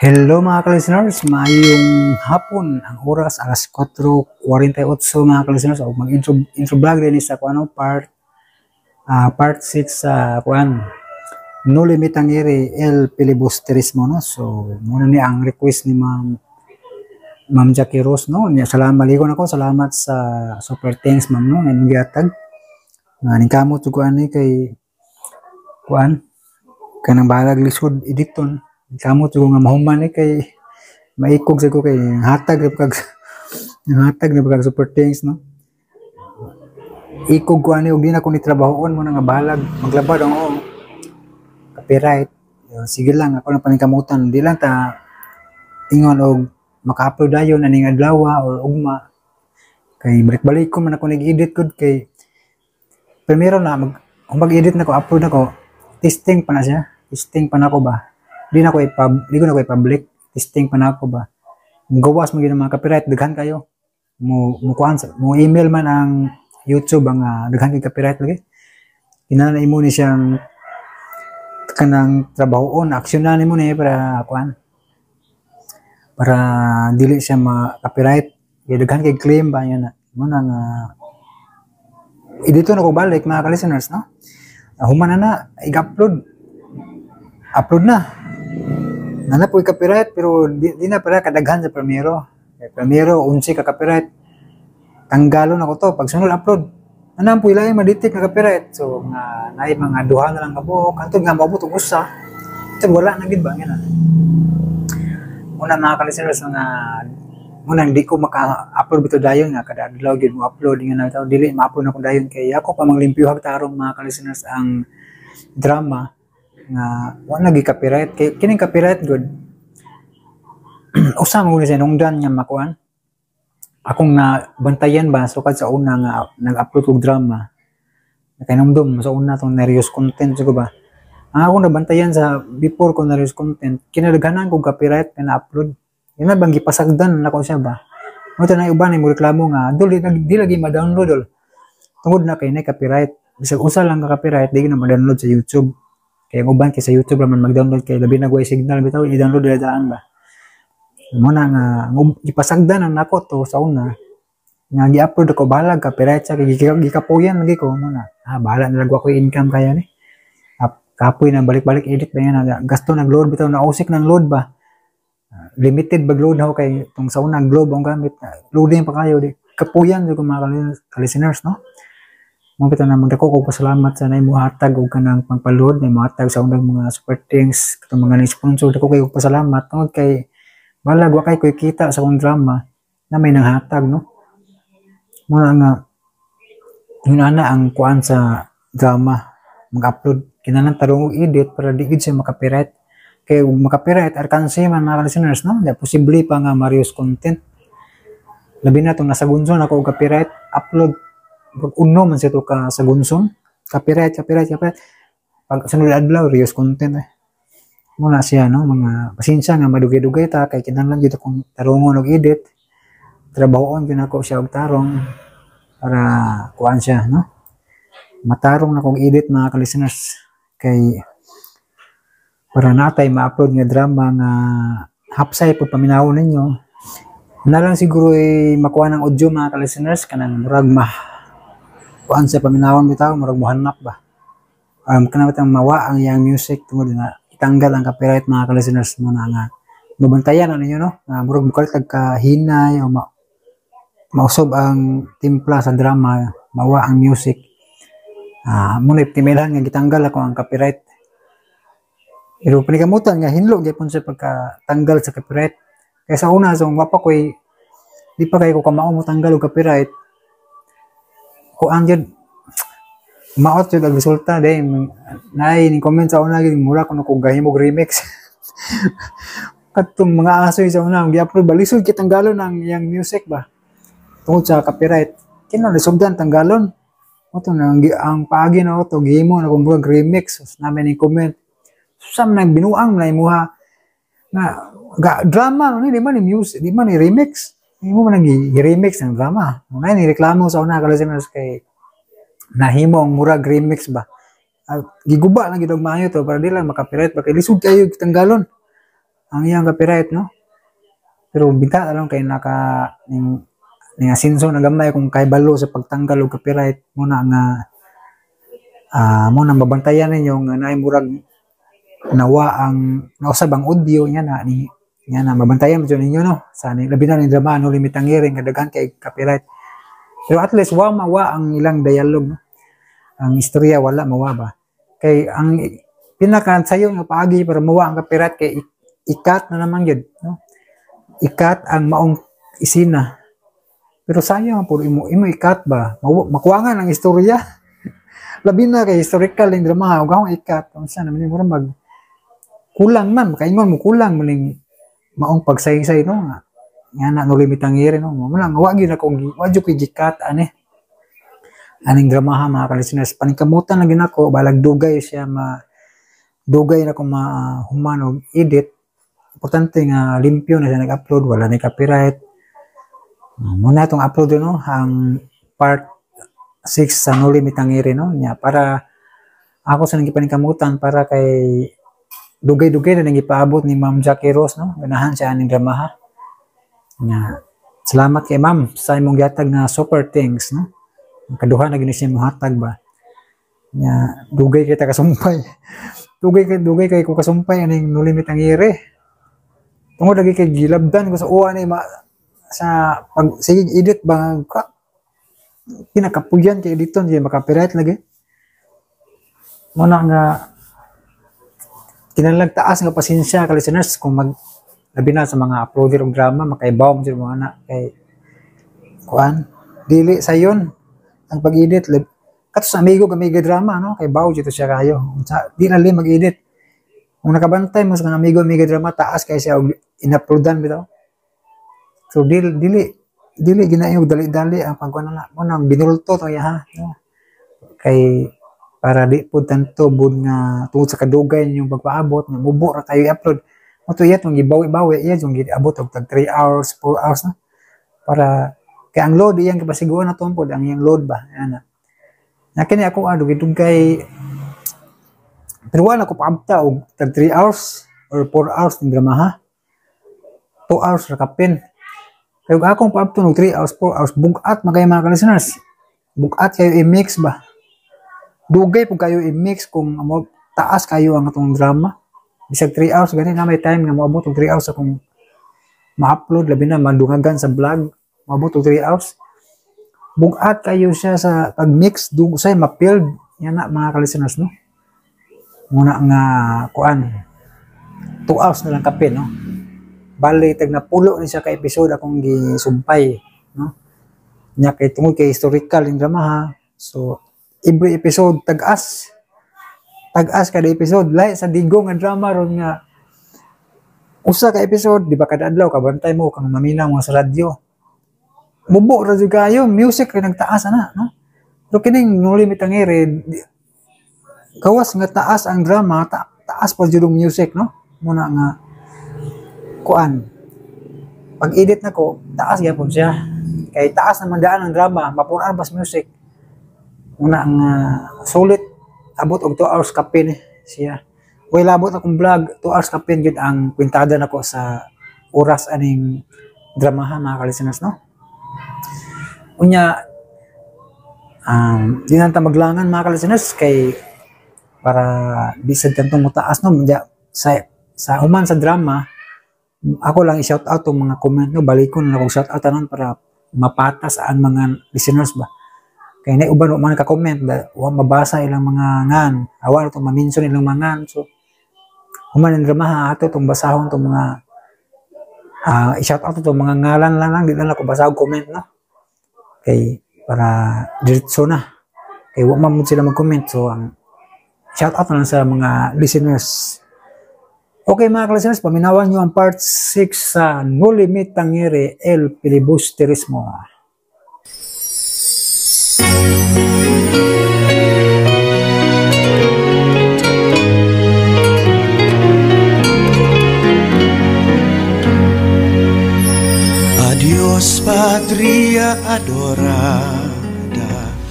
Hello mga ka-listeners, maayong hapon ang oras alas 4:48 mga ka-listeners. O mag-intro vlog din sa kuano part 6 sa kuan no limit ang iri el filibusterismo no. So muna ni ang request ni Ma'am Jackie Rose no. Salamat maligon ako, salamat sa super thanks ma'am no nga gihatag. Nga ningkamot ug kuan ni kay kuan kanang balag lisod editon. Kamot ko nga mahuman ni kay maikog sa ko kay hatag na pag super things no. Ikog ko ani og di na ko ni trabahoon mo na nga balag maglabad ang copyright. Sige lang ako na paningkamutan di lang ta ingon og maka-upload dayon aning adlaw or ugma kay balik-balik ko man ako nag-edit gud kay primero na mag-edit na ko upload na ko testing pa na siya testing pa na ko ba di ko na ko i-public testing pa na ako ba gawas mo gyud mga copyright daghan kayo mo email man ang YouTube ang daghan kay copyright lagi kinahanglan imo ni siyang kanang trabahoon aksyonan nimo ni para dili siya ma-copyright kay daghan kay claim ba yan mo nang dito na ko balik mga ka-listeners no human na upload na nana po copyright pero di na para kadaghan sa Premiere 11 ka copyright tanggalon ako to pag sunod upload ana po ilay ma-detect na copyright so nga naay mga duha na lang kabuok antod nga maabot og usa ito wala na gid ba ngana una mga ka-listeners nga muna hindi ko maka-upload bito dayon nga kada adlaw gid mo upload nga na taw dili ma-upload na ko dayon kay ako pa manglimpyo tarong mga ka-listeners ang drama nga wala gi copyright kay kining copyright good usa mo ni sa nungdan nga makuan akong na bantayan ba sukad sa una nga nag-upload og drama kay numdum sa una tong serious content ko ba ang akong nabantayan sa before ko serious content kinadaghanan kog copyright na upload ina bang gipasagdan nako siya ba mo ta na uban mo reklamo nga dili lagi ma-download dol tungod na kay na copyright bisag usa lang ka copyright di na ma-download sa YouTube kaya uban kay sa YouTube raman mag-download kay labi na way signal bitaw i-download daan ba mo na nga ipasagdan ang nako to sa una nga gi-upload ko balag copyright sa gikapuyan lagi ko mo na bahala na lagwa ko income kaya ni kapoy na balik-balik edit ba yan gasto nag-load bitaw na usik ng load ba limited bag-load ho kay tong sa una globe ang gamit loading pa kayo di kapuyan ko mga listeners no mo bitaw na magdako ko pasalamat sa nay mo hatag og kanang pangpaload nay mo hatag sa unang mga super things katong mga sponsor dako kay pasalamat tungod kay balag wa kay ko kita sa akong drama na may nanghatag no mo nga yun ana ang kuan sa drama mag-upload kinahanglan tarong og edit para di gid siya makapiright kay makapiright arkanse man mga listeners no da posible pa nga Marius content labi na tong nasa gunson ako og copyright upload uno man sa to ka sa gunson copyright pag sunod adlaw Rios content muna siya no mga pasensya nga madugay-dugay ta kay kinahanglan gyud akong tarungon og edit trabahoon gyud ako siya og tarong para kuan siya no matarong na kong edit mga ka-listeners kay para natay ma-upload nga drama nga hapsay pud paminawon ninyo na lang siguro makuha ng audio mga ka-listeners kanang murag kuan sa paminawon bitaw murag mohanap ba kana bitang mawa ang yang music tungod na itanggal ang copyright mga ka-listeners mo na nga mabantayan ninyo no murag mukalit kag hinay o mausob ang timpla sa drama mawa ang music muna timilan nga gitanggal ako ang copyright pero panikamutan nga hinlo gyapon sa pagkatanggal sa copyright kaya sa una so wapa koy di pa kay ko kamao mo tanggal og copyright ko anjud maot jud ang resulta day nay ni comment sa una gid mura kuno ko gahimog remix katong mga asoy sa una gi-upload balisod kitang galon ang yang music ba tungod sa copyright kinalisugdan tanggalon oto na ang paagi na oto gihimo na kung murag remix namin ni comment sam nang binuang na imuha na drama ni di man ni music di man ni remix imo man gi-remix ang drama nay ni reklamo sa una ka listeners kay nahimo ang murag remix ba giguba lang gid og maayo to para di lang makapiright ba kay lisod kayo kitanggalon ang iyang copyright, no? Pero bita lang kay naka ning asenso na gamay kung kay balo sa pagtanggal og copyright muna nga mo nang mabantayan ninyo nga naay murag nawa ang nausab ang audio niya na mabantayan mo ninyo, no, sa labi na ni drama no limit ang hearing kadaghan kay copyright. Pero at least mawa ang ilang dialogue, no? Ang istorya wala mawa ba kay ang pinaka sayo nga paagi para mawa ang copyright kay ikat na naman yun, no? Ikat ang maong isina. Pero sayang puro imo ikat ba makuwangan ang istorya. Labi na kay historical ning drama ug akong ikat unsa naman mo mag kulang man kaingon mo kulang maning maong pagsaysay, no, nga na no limit ang ire, no, mo lang wa gyud ako wadyo ko gikat aning drama mga ka-listeners. Paningkamutan lang gid ako balag dugay siya dugay na ko human og edit. Importante nga limpyo na siya nag-upload, wala na copyright. Muna itong upload, no, ang part 6 sa no limit ang ire, no, nya para ako sa nagpaningkamutan para kay dugay-dugay na nagipaabot ni Ma'am Jackie Rose, no, ganahan siya aning drama nya. Salamat kay Ma'am sa imong gihatag na super things, no. Kaduha na gini siya imong hatag ba nya dugay kita kasumpay. dugay kay ko kasumpay aning no limit ang ire. Tungod lagi kay gilabdan ko sa uwa ni sa pag sige edit ba pinakapuyan kay editon di maka-copyright lagi. Muna nga kinahanglan taas nga pasensya ka listeners kung labi na sa mga uploader og drama makaibaw mo sila mga anak kay kuan dili sayon ang pag-edit kato sa amigo drama, no, kay baw dito siya kayo di na mag-edit kung nakabantay mo sa amigo drama taas kay siya og in-uploadan bitaw. So dili ginaayog dali-dali ang pagkuan na mo nang binulto to ya, no? Kay para di pud tanto bud nga tungod sa kadugay yung pagpaabot nga mubo ra kayo i-upload mo to yat yung gibawi-bawi iya yung giabot og tag 3 hours 4 hours, no, para kay ang load iyang kapasiguan na pod ang iyang load ba ana na kini ako dugay pero wala ko paabta og tag 3 hours or 4 hours ng drama, ha, 2 hours ra kapin. Kaya akong paabto ng 3 hours, 4 hours, bugat magay mga ka-listeners. Bugat kayo i-mix ba? Dugay po kayo i-mix kung taas kayo ang atong drama. Bisag 3 hours, ganun na may time na maabot ng 3 hours akong ma-upload, labi na madungagan sa vlog, maabot ng 3 hours. Bugat kayo siya sa pag-mix, dugay ma-build. Yan na mga ka-listeners, no? Muna nga, 2 hours na lang kapin, no? Bali tag napulo ni siya ka episode akong gisumpay, no, nya kay tungod kay historical yung drama, ha. So every episode tag-as kada episode lahi sa digong nga drama ron nga usa ka episode di ba kada adlaw kabantay mo kang maminaw mo sa radyo bubo ra jud kayo music kay nagtaas ana, no, pero kining no limit ang ire gawas nga taas ang drama taas pa jud ang music, no, muna nga pag-edit na ko, taas gyapon siya. Kay taas naman daan ang drama, mapunan bas music. Una ang sulit abot og 2 hours kapin siya. Way labot akong vlog, 2 hours kapin gyud ang kwintada nako sa oras aning drama, mga ka-listeners, no. Unya di nanta maglangan mga ka-listeners kay para bisag kantong mutaas, no, sa human sa drama. Ako lang i-shout out tong mga comment, no, balikon na akong shout out tanan para mapatas ang mga listeners ba. Kay na uban man ka-comment wa mabasa ilang mga ngan, awan to ma-mention ilang mga ngan. So human ang drama ato tong basahon tong mga i-shout out tong mga ngalan lang di lang ako basahon comment, no. Kay para diretso na. Kay wa man sila mag-comment, so ang shout out na lang sa mga listeners. Okay mga ka-listeners, paminawan nyo ang part 6 sa No Limit ang Ire, El Filibusterismo. Adios Patria Adorada.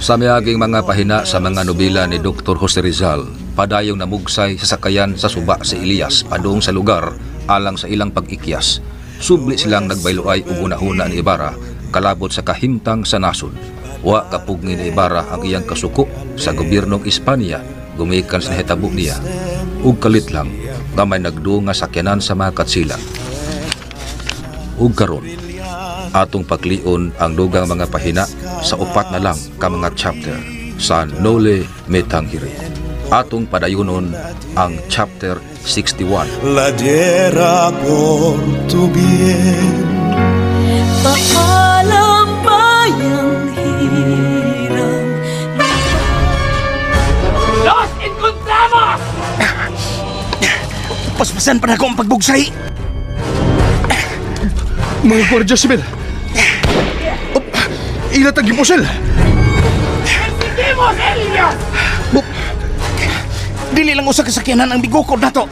Sa miyaging mga pahina sa mga nobela ni Dr. Jose Rizal, padayong namugsay sa sakayan sa suba si Elias padung sa lugar alang sa ilang pag-ikyas. Subli silang nagbayloay ug unahuna ni Ibarra kalabot sa kahimtang sa nasod. Wa kapugni ni Ibarra ang iyang kasuko sa gobyernong Espanya gumikan sa hitabo niya. Ug kalit lang nga may nagduong nga sakyanan sa mga katsilang. Ug karon atong paglion ang dugang mga pahina sa upat na lang ka mga chapter sa Noli Me Tangere. Atong padayunon ang chapter 61. La diera por tu bien. Paalam bayang hirang. Los encontramos! Paspasan pa na ako ang pagbugsay. Mga Guardia Civil! Ilat ang gipusel! ¡Seguimos, Elias! Dili lang usa kasakyanan ang bigukod nato.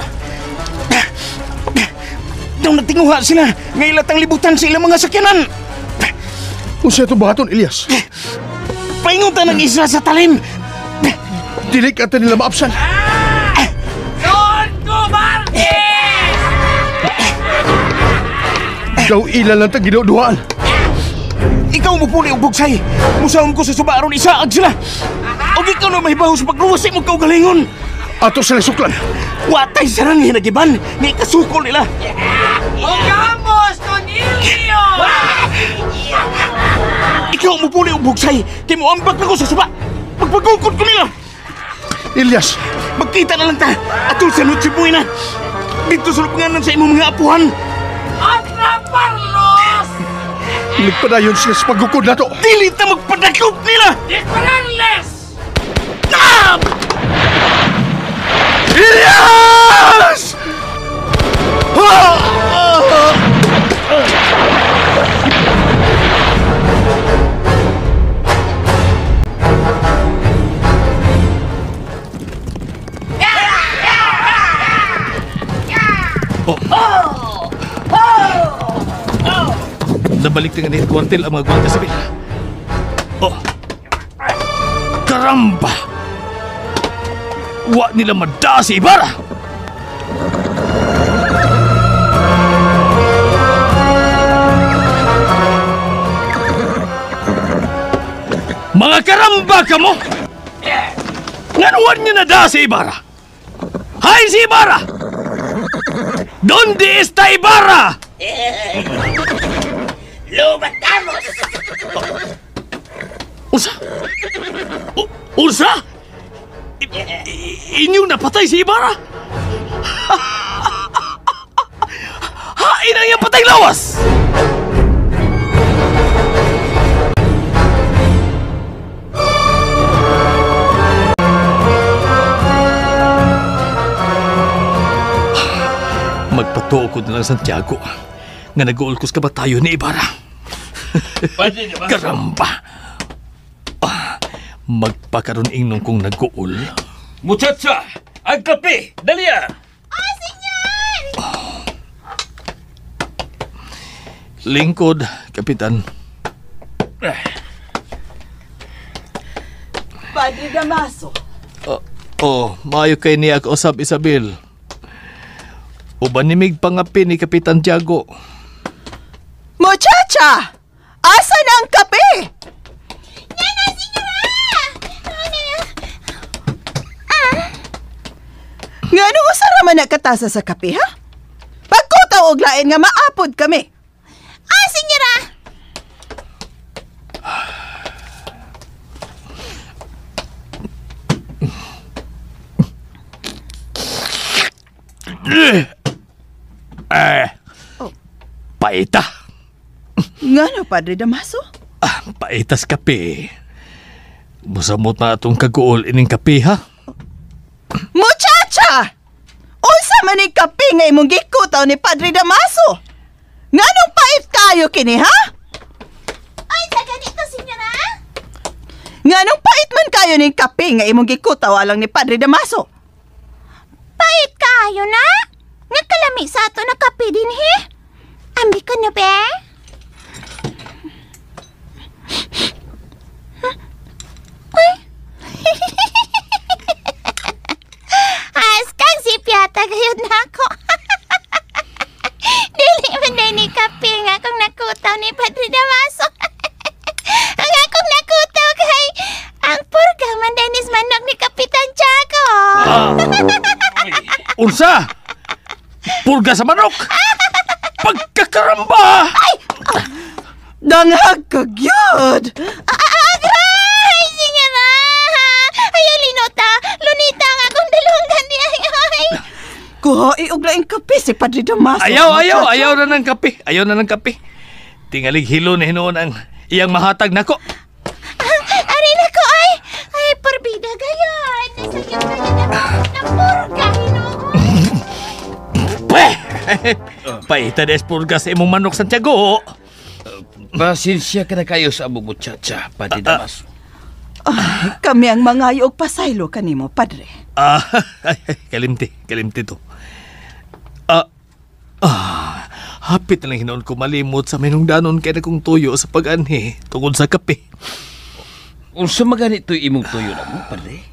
Daw nagtinguha sila, nga ilatang libutan sa ilang mga sakyanan. Kung siya ito bahaton, Elias? Paingutan ang isa sa talim. Dili ka nila maapsan. ¡Son cobardes! Daw ilan lang tag-ginuduhaan. Ikaw mo puli og bugsay. Musawon ko sa suba aron isaag sila. Og ikaw na mahibaw sa pagluwas mo kaugalingon. Ato sila suklan. Watay sarang hinagiban, nga ikasukol nila. ¡Jugamos con Ilio! Ikaw mo puli og bugsay, kay mo ambag na ko sa suba. Magpagukod ko nila. Elias, Magkita na lang ta, atol sa Noche Buena. Dito sa lupanganan sa imong mga apuhan. ¡Atraparlos! nagpadayon sila sa pagkukod na to. Dili ta magpadakop nila. ¡Dispararles! Ah! Elias! Nabalik dengan headquarter ang mga Guardia Civil. Oh! Karamba! Wa nila mada si Ibarra! Mga karamba ka mo! Nganuan niya nada si Ibarra? Hay si Ibarra! Donde está Ibarra? ¡Lo matamos! Unsa? Unsa? Inyong napatay si Ibarra? Hain ang iyang patay lawas! Magpatuo ko na lang Santiago nga nag-uulkos ka ba tayo ni Ibarra? Karamba! Magpakaroon inong kong nag-uul. ¡Muchacha! ¡Al café! ¡Dalia! Lingkod, Kapitan. Padre Damaso. Maayo kay niya ako usab, Isabel. Ubanimig pangapi ni Kapitan Tiago. Muchacha! Asa na ang kape? Nga nung usara man nakatasa sa kape, ha? Pagkutaw og lain nga maapod kami. Senyora! Paita. Nga no, Padre Damaso? Paitas kape. Musamot na atong kaguol ining kape, ha? Muchacha! Unsa man ni kape nga imong gikutaw ni Padre Damaso? Nga nung pait kayo kini, ha? Ay, sa ganito, senyora? Nga nung pait man kayo ni kape nga imong gikutaw alang ni Padre Damaso? Pait kayo na? Nga kalami sa ato na kape din, he? Ambi ka na, be? Ay! Askang si Piata gayod na ako. Pulga sa manok! Pagkakaramba! Dangag ka gyud. Agray! Sige na! Ayaw linota! Lunita nga akong dalungan niya! Kuha og laing kape si Padre Damaso. Ayaw na ng kape. Ayaw na ng kape. Tingalig hilo na hinoon ang iyang mahatag nako. Ari na ko ay! Ay, porbida gayon! Nasa iyo ka na purga, Ginoo! Pweh! Paita des pulga sa imong manok, Santiago. Pasensya ka na kayo sa among muchacha, Padre Damaso. Kami ang mangayo og pasaylo kanimo, Padre. Kalimti to. Hapit na lang hinoon ko malimot sa minungdanon kay na kong tuyo sa pag-anhi tungod sa kape. Unsa magani to'y imong tuyo na mo, Padre?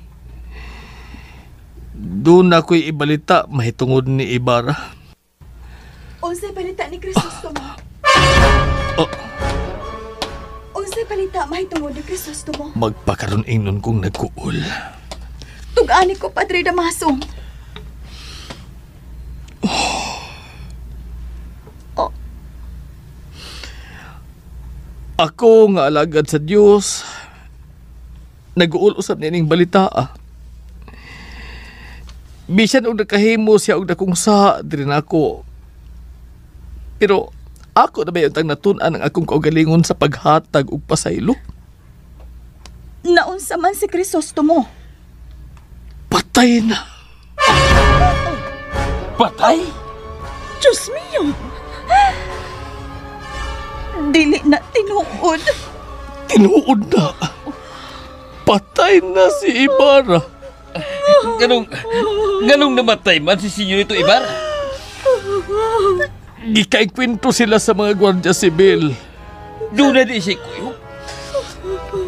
Doon ako'y ibalita mahitungod ni Ibarra. Unsay balita ni Crisostomo? Unsay balita mahitungod ni Crisostomo? Magpakaroon ingnon kong nagkuul. Tug-ani ko, Padre Damaso. Ako nga alagad sa Diyos, nag-uul usab nining balita. Bisan og nakahimo siya og dakong sa din ako. Pero ako na ba yung natun-an ang akong kaugalingon sa paghatag og pasaylo? Naunsa man si Crisostomo? Patay na. Patay? Diyos mio! Dili na tinuod. Tinuod na. Patay na si Ibarra. Ganong namatay man si Senyorito Ibarra? Gikaikwento sila sa mga Guardia Sibil. Doon na di siya kuyo.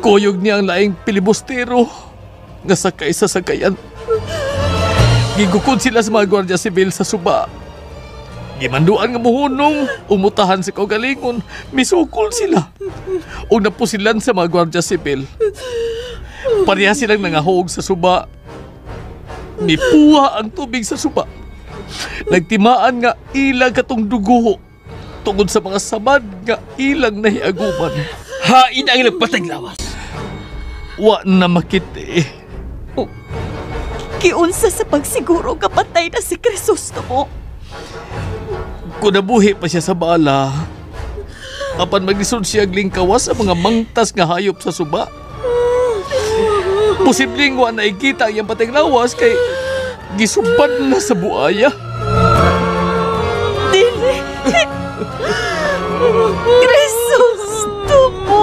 Kuyog niya ang laing pilibustero nga sakay sa sakayan. Gigukod sila sa mga Guardia Sibil sa suba. Gimanduan nga muhunong, umutahan si kaugalingon, misukol sila. O napusilan sa mga Guardia Sibil. Pareha silang nangahog sa suba. Nipuha ang tubig sa suba. Nagtimaan nga ilang katong dugo tungod sa mga samad nga ilang nahiaguman. Hain ang ilang patay lawas. Wa na makiti. Kiunsa sa pagsiguro kapatay na si Crisostomo. Kung nabuhi pa siya sa bala, apan maglisod siya glingkawas sa mga mangtas nga hayop sa suba. Posibleng wa na ikita ang iyang patay lawas kay gisubad na sa buaya. Dili! Crisostomo!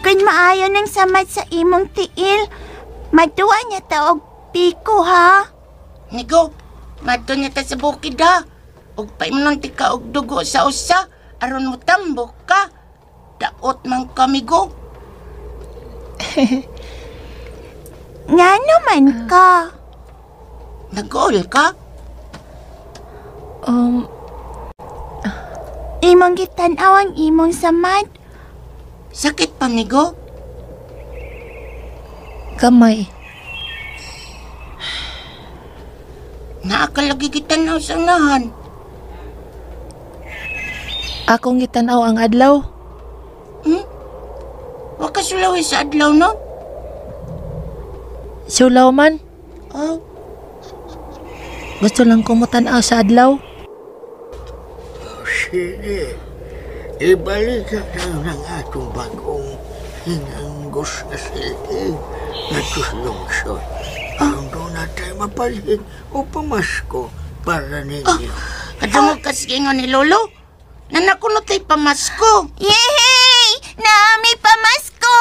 Kung maayo ng samad sa imong tiil, maduwa niya ta og piko, ha? Nigo, madto niya ta sa bukid ha. Og paimnon ti ka og dugo sa usa, aron mo tambok ka. Daot man kami go. Nga naman ka. Nag-all ka? Imong gitanaw ang imong samad. Sakit pa, Nigo? Kamay. Naakalagi kita na sa unahan. Akong gitanaw ang adlaw. Waka sulawi sa adlaw, no? Sulaw man. Oh, Gusto lang kumutanaw sa adlaw. Sige, ibalik na ng atong bagong hinanggos na silid na tuslungsod. Ang doon natin mapalit o pamasko para ninyo. kadungog kasgingon ni Lolo. Nanakunot ay pamasko. Yehey! Naami pamasko!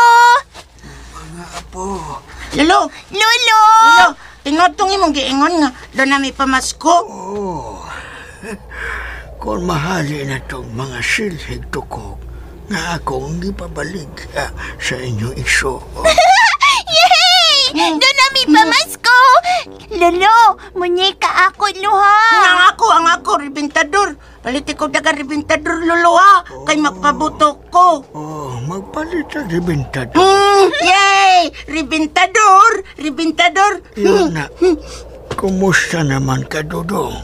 Mga apo, Lolo! Lolo! Lolo! Tinotong imong giingon nga doon nami pamasko. kung mahali na tong mga silhig tukog nga akong ipabalik sa inyong iso. Yehey! Lo, munyika ako, lo, ha? Ang ako, ribintador. Paliti ko daga ribintador, lolo, ha? Kay magpabuto ko. Oh, magpalit sa ribintador. Yay! Ribintador. Yun na. Kumusta naman ka, Dodong?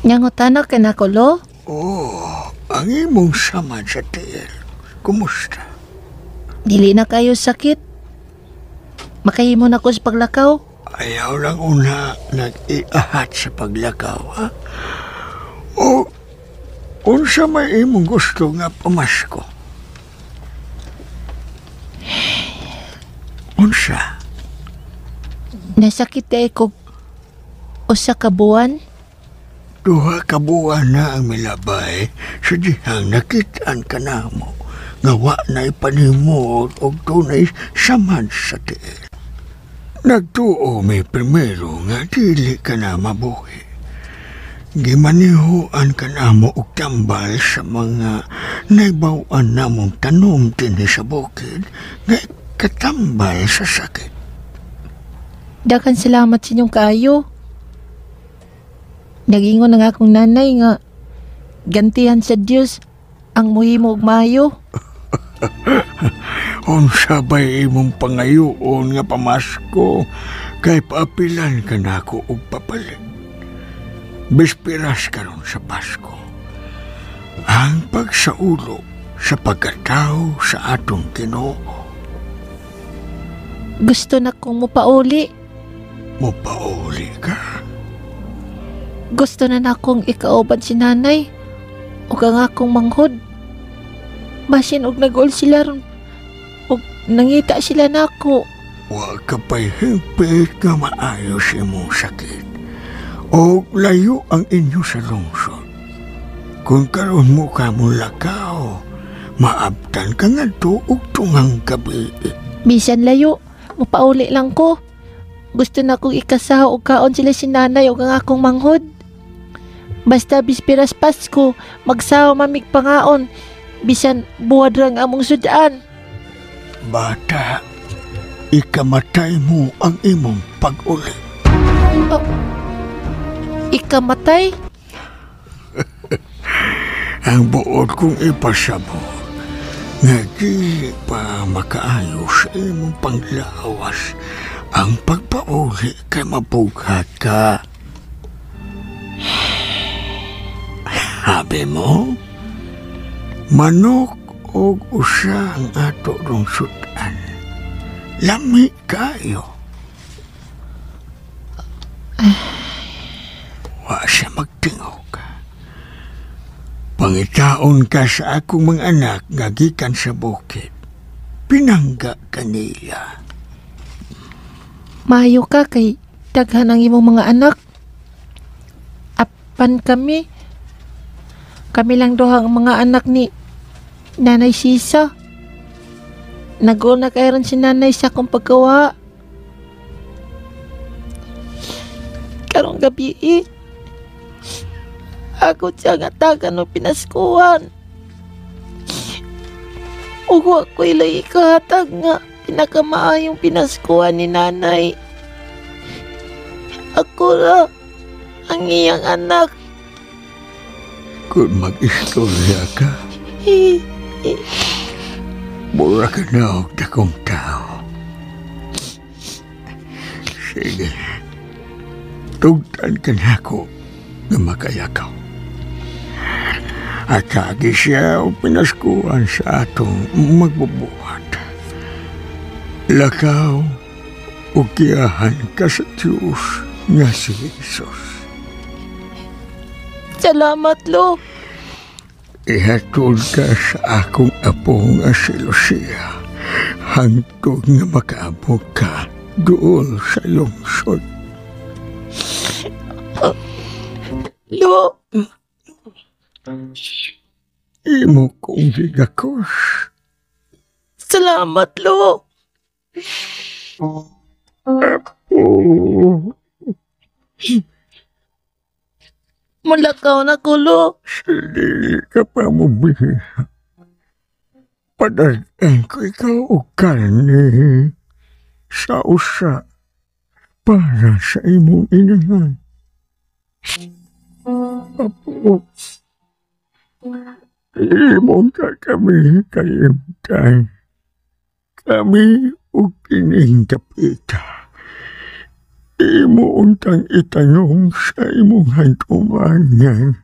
Nyangutan ka na ko, lo? Oh, ang imong samad sa tiil. Kumusta? Dili na kayo sakit. Makahimo na ko sa paglakaw. Ayaw lang una nag-iahat sa paglakaw, ha? O, unsa may imong gusto nga pamasko? Unsa? Nasakit na ko usa ka buwan. Duha ka buwan na ang milabay sa dihang nakitaan ka na mo. Nga na ipanimo o tunay samad sa tiil. Nagtuo may primero nga dili ka na mabuhi. Gimanihuan ka na mo og tambal sa mga naibawan namong tanom dinhi sa bukid nga katambal sa sakit. Dakan salamat sa inyong kaayo. Nagingon na nga akong nanay nga gantihan sa Diyos ang muhimo og maayo. Unsa bay imong pangayoon nga pamasko kay paapilan ka na ako og papalit. Bispiras karon sa Pasko. Ang pagsaulo sa pagkatao sa atong Ginoo. Gusto na kong mupauli. Mupauli ka? Gusto na akong ikauban si nanay o ang akong manghod. Basin og nag-ol sila ron og nangita sila nako. Wa ka pa'y higpit nga maayos imong sakit. O layo ang inyo sa lungsod. Kung karon mo ka mong lakaw, maabtan ka nga tuog tungang gabi. Bisan layo, mupauli lang ko. Gusto na kong ikasaw og kaon sila si nanay o ang akong manghod. Basta bispiras Pasko, magsawa mamig pangaon. Bisan buwad rang among sudan. Bata, ikamatay mo ang imong pag-uli. Oh, ikamatay? Ang buod kong ipasabot, nga di pa makaayo sa imong panglawas, ang pagpauli kay mabughat ka. Habi mo? Manok o usa ang ato rong sudan. Lami kayo. Wa siya magtingog. Pangitaon ka sa akong mga anak nga gikan sa bukid. Pinangga kanila. Maayo ka kay daghan ang imong mga anak. Apan kami lang duha ang mga anak ni Nanay Sisa. Nag-o na kairon si nanay sa akong paggawa. Karong gabi ako siya nga taga no pinaskuhan. Ugo ako ilay ikahatag nga pinakamaayong pinaskuhan ni nanay. Ako ra ang iyang anak. Kung mag-istorya ka, mura ka na og dakong tao. Sige, tugtan ka na ako na makayakaw. At kagi siya o pinaskuhan sa atong magbubuhat. Lakaw o kiyahan ka sa Diyos nga si Jesus. Salamat, Lo. Ihatod ka sa akong apo nga si Lucia hangtod nga makaabot ka doon sa lungsod. Lo. Imo kong gigakos. Salamat, Lo. Apo. Mulakaw na ko, Lo. Dili ka pa mo biha. Padagan ko ikaw o karne sa usa para sa imong inahan. Apo, imong ka kami kalimtan. Kami o kining kapita. Imo untang itanong sa imong hantumanan.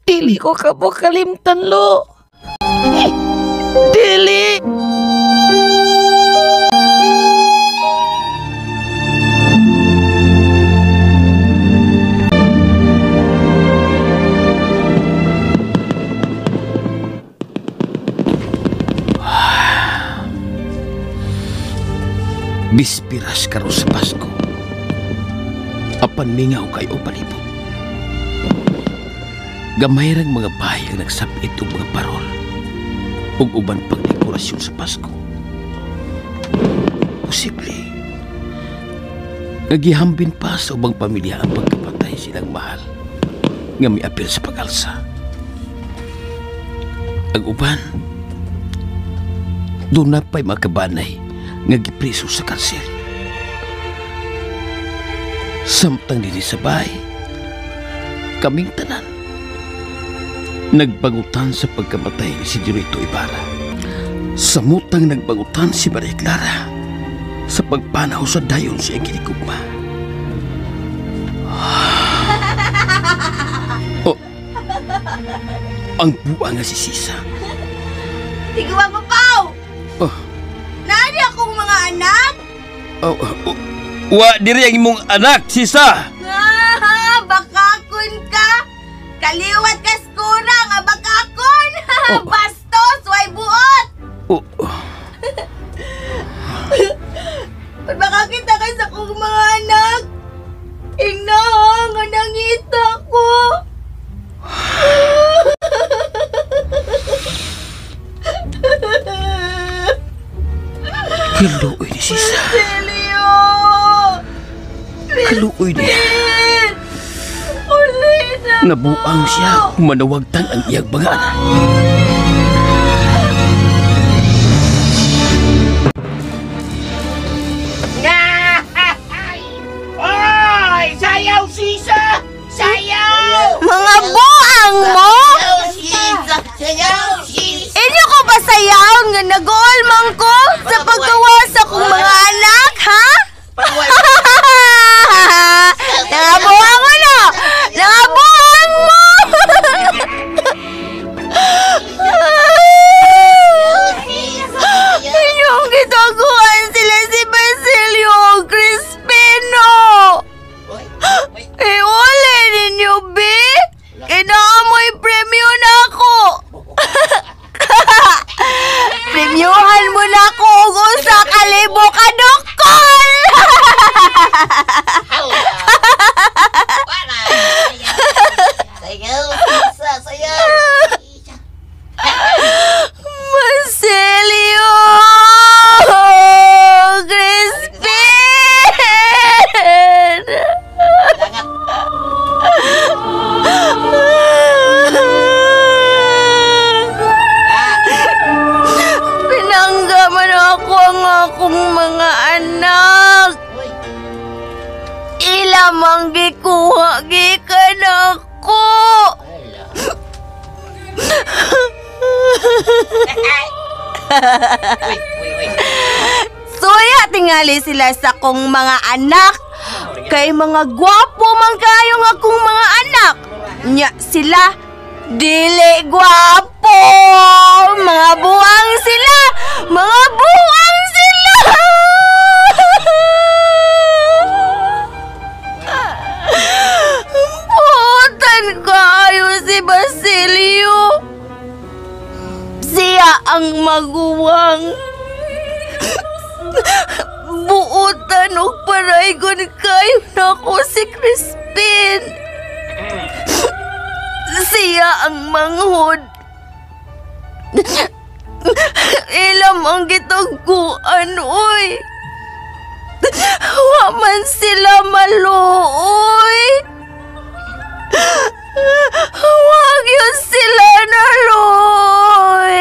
Dili ko ka mo kalimtan, lo. Dili! Bispiras karo sa Pasko. Apan mingaw kayo palibot. Gamay rang mga bahay ang nagsapit og mga parol ug uban pang dekorasyon sa Pasko. Posible nagihambin pa sa ubang pamilya ang pagkapatay silang mahal nga may apil sa pag-alsa. Ang uban doon na pa'y makabanay nga gipriso sa karsel. Samtang dili sa bahay, kaming tanan nagbagutan sa pagkamatay ni si Dirito Ibarra. Samutang nagbagutan si Maria Clara sa pagpanaw sa dayon siya ginikugma. Oh, ang buwa nga si Sisa. Tigwa mo, Pao! Oh, Nani akong mga anak? wa diri ang imong anak, Sisa. Bakakon ka! Kaliwat ka skura nga bakakon! Bastos! Way buot! Pag makakita ka sa kong mga anak, ingna nga nangita ko! Kaluoy ni Sisa. Celio! Kaluoy niya. Uli na mo! Nabuang siya kung manawagtan ang iyang mga anak. Oy! Sayaw, Sisa! Sayaw! Mga buang mo! Sisa! Sayaw, Sisa! Inyo ko ba sayaw nga nag-uulmang ko sa pagkawas akong mga anak, ha? Nangabuhan mo na! Nangabuhan mo! Inyong gitaguan sila si Basilio o Crispino! Uli ninyo, B! Kinaamoy premyo na ako! Premyohan mo na ako kung sa kalibo ka, dokol! Sayaw, Sisa! Sayaw! Marcelio! Crispin! Pinanggaman ako ang akong mga anak. Ilamang gikuha gikan ako. Suya tingali sila sa kong mga anak. Kay mga gwapo man kayong akong mga anak. Nya sila dili gwapo. Mga buwang sila. Mga buwang sila. Butan kayo si Basilio. Siya ang maguwang. Buutan o paraygon kayo na ko si Crispin. Siya ang manghod. Ilam ang gitaguan, uy. Waman sila maluoy. Huwag yun sila naluoy.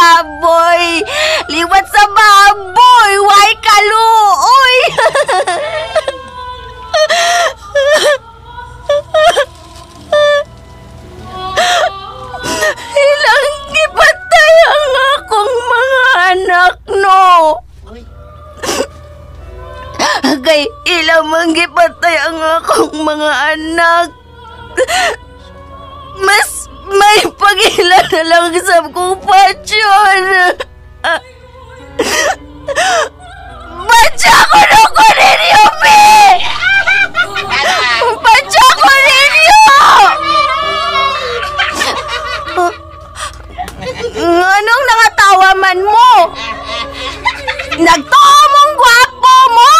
baboy. Liwat sa baboy. Why kaluoy? Ilang gipatay ang akong mga anak, no? Kay ilang manggipatay ang akong mga anak. Mas may pagila na lang sa kupasyon. Badya ko na ko ninyo, Pi! Badya ko ninyo! Anong nangatawa man mo? Nagtuo mong gwapo mo!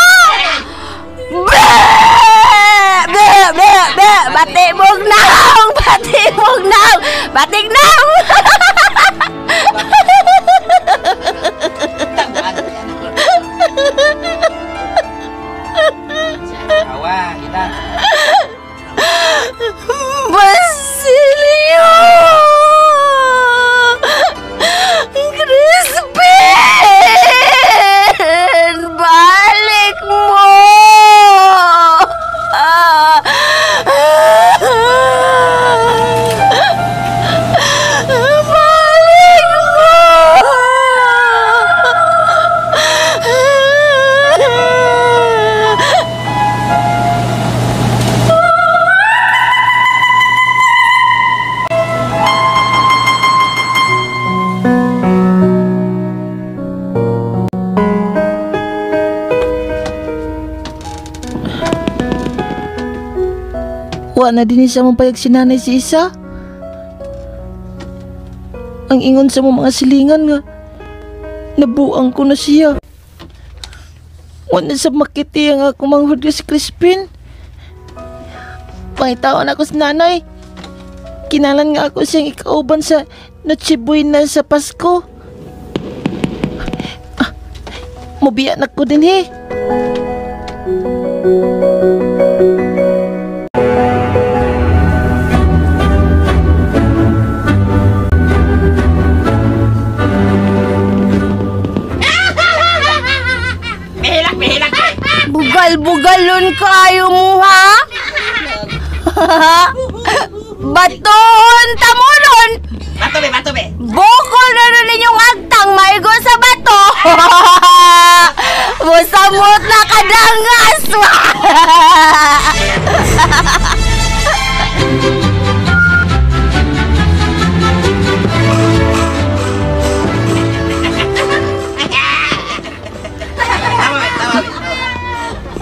Bati mong naong! Bati mong naong! Batik naong! Basilio! Crispin! Balik mo! Balik mo! Wa na din sa mong payag si nanay si Isa. Ang ingon sa mong mga silingan nga, nabuang ko na siya. Wa na sa makiti ang ako manghud si Crispin. Pangitaon ako sa nanay. Kinalan nga ako siyang ikauban sa Noche Buena sa Pasko. Mubiya na ko din Bugal-bugalon kayo mo, ha? Baton tamunon! Bato be! Bukol na rin inyong agtang maigo sa bato! Musamot na kadangas!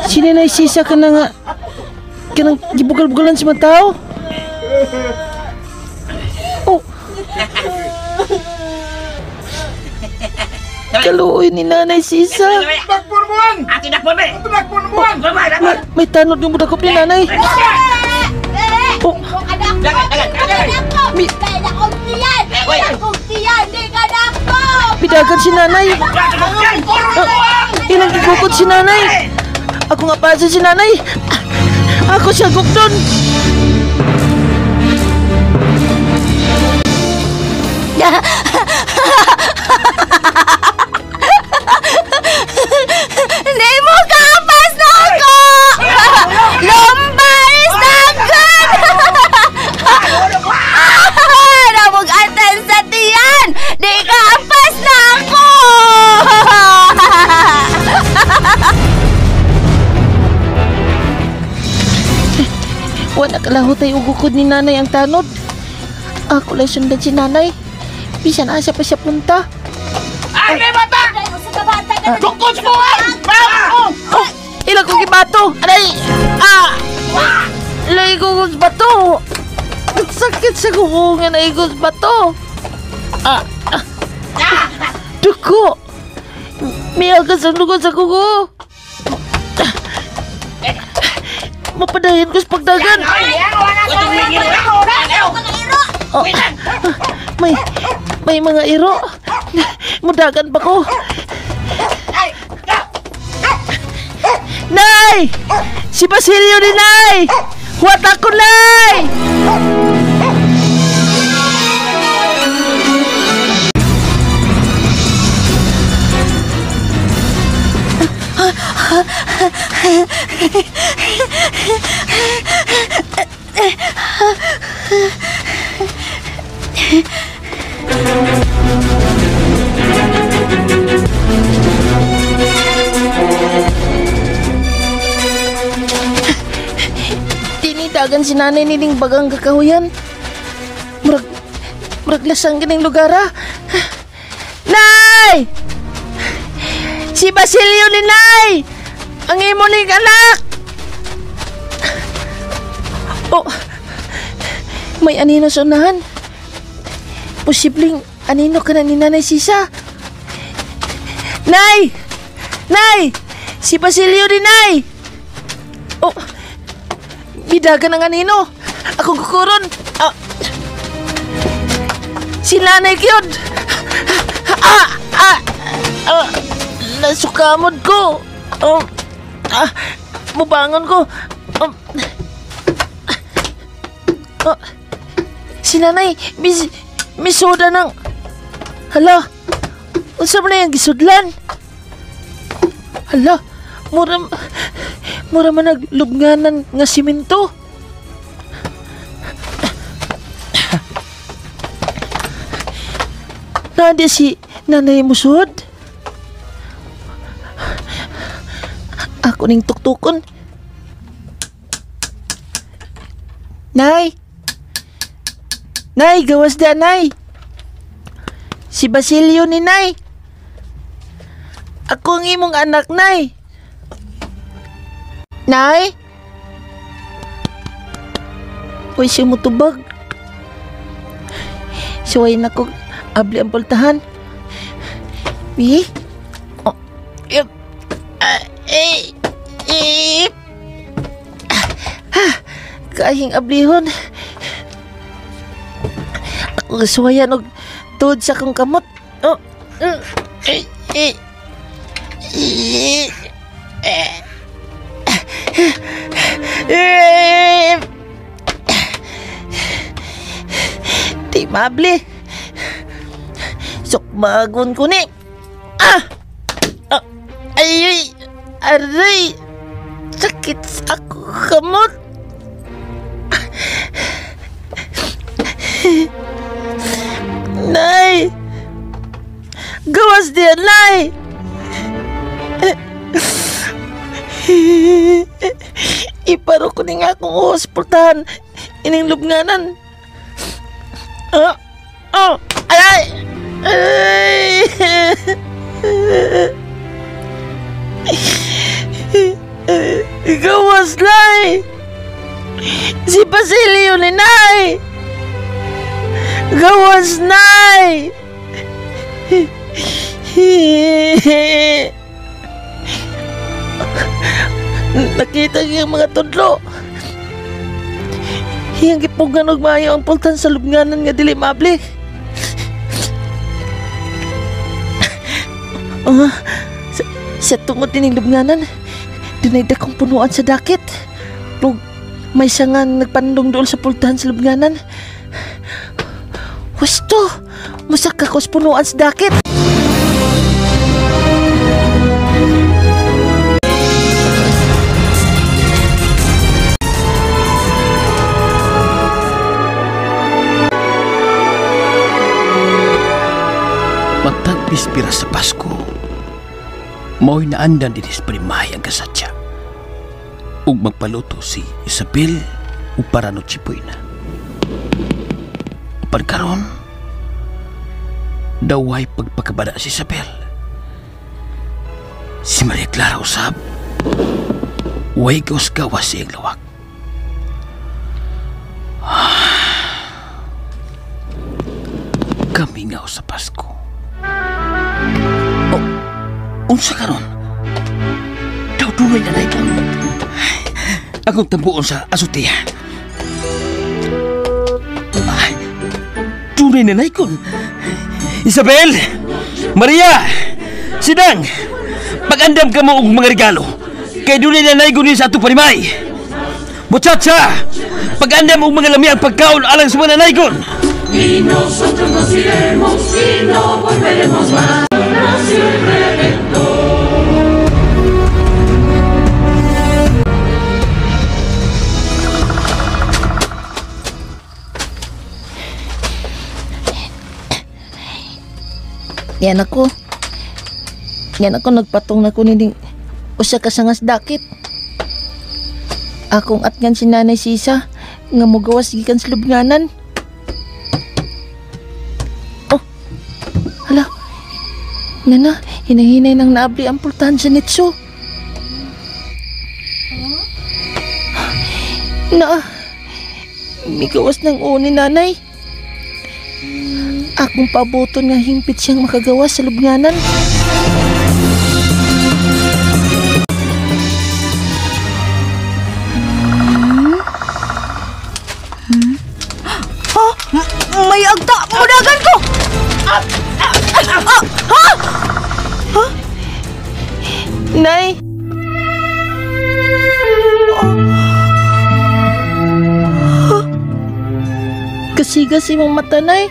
Sino na isisa ka na nga kanang gibugal-bugalan sa mga tao? Oh. Kaluoy ni Nanay Sisa. May tanod yung budakop ni Nanay. Oh. Pidagan si Nanay. Ilang gigukod si Nanay. Ako nga pa si Nanay. Ako siya gukdon. Hindi mo kapas na ako! Lumbaris na agad! Namugatan sa tiyan! Di kapas na ako! Wala kalahutay ugukod ni Nanay ang tanod. Ako lang sundan si Nanay. Bisa na siya pa siya punta. Ay, may bata! Dukos mo ay! Ilang kong gibato! Aray! Ilay kong bato! Ang sakit sa kukungan na igos bato! Duko! May agas ang dugo sa kuko! Mapadayan ko sa pagdagan! May mga iro! Mudagan pa ko! Nay! Si Basilio ni Nay! Huwat ako, Nay! Tinidagan si nanay nining bagang kakahuyan. Murag lasang ganing lugar ah. Nay! Si Basilio ni Nay! Ang imo ning anak! Oh, may anino sa unahan. Posibleng anino ka na ni Nanay Sisa. Nay! Nay! Si Basilio ni Nay! Oh, bidagan ang anino. Ako kukuron. Si Nanay Kyod! Nasukamod ko. Mubangon ko. Si Nanay, misuda ng... Hala, unsa man na yung gisudlan? Hala, mura man naglubnganan nga simento. Nadi si Nanay musod? Ako ning tuktukon. Nay! Nay, gawas da, Nay! Si Basilio ni Nay! Ako ang imong anak, Nay! Nay? Uy, siya mo tubag. Suway na ko abli ang pultahan. Kahing ablihon. Ako kasuwayan og tuod sa kong kamot. Di mabli. Sukbagon ko ni. Ay, aray. Sakit sa ako kamot. Nay! Gawas diyan, Nay! Iparo ko ni nga akong hospital. Ining lubnganan. Ay! Gawas, Nay! Si Basilio ni Nay! Gawas, Nay! Nakita niya ang mga tudlo. Hiyang gipugan og maayo ang pultan sa lubnganan nga dili mabli. Sa tungod dining lubnganan, dunay dakong punuan sa dakit. Ug may sangan nagpandong dool sa pultan sa lubnganan. Wasto, masaka ko sa punuan sa dakit. Matag bispira sa Pasko, mao'y naandan din sa primahay ang kasatya. Ug magpaluto si Isabel ug para no chipoy na. Pagkaron, daway pagpakabada si Isabel. Si Maria Clara usab, way gawas-gawas siyang lawak. Kami nga sa Pasko. Unsa karon? Daw dunay na naipon. Akong tambuon sa asutiya. Tunay na naikon. Isabel! Maria! Sidang! Pag-andam ka mo og mga regalo. Kay dunay na naikon sa ato parimay. Muchacha! Pag-andam og mga lami ang pagkaon alang sa mga naikon. Y nosotros nos iremos y no volveremos más. Nació el Redentor. Yan ako nagpatong na ko nining usa ka sangas dakit. Akong atngan si Nanay Sisa nga mogawas gikan sa lubnganan. Oh, hala. Nana, hinahinay nang naabli ang pultahan sa nitso. May gawas ng uni, Nanay. Akong pabuton nga himpit siyang makagawas sa lubnganan. May agta! Mudagan ko! Nay! Kasigas imong mata, Nay.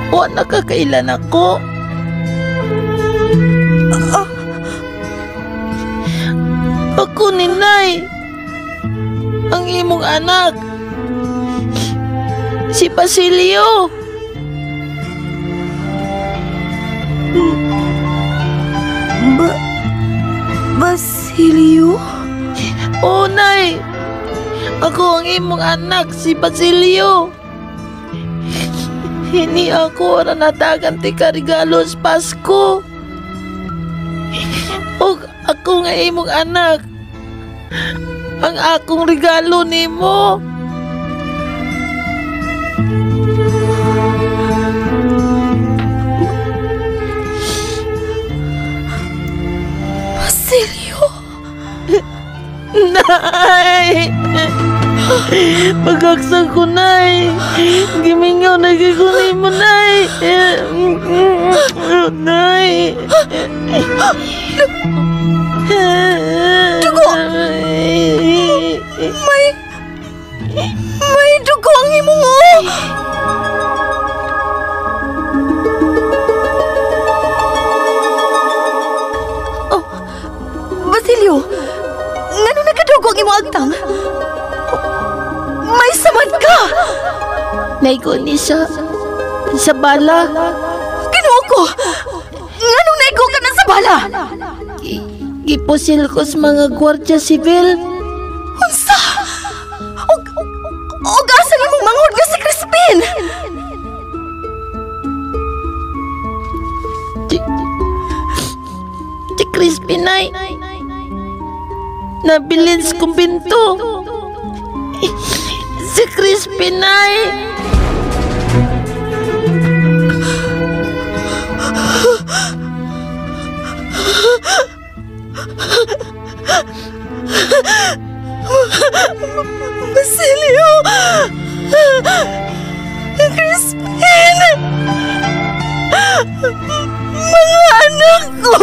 O, nakakailan ako. Ako ni Nay. Ang imong anak. Si Basilio. Basilio? Oo, Nay. Ako ang imong anak, si Basilio. Hini ako na natagan ti karigalo sa Pasko. O ako nga imong anak. Ang akong regalo nimo. Basilio? Nay! Pagkaksan ko, Nay. Gimingaw na gikunin mo, Nay. Nay. Dugo! May dugo ang imong Oh, Basilio, ngano nagkadugo ang imong agtang? May samad ka! Naiguni sa bala. Ginoo ko! Nganong naigo ka na sa bala? Gipusil ko sa mga gwardya sibil. Unsa? Og asan imong manghod nga si Crispin? Si Crispin ay nabilin sa kumbinto. Si Crispin ay Basilio! Crispin! Mga anak ko!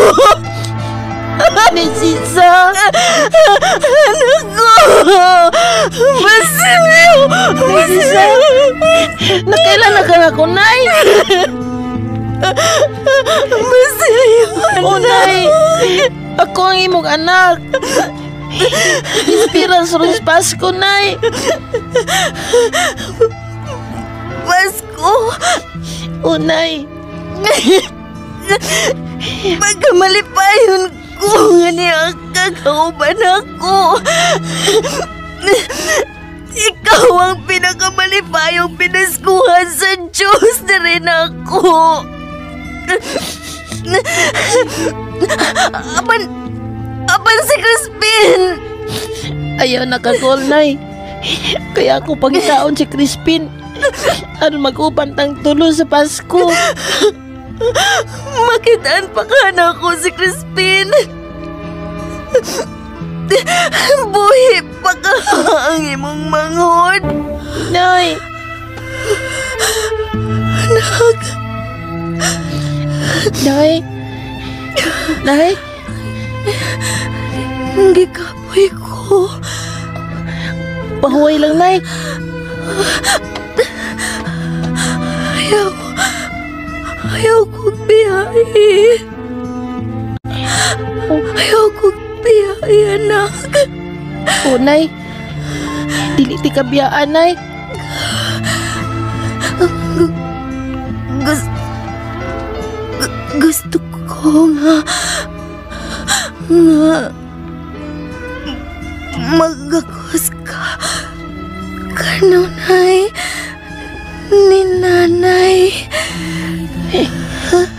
Ni Sisa! Anak ko! Basilio! Ni Sisa! Nakailan na ka na ko, Nay? Basilio! O, Nay! Ako ang imong anak! Inspiras rin Pasko, Nay! Pasko! O, Nay! Pagkamalipayon ko nga niya kakauban ako. Ikaw ang pinakamalipayong pinaskuhan sa Diyos na rin ako. Apan si Crispin! Ayaw nakagol, Nay. Kaya ako pagitaon si Crispin. Ano mag-upan tang tulo sa Pasko. Makitaan pa ka na ako si Crispin. Buhi pa ka ang imong manghod. Nay! Anak! Nay! Nay! Hindi kapoy ko. Pahuway lang, Nay. Ayaw kong biyahe. Ayaw kong biyahe, anak. O, Nay. Dili ti kabiyaan, Nay. Gusto ko nga magagos ka kanunay ni nanay.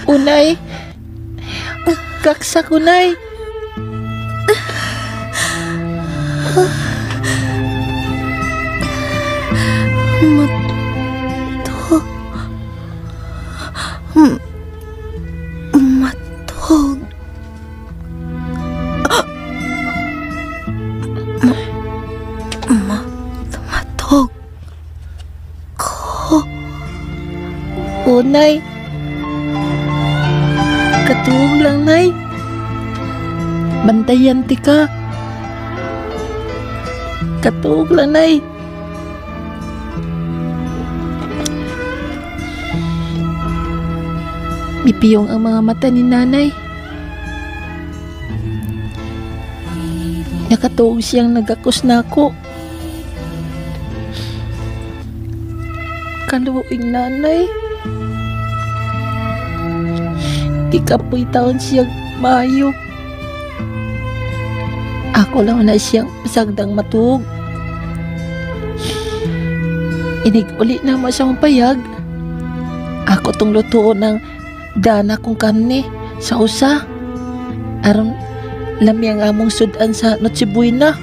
Unay, kaksa kunay. Matog. Matog ko. Unay, katuog lang, nay. Bantayan ti ka. Katuog lang, nay. Bipiyong ang mga mata ni nanay. Nakatuog siyang nagakos na ako. Kaluoing nanay. Di kapoy taon siyang maayo. Ako lang na siyang pasagdang matuog. Inig uli na mo siyang payag. Ako tong lutuon ng dana kong karne sa usa. Aron lami ang among sudan sa Noche Buena.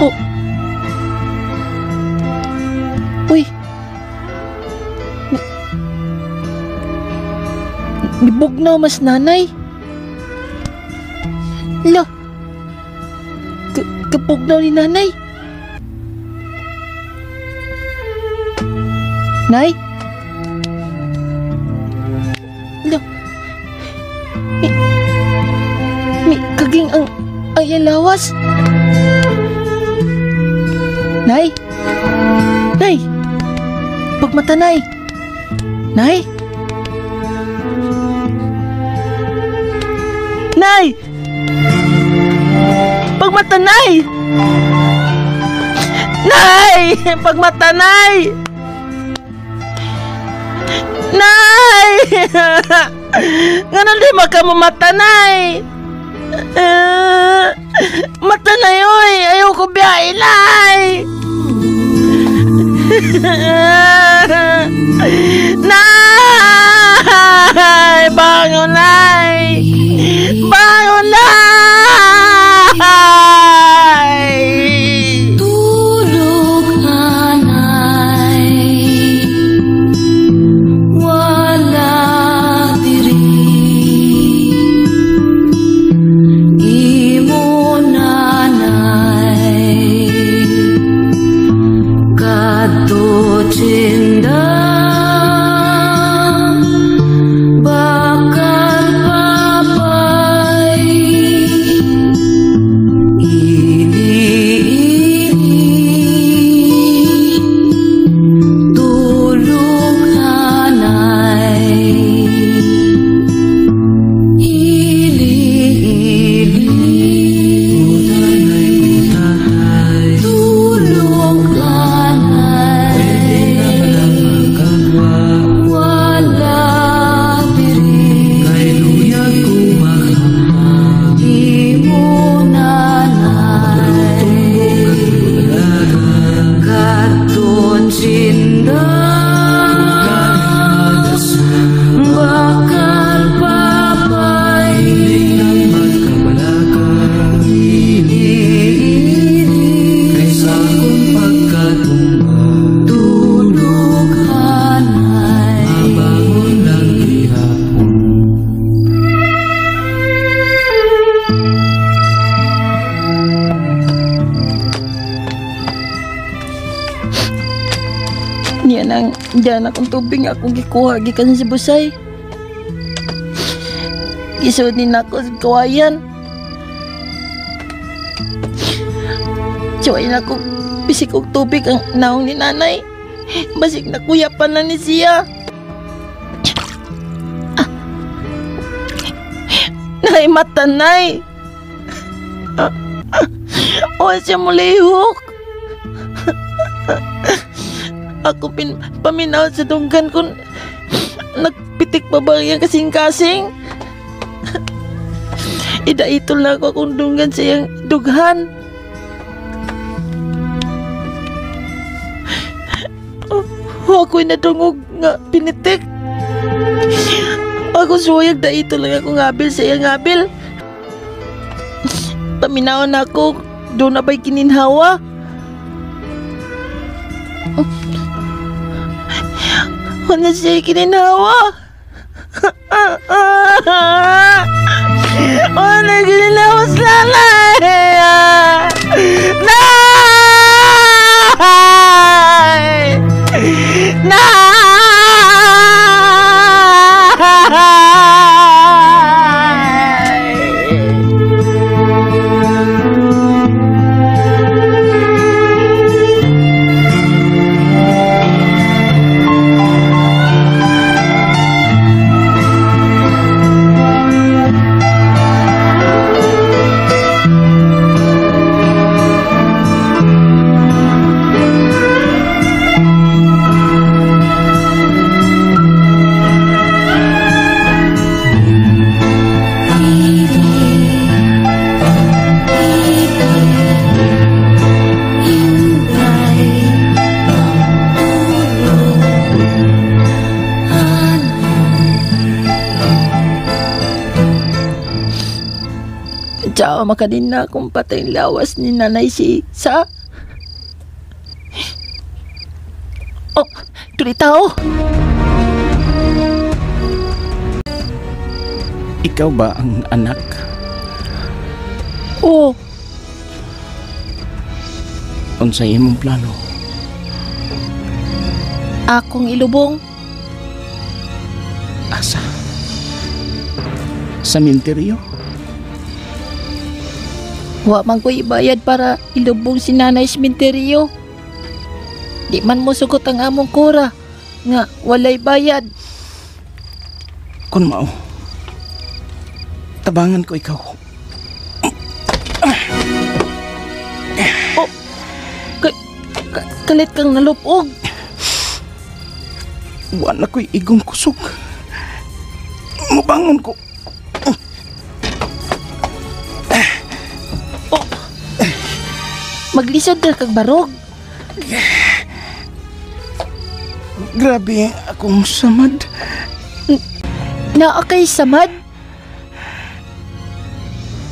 Oh. Uy. Nibugnaw mas nanay. Lo. Kapugnaw ni nanay. Nay? Lo. Mi kaging ang lawas. Nay? Nay? Pagmata, nay. Nay? Nay! Pagmata, nay! Nay! Pagmata, nay! Nay! Nganon di makamamata, nay! Mata na yoy! Ayaw ko biyahe, nay! Nay! Bangon, nay! Bangon, nay! Tulog, nanay. Wala diri. Imo, nanay. Kadto cinta. Bakal papay. Diyan akong tubig akong gikuha gikan sa busay. Gisod din ako sa kawayan. Tsuwain ako bisik og tubig ang naong ni nanay. Basig na kuyapan na ni siya. Nay mata, nay. O siya mulihok. ako paminaw sa dunggan kung nagpitik pa ba yung kasing-kasing. Ida-ito lang ako akong dunggan sa iyang dughan. Ako'y nadungog nga pinitik. Ako suyag da ito lang ako ngabil sa iyang ngabil. Paminaon ako, doon na ba'y kininhawa? Ano siya kininhawa? Ano kininhawa sa lalay? Tsaka makadin na akong patay lawas ni Nanay si Sa. Oh, tuloy tao. Ikaw ba ang anak? Oo. Unsay imong plano? Akong ilubong. Asa? Sa minteryo? Wa man ko ibayad para ilubong si Nanay sa minteryo. Di man mo sugot ang among kura nga walay bayad. Kun mao, tabangan ko ikaw. Oh, kalit kang nalupog. Wala ko'y igong kusog. Mabangon ko. Maglisod na kag barog. Grabe akong samad. Naa kay samad?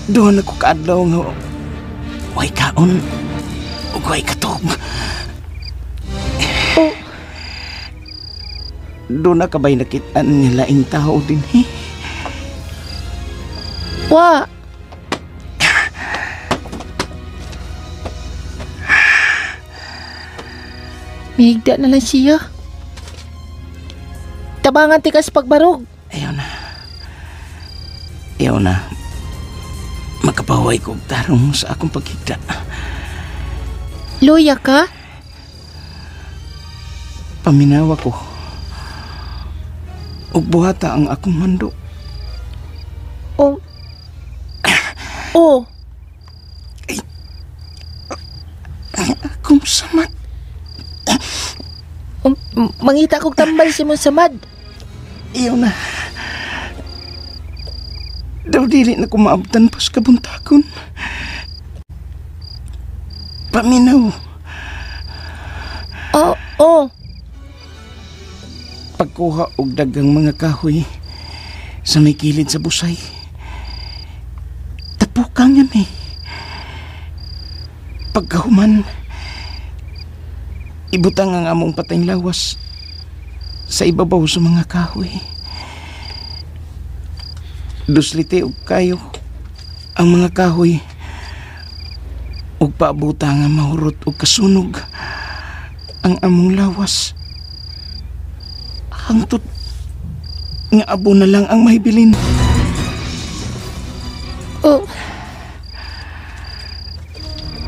Doon ako kaadlaw nga way kaon ug way katog. Oh. Doon na kabay nakitaan nila ing tao din eh. Wa. Mihigda na lang siya. Tabangan tikas pagbarog. Ayaw na. Magkapaway ko tarong sa akong paghigda. Loya ka? Paminawa ko. Ug buhata ang akong mando. Oh. Oh. Akong samad. Mangita kong tambal si mong samad. Iyaw na. Daw dili na kumaabtan pas kabuntakon. Paminaw. Oh. Pagkuha og dagang mga kahoy sa may kilid sa busay. Tapukan yan eh. Pagkahuman, ibutang ang among patayng lawas sa ibabaw sa mga kahoy. Duslite og kayo ang mga kahoy ug paabuta nga mahurot og kasunog ang among lawas. Hangtod nga abo na lang ang mahibilin. Oh.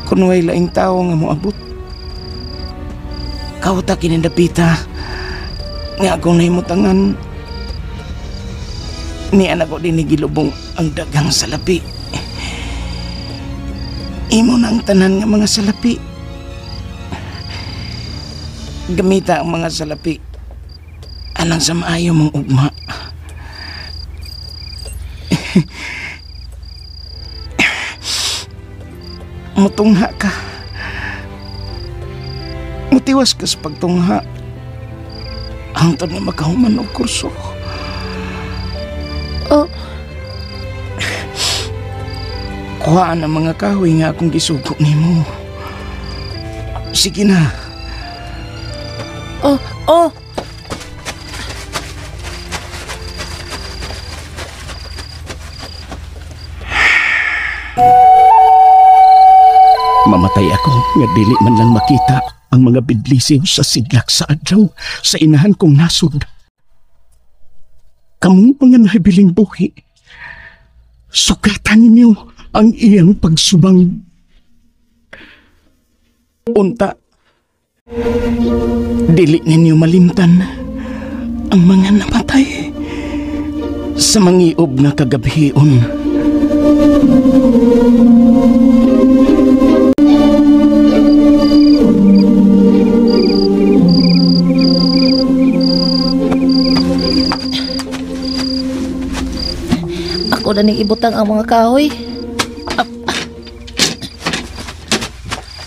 Kung way laing tao nga moabot, kauta kinindapita nga akong nahimutangan ni anak ko din gilubong ang dagang salapi. Imo na ang tanan nga mga salapi. Gamita ang mga salapi. Anang sa maayo mong ugma. Mutungha ka. Mutiwas ka sa pagtungha. Hangtod nga makahuman og kurso. Oh. Kuhaan ang mga kahoy nga akong gisugo nimo. Sige na. Oh. Mamatay ako nga dili man lang makita ang mga bidlisiw sa sidlak sa adlaw sa inahan kong nasod. Kamong mga nahibiling buhi, sukatan ninyo ang iyang pagsubang. Unta, dili ninyo malimtan ang mga namatay sa mangiob nga kagabhion. Ako na ning ibutang ang mga kahoy.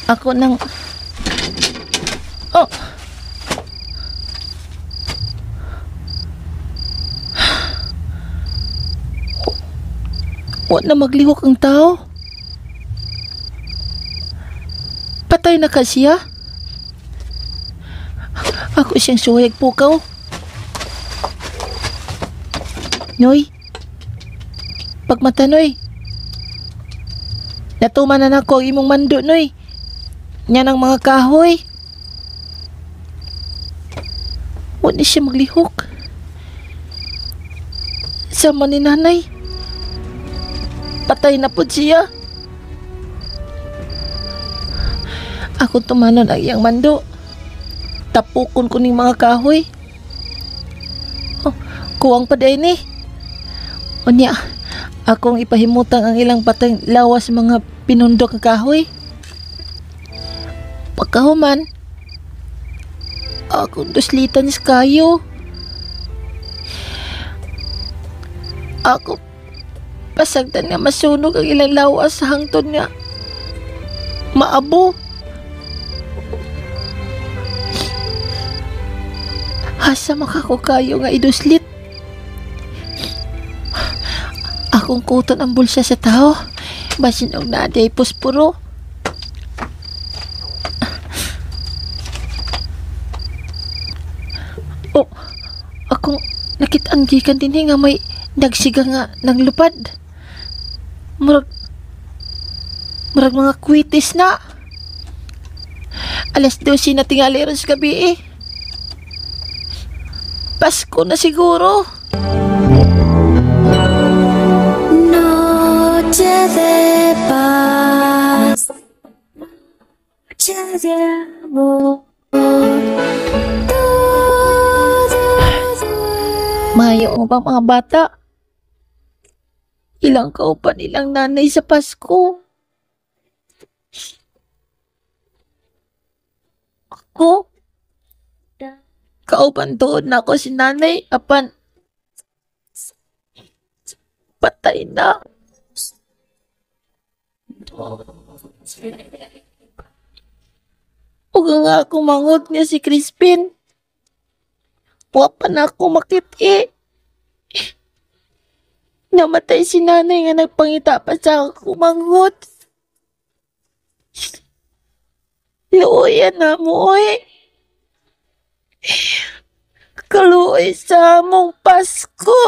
Ako nang... Oh! Wa na maglihok ang tao. Patay na ka siya. Ako siyang suwag pukaw. Noy. Pagmata, Noy. Natuman na nako ang imong mando, Noy. Yan ang mga kahoy. Huwag na siya maglihok. Sama ni nanay. Patay na po siya. Ako tumanon ang iyang mando. Tapukon ko ning mga kahoy. Oh, kuwang pa day ni. Unya, akong ipahimutang ang ilang patay lawas mga pinundok ng kahoy. Pagkahuman, akong duslitan sa kayo. Ako pasagdan nga masunog ang ilang lawas sa hangtod nga maabo. Asa makako kayo nga iduslit. Akong kuton ang bulsa sa tao. Basin og naday posporo. Oh, akong nakitanggikan din nga may nagsiga nga naglupad. Murag mga kwitis na. Alas 12 na tingali ron sa gabi eh. Pasko na siguro. Noche de paz, noche de amor. Mayo mo ba mga bata? Ilang kaupan ilang nanay sa Pasko. Ako? Kaupan doon na ako si nanay. Apan, patay na. Huwag nga ako manghod niya si Crispin. Huwag pa na ako makiti. Namatay si nanay nga nagpangita pa sa ako manghod. Luoyan na mo eh. Kaluoy sa among Pasko.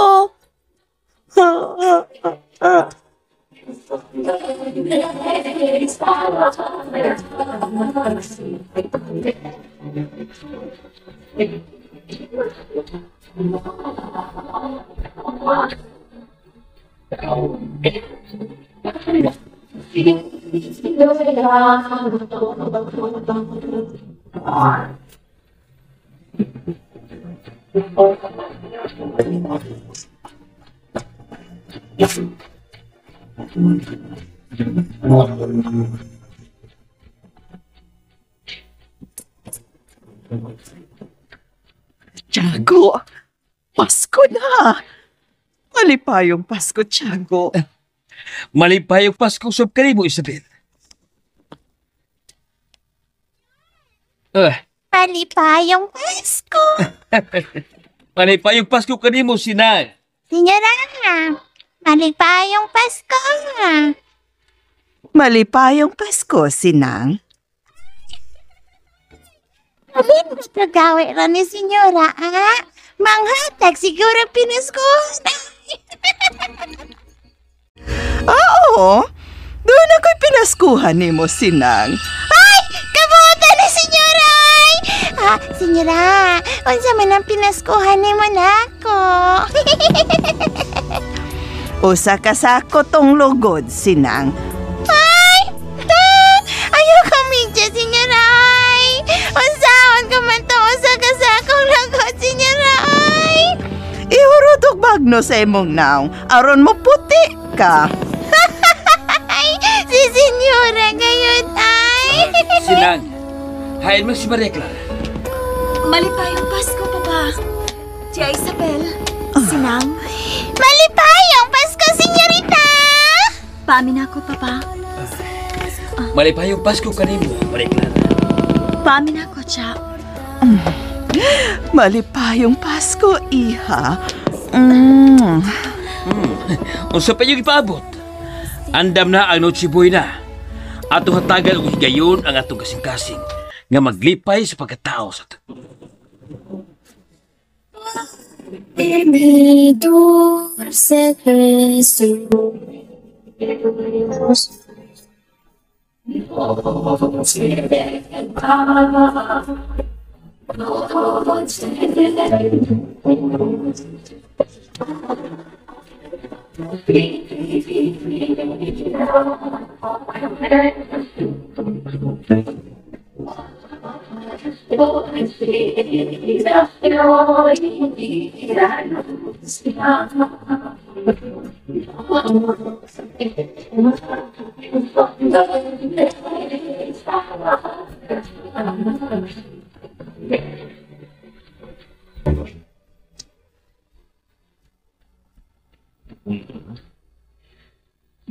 Tiago, Pasko na. Malipayong Pasko, Tiago. Malipayong Pasko sub kanimo, Isabel. Malipayong Pasko. Malipayong Pasko kanimo, Sinang. Senyora, malipayong Pasko. Malipayong Pasko, Sinang. Alin gusto gawin ra ni Senyora, manghatag siguro pinaskuhan. Oo, doon ako'y pinaskuhan ni mo, Sinang. Ay! Kabuta ni Senyora! Senyora, unsa man ang pinaskuhan ni mo nako? Usa ka sako tong lugod, Sinang. Ay! Ayaw kami dyan, Senyora! Unsaon ka man to, usa ka sakong lugod, Senyora! Ihurudog bagno sa imong naong, aron mo puti ka. Si Senyora ngayon ay... Sinang, hain mo si Maria Clara. Malipayong Pasko, Papa. Tia Isabel, Sinang. Malipayong Pasko, Senyorita! Paamin ako, Papa. Malipayong Pasko kanimo, Maria Clara. Paamin ako, Tia. Malipayong Pasko, iha. Unsa pa yung ipaabot? Andam na ang Noche Buena. Atong hatagan og higayon ang atong kasing-kasing nga maglipay sa pagkatao sa ato. Mi dulce Jesús.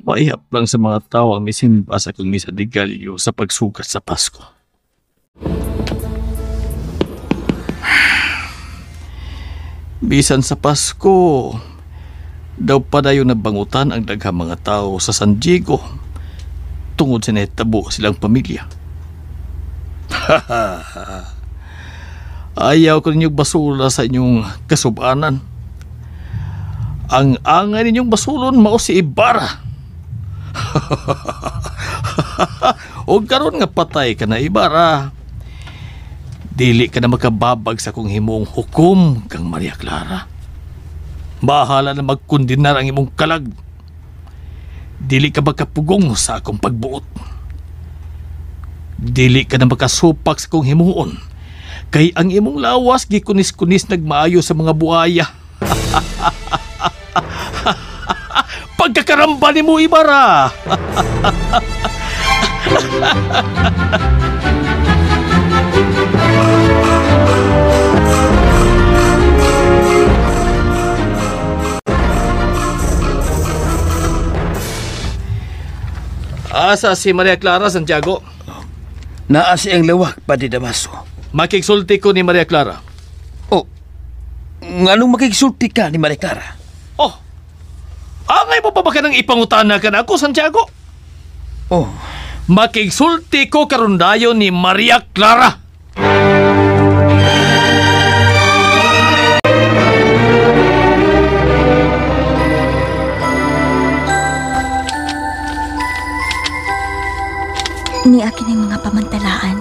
Maihap lang sa mga tao ang misimba sa kong misa de Gallo sa pagsukat sa Pasko. Bisan sa Pasko, daw pa dayo nabangutan ang daghang mga tao sa San Diego tungod sa netabo silang pamilya. Ayaw ko ninyong basura sa inyong kasubanan. Ang angay ninyong basulon mao si Ibarra. O karon nga patay ka na, Ibarra, dili ka na makababag sa kong himong hukom kang Maria Clara. Bahala na magkundinar ang imong kalag. Dili ka makapugong sa akong pagbuot. Dili ka na makasupak sa kong himuon, kay ang imong lawas gikunis-kunis nagmaayo sa mga buhaya. Pagkakaramba ni mo, Ibarra! Asa si Maria Clara, Santiago? Naa siyang lawak pa di Damaso. Makiksulti ko ni Maria Clara. Oh, nganong makiksulti ka ni Maria Clara? Oh, angay mo pa ba ka nang ipangutana ka na ako, Santiago? Oh, makiksulti ko karundayo ni Maria Clara. Ni akin ang mga pamantalaan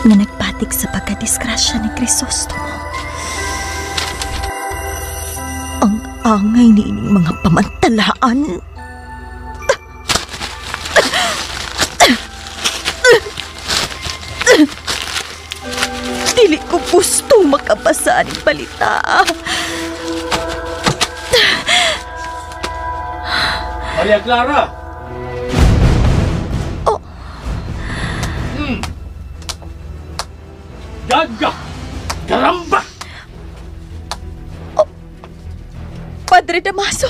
nga nagpatik sa pagkadisgrasya ni Crisostomo. Ang angay ni ining mga pamantalaan. Dili ko gusto makabasa ni balita. Maria Clara! Gaga! Karamba! Padre Damaso!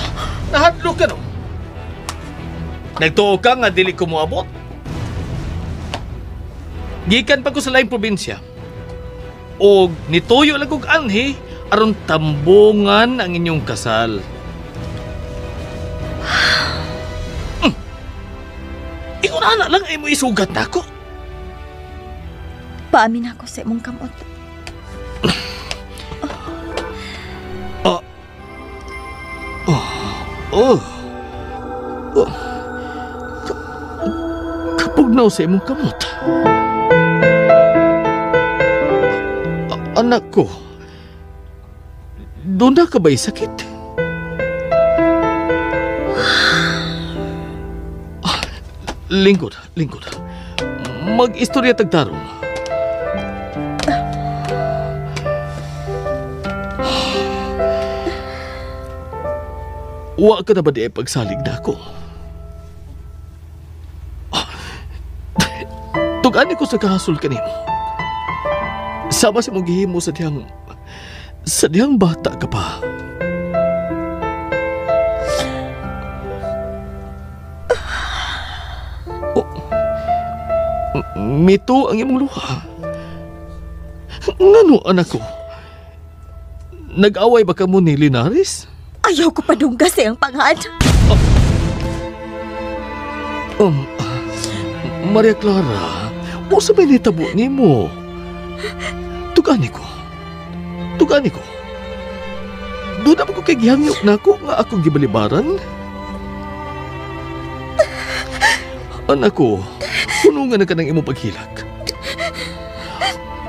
Nahadlo ka no? Nagtuo ka nga dili ko moabot? Gikan pa ko sa laing probinsya. O nituyo lang kong anhi aron tambungan ang inyong kasal. Ikaw na anak lang ay mo isugat na ako. Paamin ako sa imong kamot. Kapugnaw sa imong kamot. Anak ko, doon na ka ba'y sakit? Lingkod. Mag-istorya tagtarong. Wa ka na ba di pagsalig na ako? Tugani ko sa kahasol kanimo. Sama si mong gihimo sa diyang bata ka pa. Mito ang imong luha. Ngano anak ko? Nag-away ba ka mo ni Linares? Ayaw ko padungga sa iyang pangad. Maria Clara, o sa may nitabo ni mo? Tugani ko. Doon na ko kay gihangyok na ako nga akong gibalibaran. Anak ko, punungan na ka ng imong paghilag.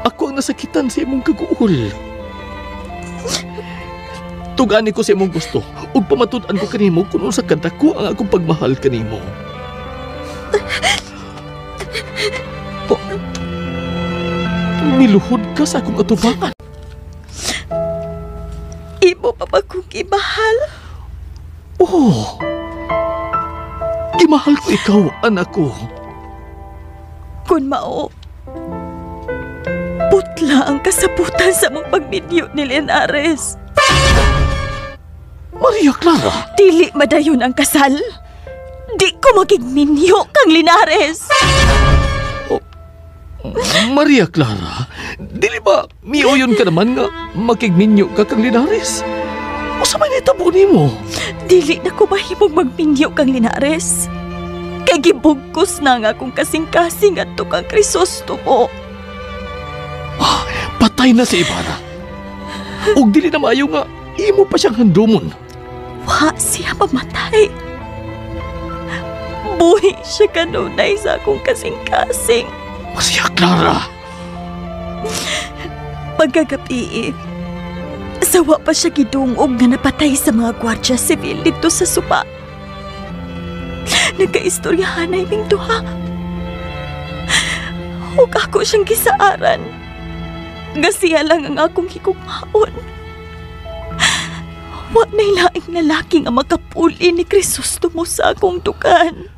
Ako ang nasakitan sa imong kaguol. Tugani ko sa imong gusto ug pamatud-an ko kanimo kung unsa kadako ang akong pagmahal kanimo. Niluhod ka sa akong atubangan. Imo pa ba kong imahal? Oo. Imahal ko ikaw, anak ko. Kung mao, putla ang kasaputan sa mong pagminyo ni Linares. Maria Clara! Dili madayon ang kasal. Di ko magigminyo kang Linares. Maria Clara, dili ba miuyon ka naman nga makigminyo ka kang Linares? O sa may nitabo ni mo? Dili na ko mahimong magminyo kang Linares. Kay gibugkos na nga akong kasing-kasing at kang Crisostomo. Patay na si Ibarra. Ug dili na maayo nga imo pa siyang handumon. Wa siya mamatay. Buhi siya kanunay sa akong kasing-kasing. Maria Clara! Pagkagabi, sawa pa siya gidungog na napatay sa mga gwardya sibil dito sa Suba. Nagkaistoryahan na iming duha. Huwag ako siyang gisaaran. Gasiya lang ang akong higugmaon. Wa na'y laing lalaki nga makapuli ni Crisostomo sa akong tukan.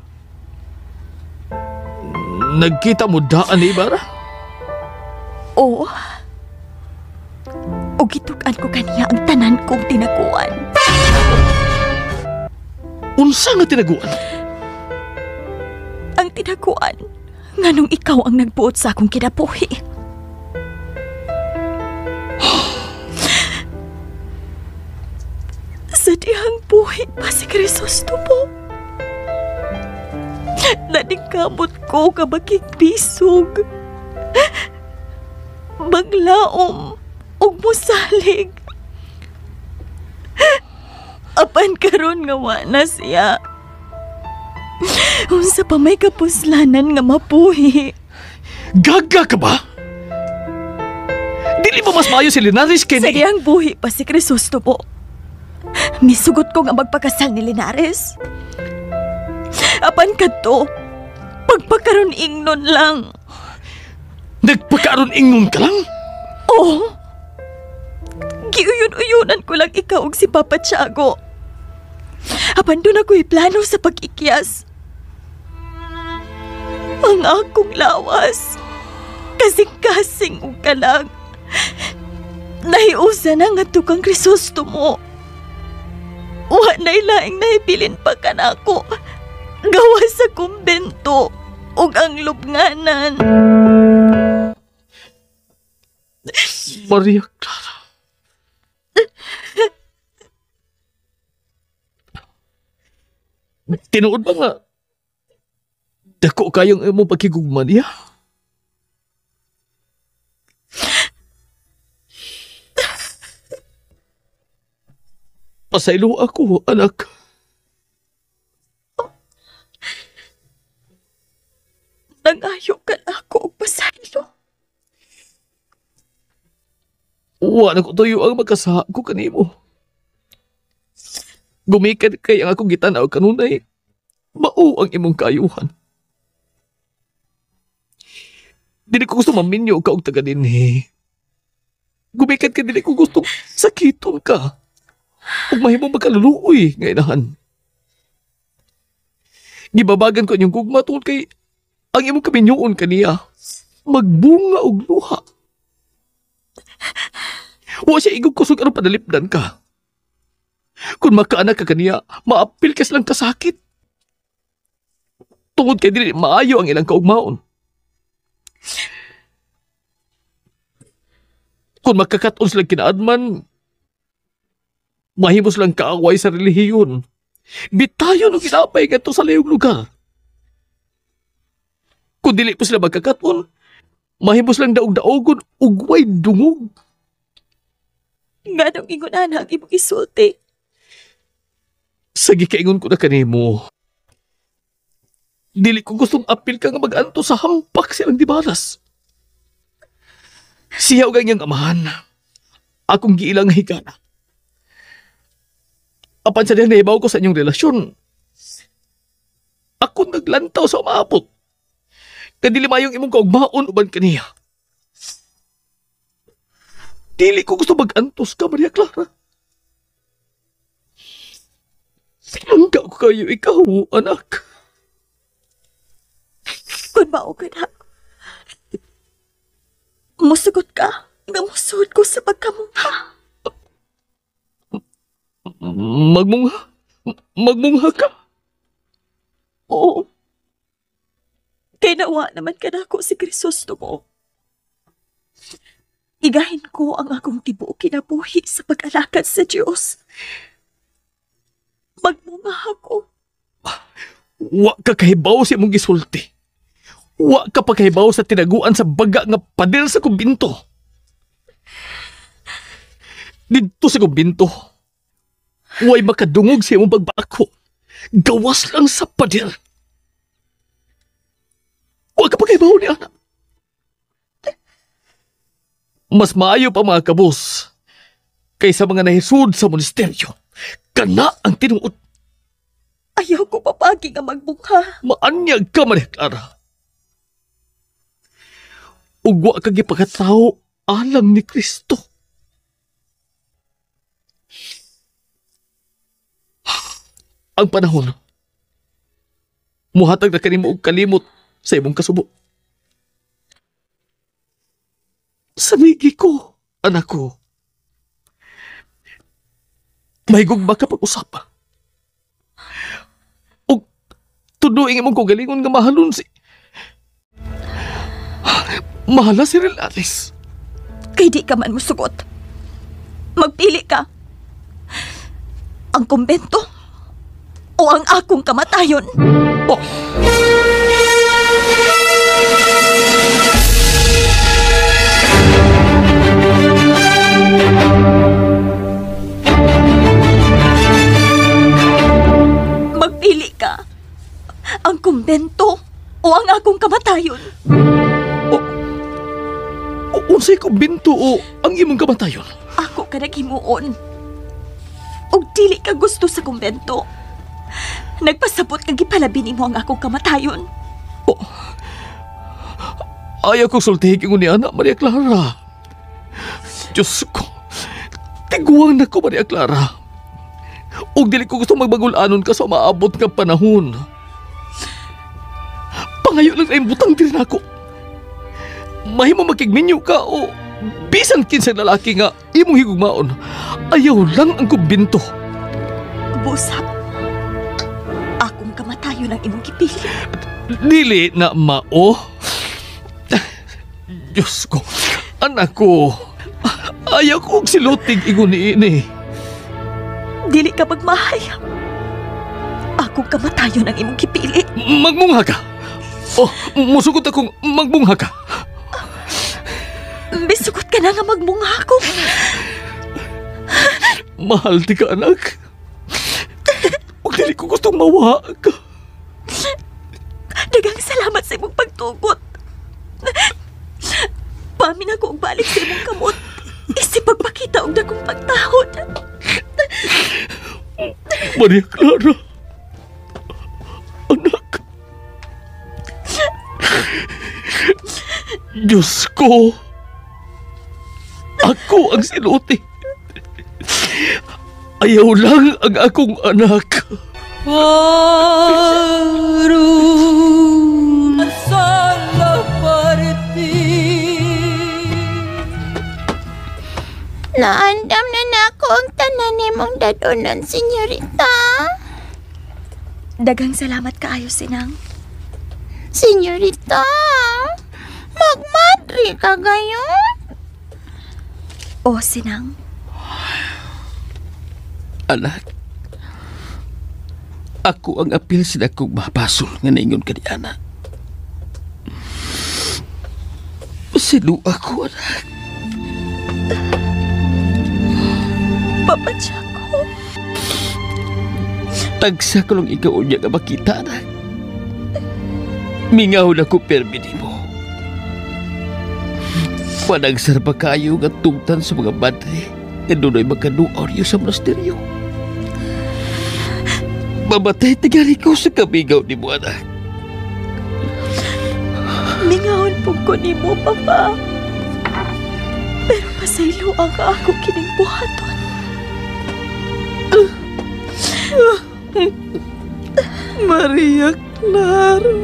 Nagkita mo daan ni Ibarra? Oo. O gitukan ko kaniya ang tanan kong tinaguan. Unsa nga tinaguan? Ang tinaguan nganong ikaw ang nagbuot sa akong kinabuhi. Sa dihang buhi pa si Crisostomo. Naningkamot ko kabakig bisog. Baglaom ug musalig. Apan karon nga wa na siya. Unsa pa may kapuslanan nga mapuhi. Gaga ka ba? Dili ba mas maayo si Linares kay Sa diyang buhi pa si Crisostomo. Misugot ko nga magpakasal ni Linares. Apan kadto, pagpakaron ingnon lang. Nagpakaron ingnon ka lang? Oo. Giuyon-uyonan ko lang ikaw og si Papa Tiago. Apan doon ako'y plano sa pag-ikyas. Ang akong lawas, kasing-kasing og kalang. Nahiusa na nga to kang Krisostomo. Wa na'y laing nahibilin pa ka na ako. Gawa sa kumbento ug ang lubnganan. Maria Clara. Tinuod ba nga? Dako kayong imo pagkigugma niya? Pasaylo ako, anak. Nangayo ka na ako og pasaylo. Wa na ko tuyo ang magkasaha ko kanimo. Gumikan kay ang akong gitanaw kanunay. Mao ang imong kaayuhan. Dili ko gusto maminyo ka og taga dinhi. Gumikan ka, dili ko gusto sakiton ka. Ug mahimo magkaluluoy nga inahan. Gibabagan ko inyong gugma tungod kay ang imong kaminyoon kaniya magbunga og luha. Wa siya igog kusog aron padalipdan ka. Kung makaanak ka kaniya, maapil ka silang kasakit. Tungod kay dili maayo ang ilang kaugmaon. Kung makakaton silang kinaadman, mahimo silang kaaway sa relihiyon. Bitayon o ginapay ka to sa layong lugar. Kung dili po sila magkakaton, mahimo silang daog-daogon ug way dungog. Nga nang ingunan ang imong isulti. Sagi kaingon ko na kanimo. Dili ko gustong apil ka nga mag-anto sa hampak silang dibalas. Siya o ganyang amahan. Akong giilang higana. Apan sa diyan naibaw ko sa inyong relasyon. Ako naglantaw sa umaabot. Kadili mayong imong kaugmaon uban kaniya. Dili ko gusto mag-antos ka, Maria Clara. Sinangga ko kayo ikaw, anak. Kung mao ka na, musugot ka, nga musugot ko sa pagkamungha. Magmungha? Magmungha ka? Oo. Kay nawa naman ka na ako si Krisostomo. Igahin ko ang akong tibuok kinabuhi sa pag-alakad sa Diyos. Magmunga ako. Wa ka kahibaw sa imong gisulti. Wa ka pa kahibaw sa tinaguan sa baga nga pader sa kumbinto. Dito sa kumbinto, way makadungog sa imong pagbako. Gawas lang sa pader. Wa ka pa kahibaw ni anak. Mas maayo pa mga kabos kaysa mga nahisud sa monasteryo. Kana ang tinuod. Ayaw ko papagi nga magbungha. Maanyag ka, Maria Clara. Ugwa ka gipagkatao alang ni Kristo. Ang panahon, muhatag na kanimo og kalimot sa imong kasubo. Sanigi ko, anak ko. Mahigog ba ka pag-usap? O tuduing imong kugalingon nga mahalon si... Mahala si Relaris. Kay di ka man musugot. Magpili ka. Ang kumbento o ang akong kamatayon. Oh. Magpili ka. Ang kumbento o ang akong kamatayon. Unsay kumbento o ang imong kamatayon? Ako ka naghimuon. Og dili ka gusto sa kumbento. Nagpasabot kang gipalabi mo ang akong kamatayon. Oh. Ayaw kong sultihin ko ni anak, Maria Clara. Diyos ko, tiguang na ko, Maria Clara. Og dili ko gusto magbagulanon ka sa maabot nga panahon. Pangayo lang na yung butang din ako. Mahimo makigminyo ka o Bisan kinsang lalaki nga imong higugmaon, ayaw lang ang kumbinto. Busap, akong kamatayon ang imong gipili. Dili na mao. Diyos ko, anak ko, ayaw kong silutig ingon ini. Dili ka magmahayam. Akong kamatayon ang imong gipili. Magbungha ka. Oh, musugot akong magbungha ka. Bisugot ka na nga magbungha ko. Mahal di ka, anak. Huwag dili ko gustong mawa ka. Dagang salamat sa imong pagtugot. Pamin ako og balik sa imong kamot. Isip pagpakita og dakong pagtahod. Maria Clara. Anak. Diyos ko. Ako ang sinuti. Ayaw lang ang akong anak. Parun sala parti. Naandam na nako ang tanan nimong dadonan, senyorita. Dagang salamat kaayo, Sinang. Senyorita, magmadri ka gayon? O, Sinang. Anak, ako ang apil sila kong mapasol nga naingon ka ni Ana. Sino ako, anak? Papa Tiago. Tagsa ko lang ikaw niya nga makita, anak. Mingaw na ko permini mo. Panagsar pa kayo nga tungtan sa mga madre nga doon ay magkanuoryo sa monasteryo. Mamatay tigari ko sa kamingaw ni mo, anak. Mingawon po ko ni mo, Papa. Pero pasaylo ang ako kining buhaton. Maria Clara.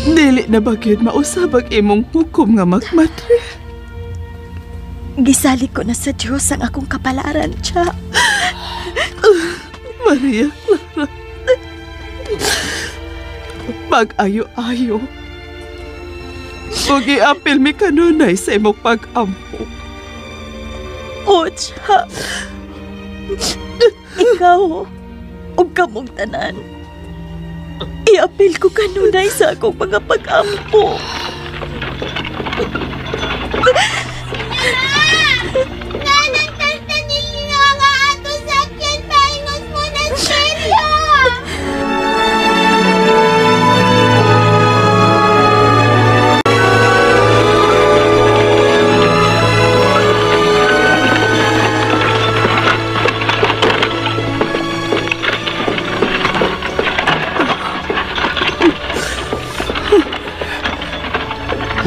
Dili na bagid mausabag imong hukom nga magmadre. Gisali ko na sa Diyos ang akong kapalaran, Cha. Maria Clara. Pag-ayo-ayo. Huwag i-apil mi kanunay sa imong pag-ampo. O, Cha. Ikaw, o kamong tanan. I-apil ko kanunay sa akong mga pag-ampo. Nanang tantanilyo nga ato sakyan paingos mo na seryo.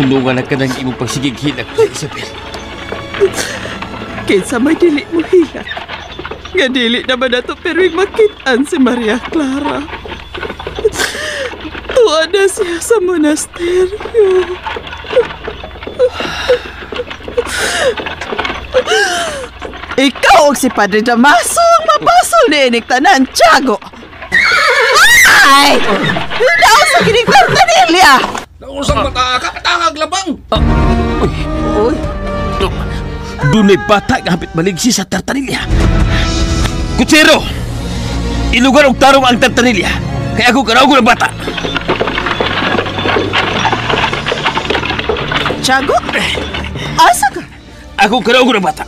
Hulungan na ka ng imong pagsigig hilak sa Isabel. Kinsa may dili mo hilak. Nga dili naman nato pero makitaan si Maria Clara. Tuwa na siya sa monasteryo. Ikaw og si Padre Damaso ang mapasol ni inig tanan, Tiago. Ay! Daw sa kining Cornelia! Nausang mata ka, patangag labang! Uy! Dunay bata nga hapit maligsi sa tartanilya. Kutsero! Ilugar og tarong ang tartanilya. Kaya ako karaw ko ng bata. Tiago? Asa ka? Ako karaw ko ng bata.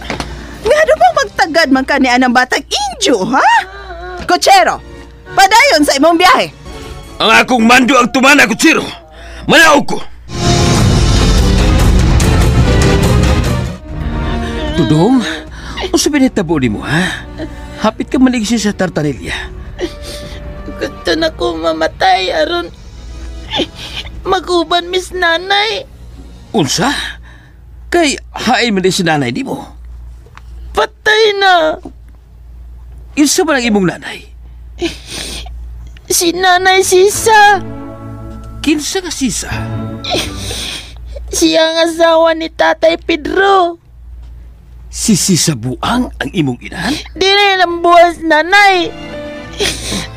Nga bang magtagad man ka ni anang batang injo, ha? Kutsero, padayon sa imong biyahe. Ang akong mando ang tumana, Kutsero. Manaog ko! Tudong, o sabi tabo ni mo, ha? Hapit ka maligsi sa tartanilya. Gusto na ko mamatay, aron maguban mis nanay. Unsa? Kay hain man din si nanay di mo. Patay na. Isa ba ng imong nanay? Si Nanay Sisa. Kinsa nga sisa? Siya ang asawa ni Tatay Pedro. Si Sisa Buang ang imong inahan? Dili lang buwas nanay.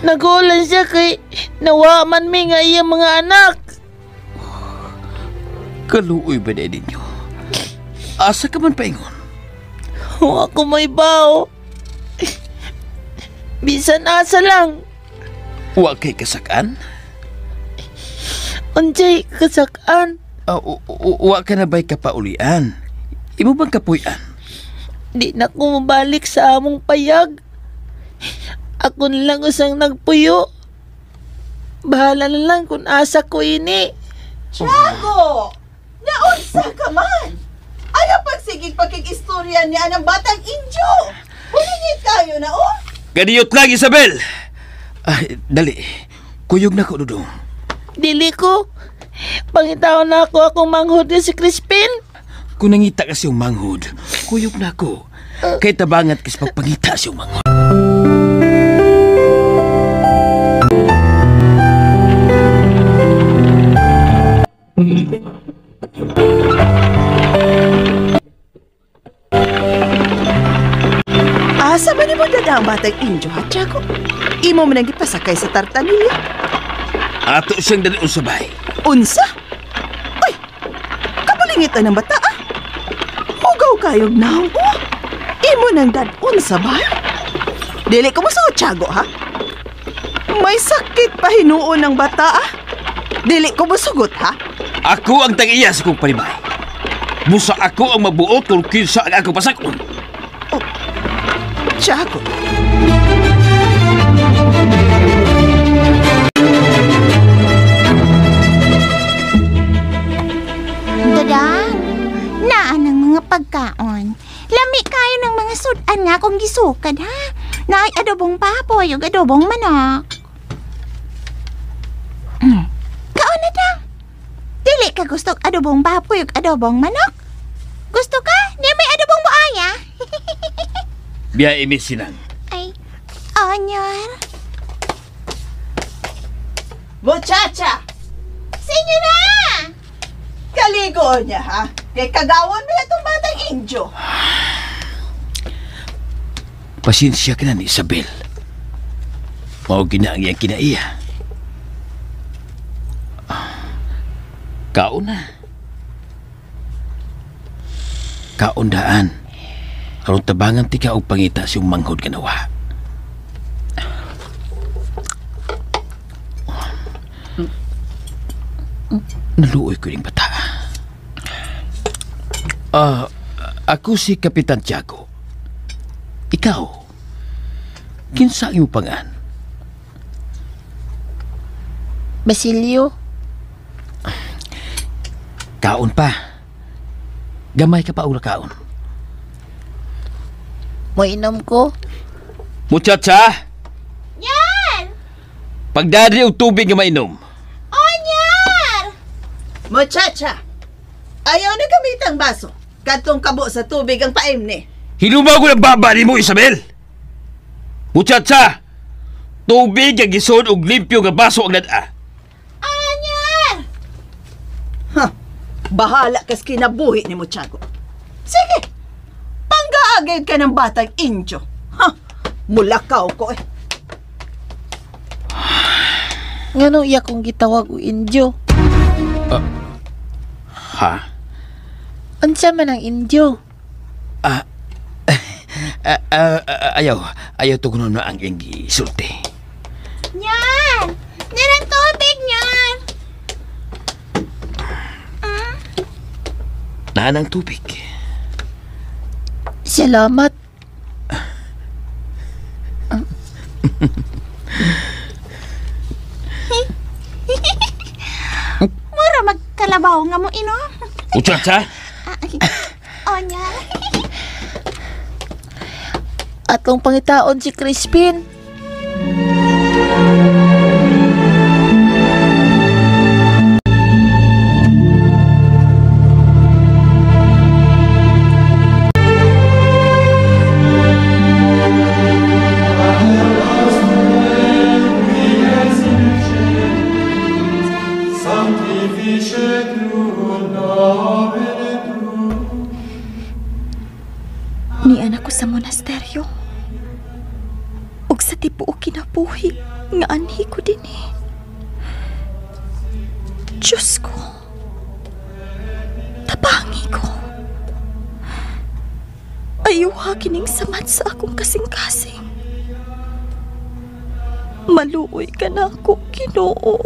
Nagulan siya kay nawaman mi nga iyang mga anak. Kaluoy ba na ninyo? Asa ka man paingon? Huwag ako may bao. Bisan asa lang. Huwag kay kasakan? Unsay kasakan? Huwag ka na ba'y kapaulian? Imo bang kapuyan? Di na ko mabalik sa among payag. Ako na lang usang nagpuyo. Bahala na lang kung asa ko ini. Tiago! Naunsa ka man! Ayaw pagsigig pagkikistorya niya ng batang Indio! Hulingit kayo na, oh! Ganiyot lang, Isabel! Dali. Kuyog na ko, Dudong. Dili ko. Pangitaon na ako akong manghod ni si Crispin. Kung nangita ka siyang manghod, kuyog na ko. Kay tabangat kasi pagpangita siyang manghod. Asa ba ni mo dada ang batang Indio, ha, Tiago? Imo mo nang ipasakay sa tartanilya? Ato siyang dalion sa bahay. Unsa? Ay, kapalingitan ng bata, ah. Hugaw kayog naong, oh. Imo nang dadun sa bahay. Dili ko mo sa Tiago, ha? May sakit pa hinuon ng bata, ah. Dili ko mo sugot, ha? Ako ang tag-iya sa kong palimay. Busa ako ang mabuot kung kinsa ang ako pasakon. Tiago. Dadang, naan ang mga pagkaon. Lami kayo ng mga sudan nga kung gisukad, ha? Naay adobong papoy o adobong manok. Kaon na dang. Dili ka gusto adobong baboy o adobong manok? Gusto ka? Di may adobong buaya? Biya imisinang. Ay, Onyor. Muchacha! Senyora! Kaligo niya, ha? Kay kagawon mo itong batang Indio. Pasensya ka na ni Isabel. Mao gina ang iyang kinaiya. Kaon na. Kaundaan. Aron tabangan ti ka og pangita siyang manghod kanawa. Naluoy ko yung bata. Ako si Kapitan Tiago. Ikaw, kinsa imo pangan? Basilio. Kaon pa. Gamay ka pa og kaon. Mainom ko. Muchacha! Yan! Pagdadri og tubig nga mainom. Onyar! Muchacha! Ayaw na gamit ang baso. Katong kabo sa tubig ang paim ni. Hinubaw ko ng babali mo, Isabel! Muchacha! Tubig ang gisod og limpyo nga baso ang nada. Onyar! Ha! Bahala kas kinabuhi ni Tiago. Sige! Panggaagid ka ng batang Indio. Ha! Mulakaw ko eh. Ngano iya kong gitawag o Indio? Ha? Unsa man ang Indio? Ayaw to kuno na ang iyang gisulti. Yan! Nirang tubig niyan! Naan ang tubig. Salamat. Mura magkalabaw nga mo ino. Muchacha! Onyar. Atong pangitaon si Crispin. Nian ako sa monasteryo. Ug sa tibuok kinabuhi nga anhi ko din eh. Diyos ko. Tabangi ko. Ayuha kining samad sa akong kasing-kasing. Maluoy ka na ako, Ginoo.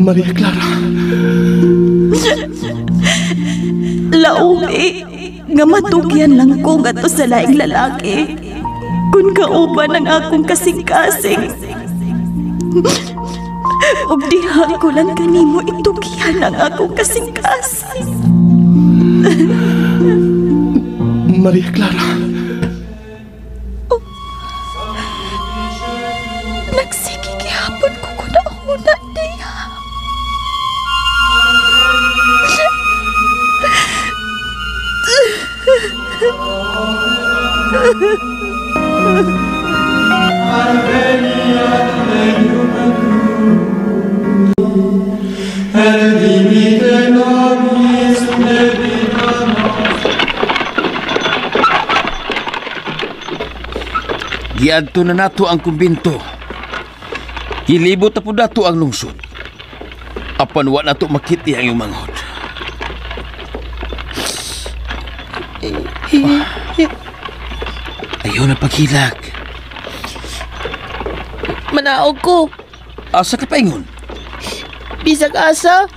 Maria Clara. Lauli nga matugyan lang ko gato sa laing lalaki. Kung kauban ang akong kasing-kasing. Ug diha ko lang kanimo itugyan ang akong kasing-kasing. Maria Clara. Nagsigigihapon ko kuna-una niya. Giadto na nato ang kumbinto. Hilibot na po dato ang lungsod. Apan wa nato makiti ang iyong manghod. Ayaw na paghilag. Manaog ko. Asa ka paingon? Bisag asa.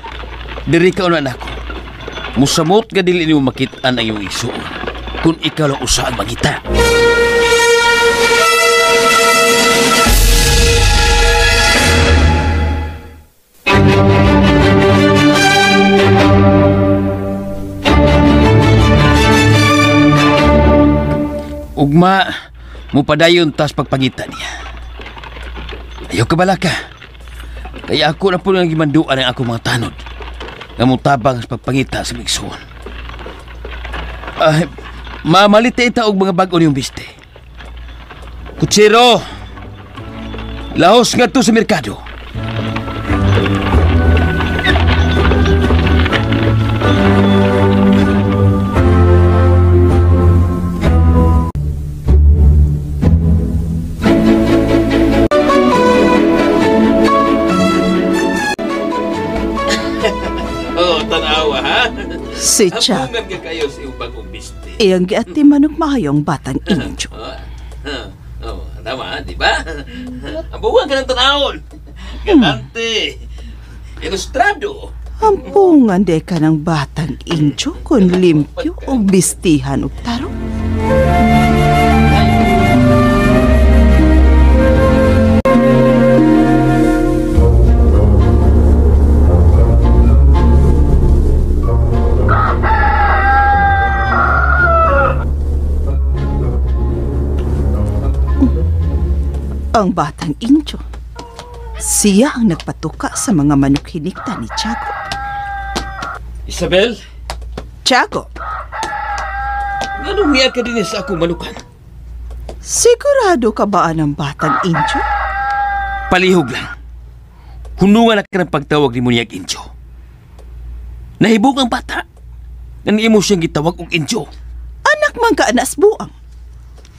Diri ka una nako. Musamot nga dili nimo makitaan ang iyong igsuon. Kung ikaw lang usa ang mangita. Ugma, mupadayon tas pagpangitan niya. Ayaw ka bala ka. Kaya ako na po nang gimanduan ang akong mga tanod. Nga mutabang sa pagpangita sa migsuon. Mamalita ita og mga bag-o niyong biste. Kutsero! Lahos nga to sa merkado. Si Chuck. Apungan ka kayo sa iyong bagong biste. Iyang giati manok mahayong batang injo. Tama, di ba? Ang buwan ka ng tanahon. Galante. Ilustrado. Ampungan de ka ng batang injo kung limpyo o bistihan o taro. Ang batang injo, siya ang nagpatuka sa mga manok hinikta ni Tiago. Isabel? Tiago? Anong hiya ka din sa akong manukan? Sigurado ka ba ang batang injo? Palihog lang. Hunungan na ka ng pagtawag ni Munyag Injo. Nahibog ang bata. Naniimo siyang gitawag og Injo. Anak man ka anas buang.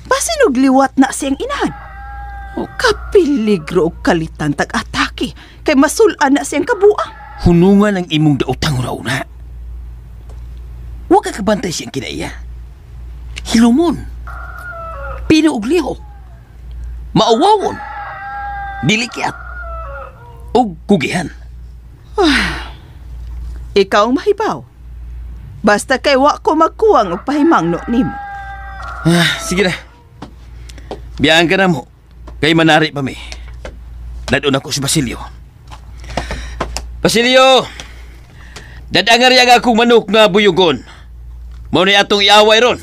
Basinog liwat na siyang inahan. Kapiligro o kalitan tag-atake kay masulan na siyang kabuang. Hunungan ang imong daotang una. Huwag ka kabantay siyang kinaiya. Hilumon. Pinuugliho. Maawawon. Dilikyat. O kugihan. Ikaw ang mahibaw. Basta kay wa ko magkuwang og pahimangno nimo. Sige na. Biyaan ka na mo. Kay manari pa mi. Dadon ako si Basilio. Basilio! Dadangar yang akong manok nga buyugon. Mao ni atong iaway ron.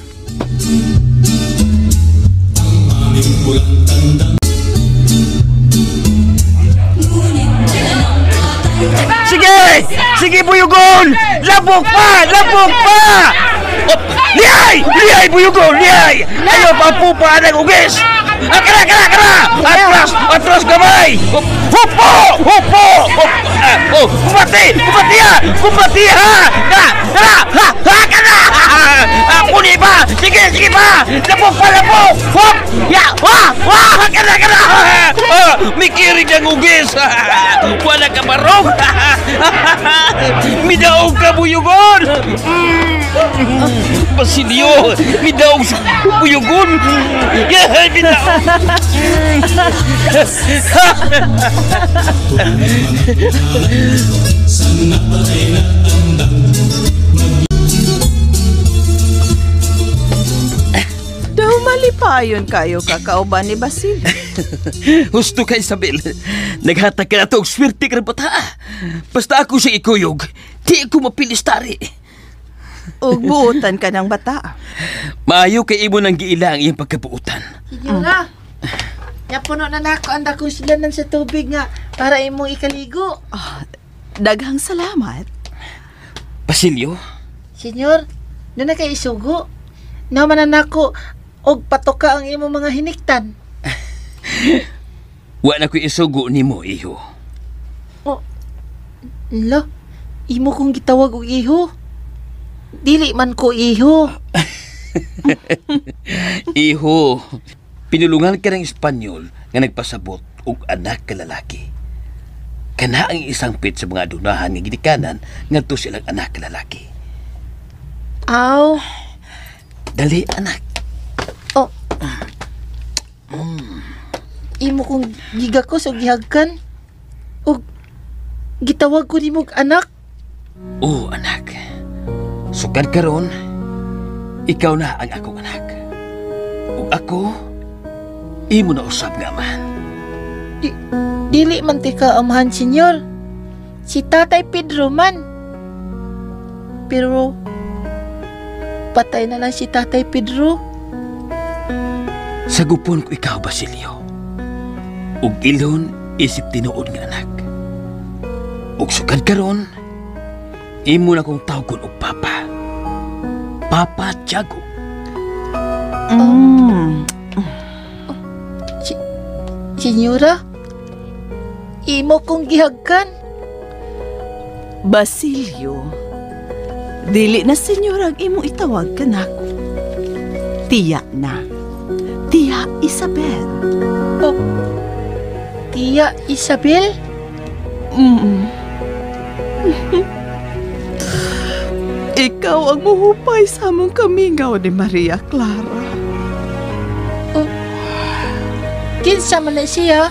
Sige! Sige buyugon! Labok pa! Labok pa! Liay! Liay, buyugo! Liay! Ayaw papupa ng ugis! Kara! Atras kamay! Hupo! Kumati ha! Kara! Puni pa! Sige pa! Lapok! Hup! Ya! Kara! Mikirig ng ugis! Wala ka marong! Midaog ka, buyugon! Basilio! Midaog sa buyugon! Midaog! Daw malipayon kayo kakauban ni Basil. Husto ka, Isabel. Naghatag ka na ito, swerte ka ng bata. Basta ako siya ikuyog, di ako mapilistari. Ug buutan ka ng bata. Maayo kay imo nang giila ang iyang pagkabuutan. Sinyora, napuno na nako ang dakong silanan sa tubig nga para imong ikaligo. Daghang salamat. Basilio? Senyor, doon na kay isugo. Naman na nako og patoka ang imong mga hiniktan. Wa na ko isugo nimo, iho. Lo, imo kong gitawag og iho. Dili man ko iho. Iho, pinulungan ka ng Espanyol nga nagpasabot og anak ka lalaki. Kana ang isang pit sa mga adunahan nga gidikanan ngadto silang anak ka lalaki. Aw. Dali, anak. Imo kong gigakos o gihagkan o gitawag ko nimo anak. Oo, anak. Sukad karon, ikaw na ang akong anak. Ug ako, imo na usab nga man. Dili man ti ka amahan, senyor. Si Tatay Pedro man. Pero patay na lang si Tatay Pedro. Sagupon ko ikaw, Basilio. Ug ilon isip tinuod nga anak. Ug sukad karon, imo na kong tawgon og Papa. Papa Tiago. Senyora, imo kong gihagkan. Basilio, dili na senyora ang imo itawag ka nako. Tiya na. Tiya Isabel. Tiya Isabel? Ikaw ang muhupay sa among kamingaw ni Maria Clara. Kinsa man na siya?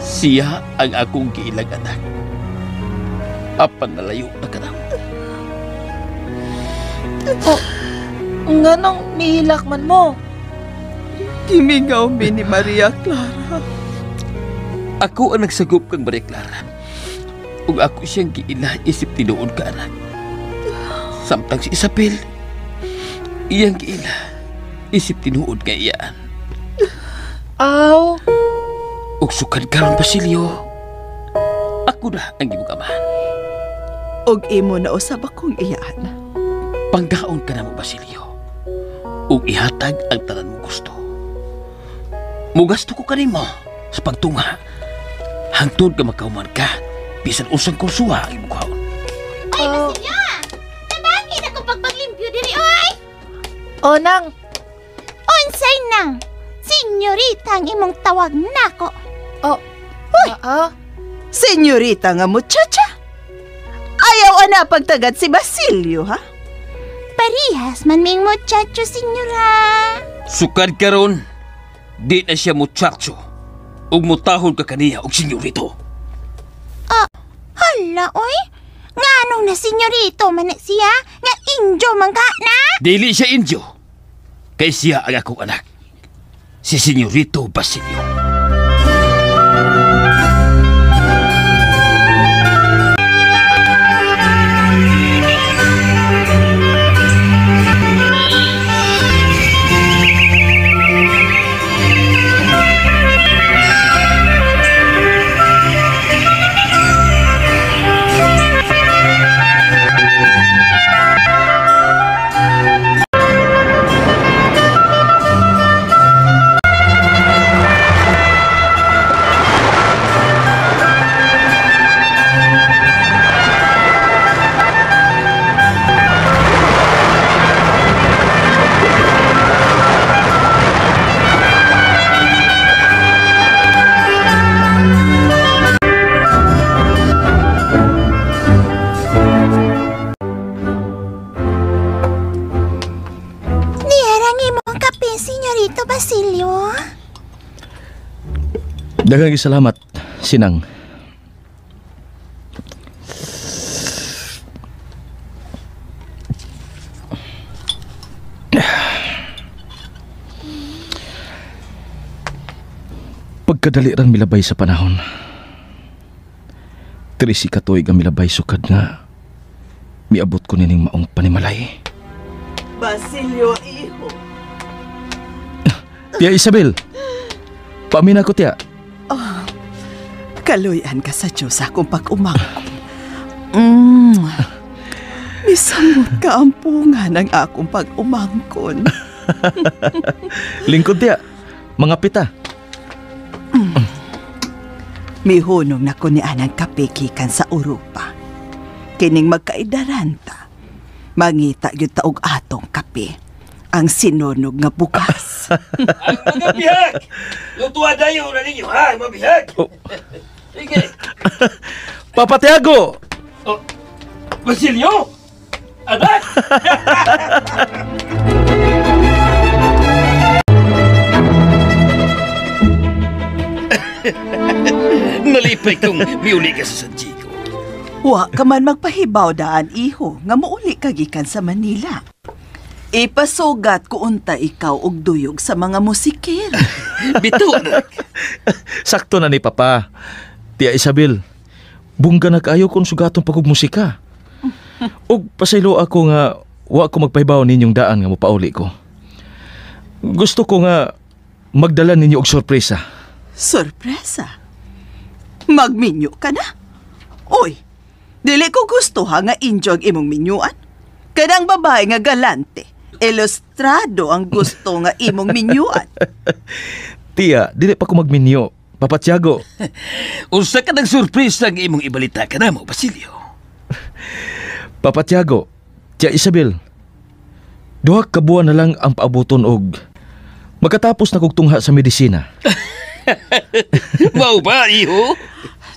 Siya ang akong giilang anak. Apan nalayo na ka na. Nganong mihilak man mo? Kimingaw mi ni Maria Clara. Ako ang nagsagop kang Maria Clara. Ug ako siyang giila isip tinuod ka anak. Samtang si Isabel, iyang giila isip tinuod ka iyaan. Aw. Ug sukad karon, Basilio, ako na ang imong amahan. Og imo na usab akong iyaan. Panggaon ka na mo, Basilio. Ug ihatag ang tanan mo gusto. Mugasto ko kanimo sa pagtunga. Hangtod ka makauman ka, bisan usang kursuha ang imong kaon. Ay, Basilio! Tabangin ako pagpaglimpyo diri, oy! O, nang! Unsay nang? Senyorita ang imong tawag nako. Senyorita nga muchacha. Ayaw ana pagtagad si Basilio, ha? Parihas man ming muchacho, senyora. Sukad karon, di na siya muchacho. Ug mutahon ka kaniya og senyorito. Hala, oy. Nganong na senyorito man na siya? Nga injo man ka na? Dili siya indio. Kay siya ang akong anak. Si Senyorito Basilio. Daghang salamat, Sinang. Pagkadali rang milabay sa panahon. 13 ka tuig ang milabay sukad nga miabot ko nining maong panimalay. Basilio, iho. Tia Isabel, paamin ako, tiya. Oh, kaluyan ka sa Diyos akong pag-umangkon. Misamot ka ang punga ng akong pag-umangkon. Lingkod, tiya. Mga pita. Mihunong na ko ni anang kapikikan sa Europa. Kining magkaidaranta. Mangita yung taog atong kape. Ang sinunog nga bukas. Ang mga bihag! Lutuwa dayo na ninyo, ha? Mga bihag! Sige! Papa Tiago! Oh, Basilio! Anak! Malipay kong miuli ka sa San Chico. Wa ka man magpahibaw daan, iho, nga muuli ka gikan sa Manila. Ipasugat ko unta ikaw og duyog sa mga musikero. Bito, anak. Sakto na ni Papa. Tia Isabel, bungga na kaayo kung sugatong pagugmusika. Og pasaylo ako nga wa ko magpahibaw ninyong daan nga mopauli ko. Gusto ko nga magdala ninyo og sorpresa. Sorpresa? Magminyo ka na? Oy, dili ko gusto ha nga injog imong minyuan. Kanang babae nga galante, ilustrado ang gusto nga imong minyuan. Tia, dili pa ko magminyo. Papa Tiago. Unsa ka ng surprise ang imong ibalita ka na mo, Basilio? Papa Tiago, Tia Isabel, 2 ka buwan na lang ang paabuton og magkatapos na kog tungha sa medisina. Mau ba, iho?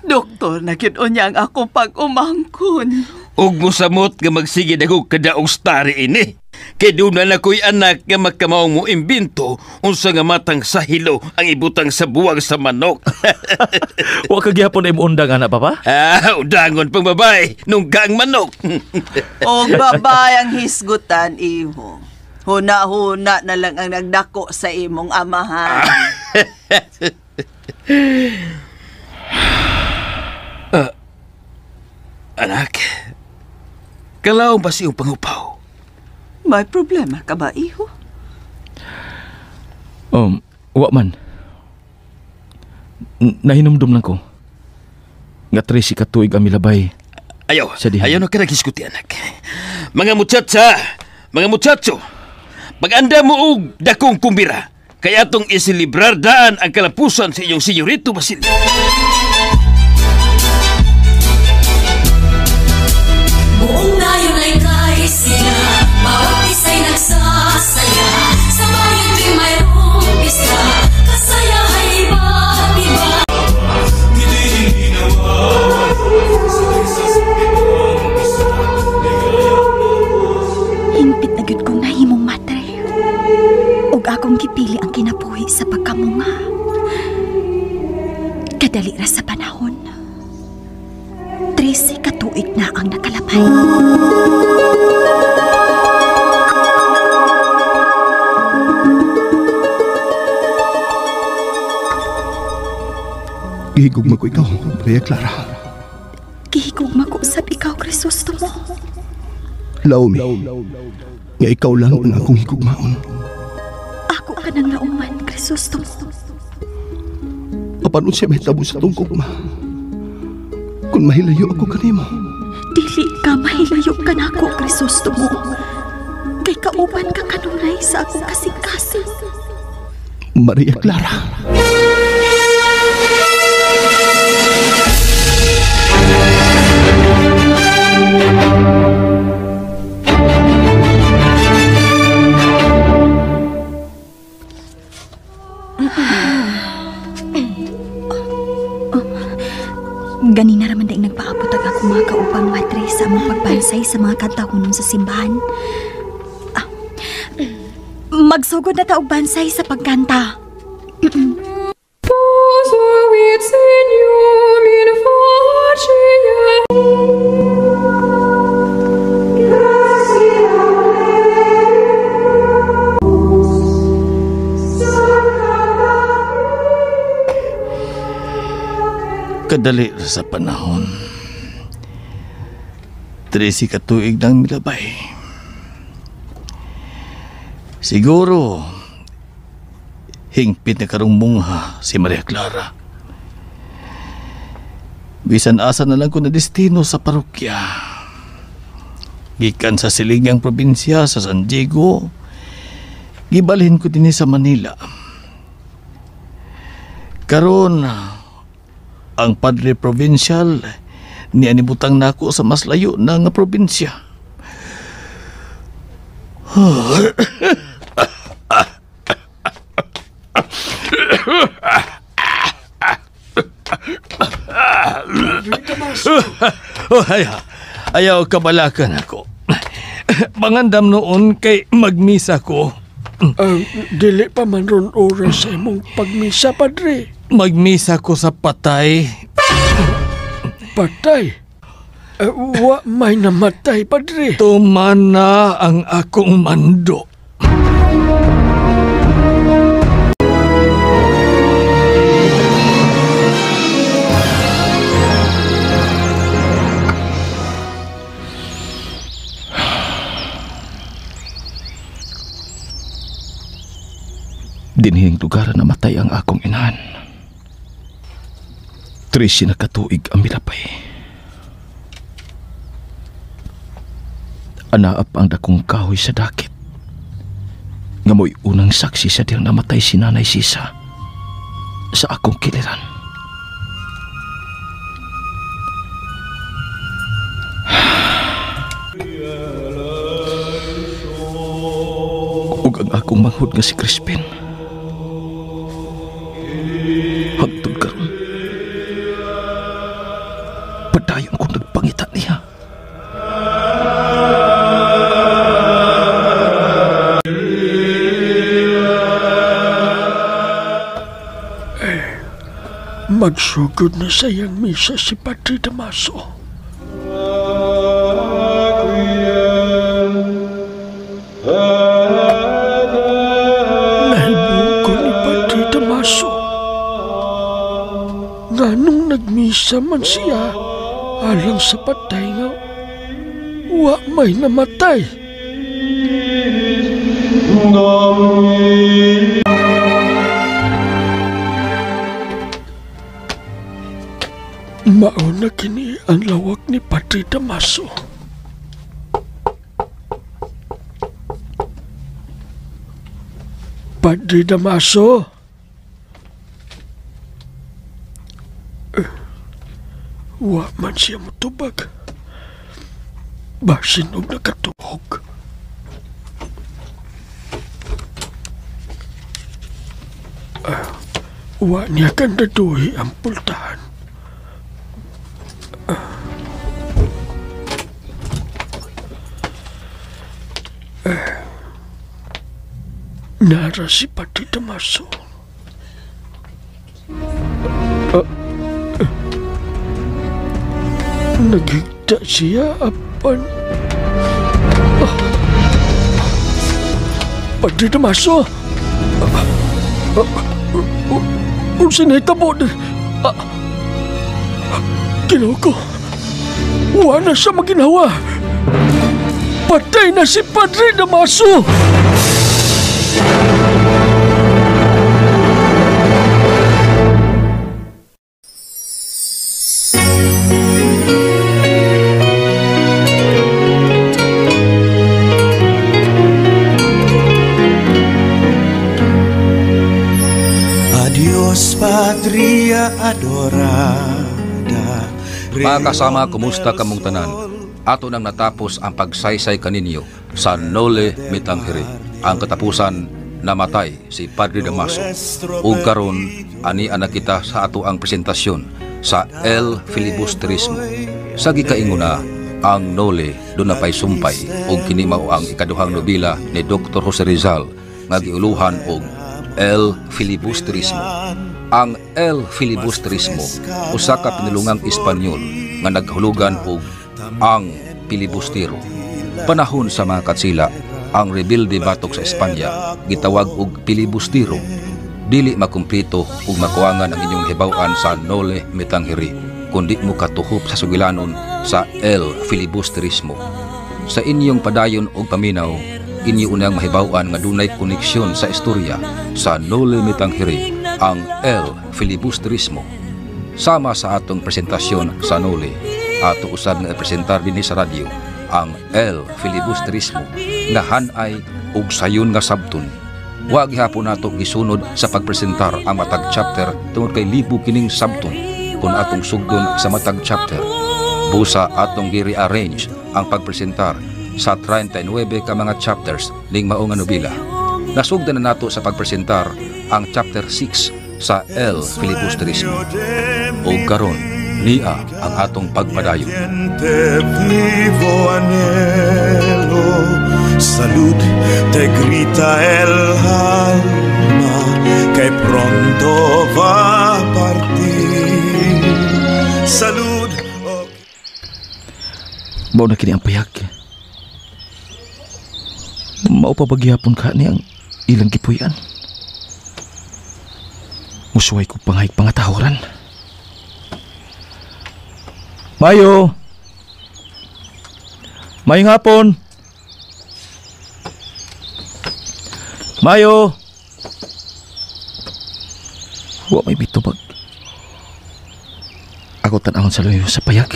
Doktor, nakit-on niya ang akong pag-umangkon. Ug mosamot nga magsige dagog kadaog stari ini. Kay doon na nako'y anak nga magkamaong mo imbento unsa nga matang sa hilo ang ibutang sa buwag sa manok. Wa ka gyapon ay muundang anak, Papa? Udangon pang babae nung gang manok. Og babae ang hisgutan, iho. Huna-huna na lang ang nagdako sa imong amahan. Anak, kalaw ba siyong pangupaw? May problema ka ba, iho? Wa man. Nahinumdum lang ko. Nga 13 ka tuig ang milabay. Ayaw na ka naghiskuti, anak. Mga muchacho, pag-anda mo og dakong kumbira, kaya itong isilibrar daan ang kalapusan sa iyong senyorito, Basilio. Buong nayon ay kaisina, bawat isa'y nagsasaya, sa bayan di mayroong pista, kasaya ay iba't iba. Hingpit na gyud kong nahimong matre. Ug akong gipili ang kinabuhi sa pagkamunga. Kadali ra sa panahon. 13 ka tuig na ang nakalabay. Gihigugma ko ikaw, Maria Clara. Gihigugma ko usab ikaw, Crisostomo. Laomi, nga ikaw lang ang akong higugmaon. Ako ka nang nauman, Crisostomo. Paano siya may tabo sa itong kugma? Kung mahilayo ako kanimo. Dili ka mahilayo ka na ako, Crisostomo. Kay kauban ka kanunay sa akong kasing-kasing. Maria Clara. Ganina raman daing nagpaabot ang akong mga kaupang matre sa among pagbansay sa mga kantahunon sa simbahan. Magsugod na taog bansay sa pagkanta. Pause where we kadali sa panahon. 13 katuig ng milabay. Siguro, hingpit na karong mungha si Maria Clara. Bisan asa na lang ko na destino sa parokya. Gikan sa siligang probinsya sa San Diego, gibalhin ko din sa Manila. Karon, ang padre provincial ni anibutang nako sa mas layo na nga probinsya. Ayaw kabalakan ako. Mangandam noon kay magmisa ko. Dili pa man ron oras sa imong pagmisa, padre. Magmisa ko sa patay. Patay? Wa may namatay, padre. Tumana ang akong mando. Dinhing lugar na matay ang akong inahan. 13 na katuig ang milapay. Anaap ang dakong kahoy sa dakit. Ngamoy unang saksi sa diyang namatay si Nanay Sisa sa akong kiliran. Ug ang akong manghod nga si Crispin. Hagtod karon. Padayon kong nagpangita niya. Magsugod na sayang misa si Padre Damaso. Nahibuko ni Padre Damaso. Nganong nagmisa man siya alang sa patay nga wa may namatay. Mauna kini ang lawak ni Padre Damaso. Padre Damaso? Wa man siya motubag. Basin og nakatuhog. Wa niya kan daduhi ang pultahan. Nara si Padre Damaso. Nagigda siya apan. Padre Damaso. Unsa na itabo? Ginawa ko. Wala siya maginawa. Patay na si Padre Damaso. Adios patria adorada. Mga kasama, kumusta kamong tanan? Ato nang natapos ang pagsaysay kaninyo sa Noli Me Tangere. Ang katapusan, namatay si Padre Damaso. Ug karon ani ana kita sa ato ang presentasyon sa El Filibusterismo. Sa gikainguna, ang Noli doon na pay sumpay ug kini mao ang ikaduhang nobela ni Dr. Jose Rizal nga giuluhan og El Filibusterismo. Ang El Filibusterismo usa ka pinulungang Espanyol nga naghulugan og ang pilibustero. Panahon sa mga katsila, ang rebelde batok sa Espanya gitawag og pilibustero. dili makumplito ug makuwangan ang inyong hibaw-an sa nole mitanghiri kundi mo katuhop sa sugilanon sa el filibusterismo. Sa inyong padayon og paminaw, inyo unang mahibaw-an nga dunay koneksyon sa istorya sa nole mitanghiri ang el filibusterismo. Sama sa atong presentasyon sa nole, ato usab nga presentar dinhi sa radyo ang el filibusterismo nga hanay ug sayon nga sabton. Wa gihapon nato gisunod sa pagpresentar ang matag chapter tungod kay libo kining sabton kung atong sugdon sa matag chapter. Busa atong gi-rearrange ang pagpresentar sa 39 ka mga chapters ning mao nga nobela. Nasugdan na nato sa pagpresentar ang chapter 6 sa El Filibusterismo. O karon niya ang atong pagpadayon. Vivo anhelo, salud te grita el alma que pronto va a partir. Salud. Mao na kini ang payag. Mao pa bagyapon ka niyang ilang gipuy-an. Musuway ko pangayag pangatahoran. Mayo! Mayong hapon! Mayo! Wa may bitubag. Ako tanahon sa luyo sa payag.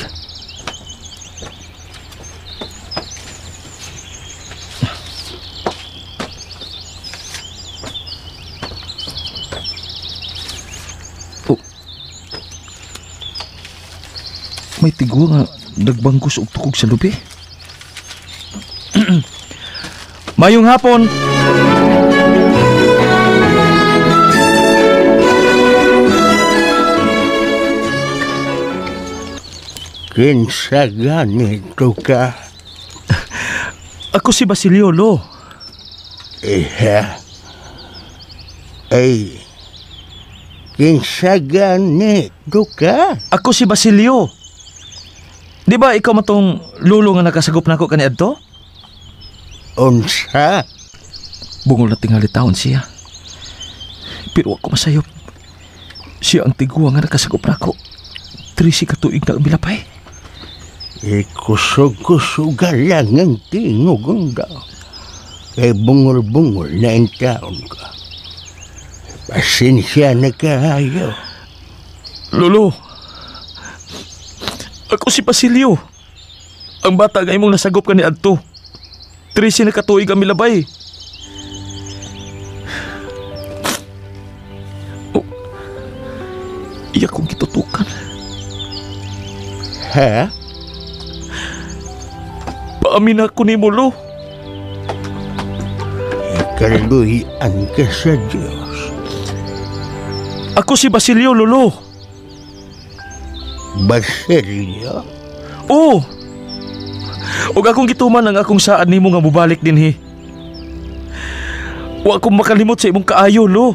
May tigwa nga nagbangkos og tukog sa lubi. Mayong hapon. Kinsa ganito ka? Ako si Basilio, Lo. Ay, kinsa ganito ka? Ako si Basilio. Di ba ikaw matong lulo nga nakasagop na ako kaniadto? Unsa? Bungol na tingali taon siya. Pero ako masayop. Siya ang tigwa nga nakasagop na ako. 13 katuig na umilapay. Kusog-kusuga lang ang tingog ang daw. Kay bungol-bungol na ang taon ka. Pasensya na kayo. Lolo, ako si Basilio. Ang bata nga imong nasagop ka ni Adto. 13 na katuig ang milabay. Oh, iya kong gitutukan. Ha? Paamin ako ni mo, Lo. Ikaluyan ka sa Diyos. Ako si Basilio, Lolo. Basilio? Oo. Ug akong gituman ang akong saan nimo nga mubalik dinhi. Wa akong makalimot sa imong kaayo, Lo.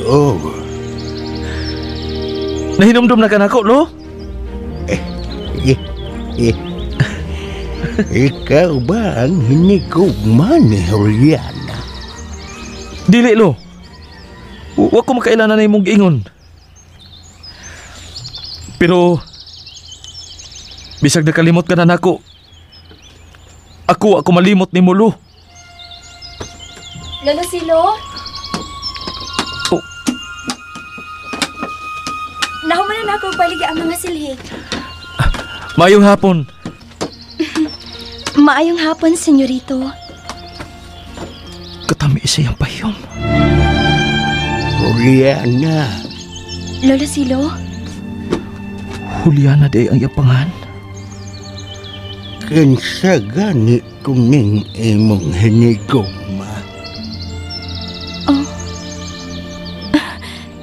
Oh. Nahinumdum na ka nako, Lo? Ikaw ba ang hinigugma ni Juliana? Dili, Lo. Wa ko makailanan na imong giingon. Pero bisag nakalimot ka na nako. Ako malimot ni mo, Lo. Lolo Silo? Oh. Nahuman na ako baligi ang mga silhig. Maayong hapon. Maayong hapon, senyorito. Katami isa yung payom. Juliana. Lolo Silo? Juliana day ang yapangan. Kinsa gani kuning imong hinigugma? Oh.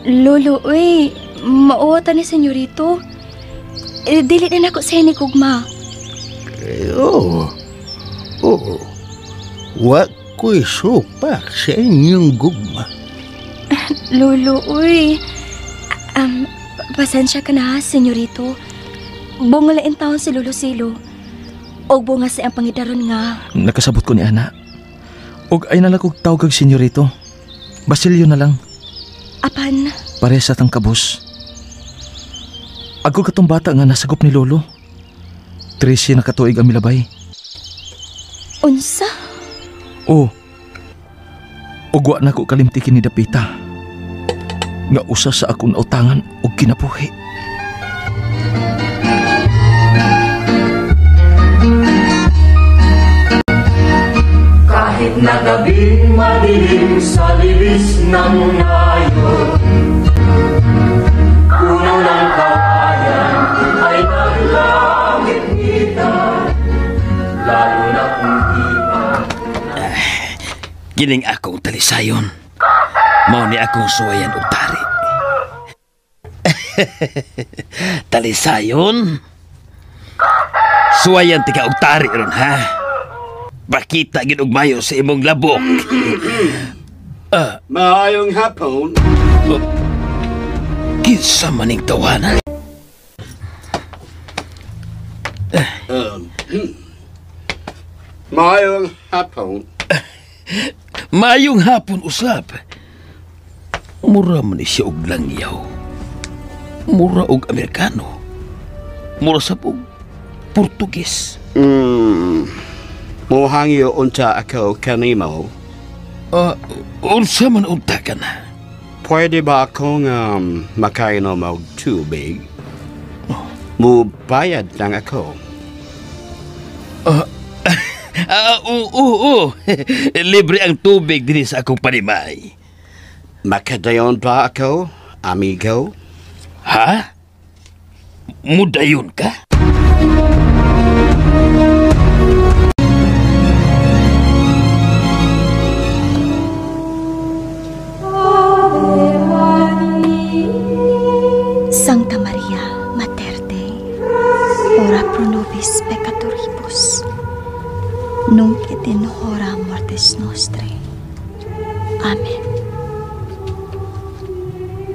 Lolo, uy. Mauwata ni senyorito. Dili na ako sa hinigugma. Oo. Wa ko'y supak sa inyong gugma. Lolo, uy. Pasensya ka na, senyorito. Bungalain taon si Lolo Silo. O bunga sa ang pangidaron nga. Nakasabot ko ni Ana. Og ay nalakog tawag kag senyorito. Basilio na lang. Apan, Pare sa tang kabus. Ako katong bata nga nasagop ni Lolo. 13 na katuig ang milabay. unsa? Oh. Ugwa na ko kalimtikin ni Dapita. Nga usa sa akong nautangan o kinabuhi. Kahit na gabing madilim sa libis ng nayon, puno ng kawayan ay naglangit ngitan, lalo na kung di pa. Gining akong talisayon. Mao ni akong suwayan og tari. Talisayon? Suwayan tika og tari ron ha. Bakita gid og mayo sa imong labok. Maayong hapon. Kinsa maning tawanan? Maayong hapon. Maayong hapon usab. Mura man ni siya og langyaw. Mura og Amerikano. Mura sa og Portugis. Mohangyo unta ako kanimo. Unsa man unta ka na? Pwede ba akong makainom og tubig? Mubayad lang ako. Oo. Libre ang tubig din sa akong panimay. Makadayon ba ako, amigo? Ha? Mudayon ka? Sancta Maria, Mater Dei, ora pro nobis peccatoribus, nunc et in hora mortis nostre. Amen.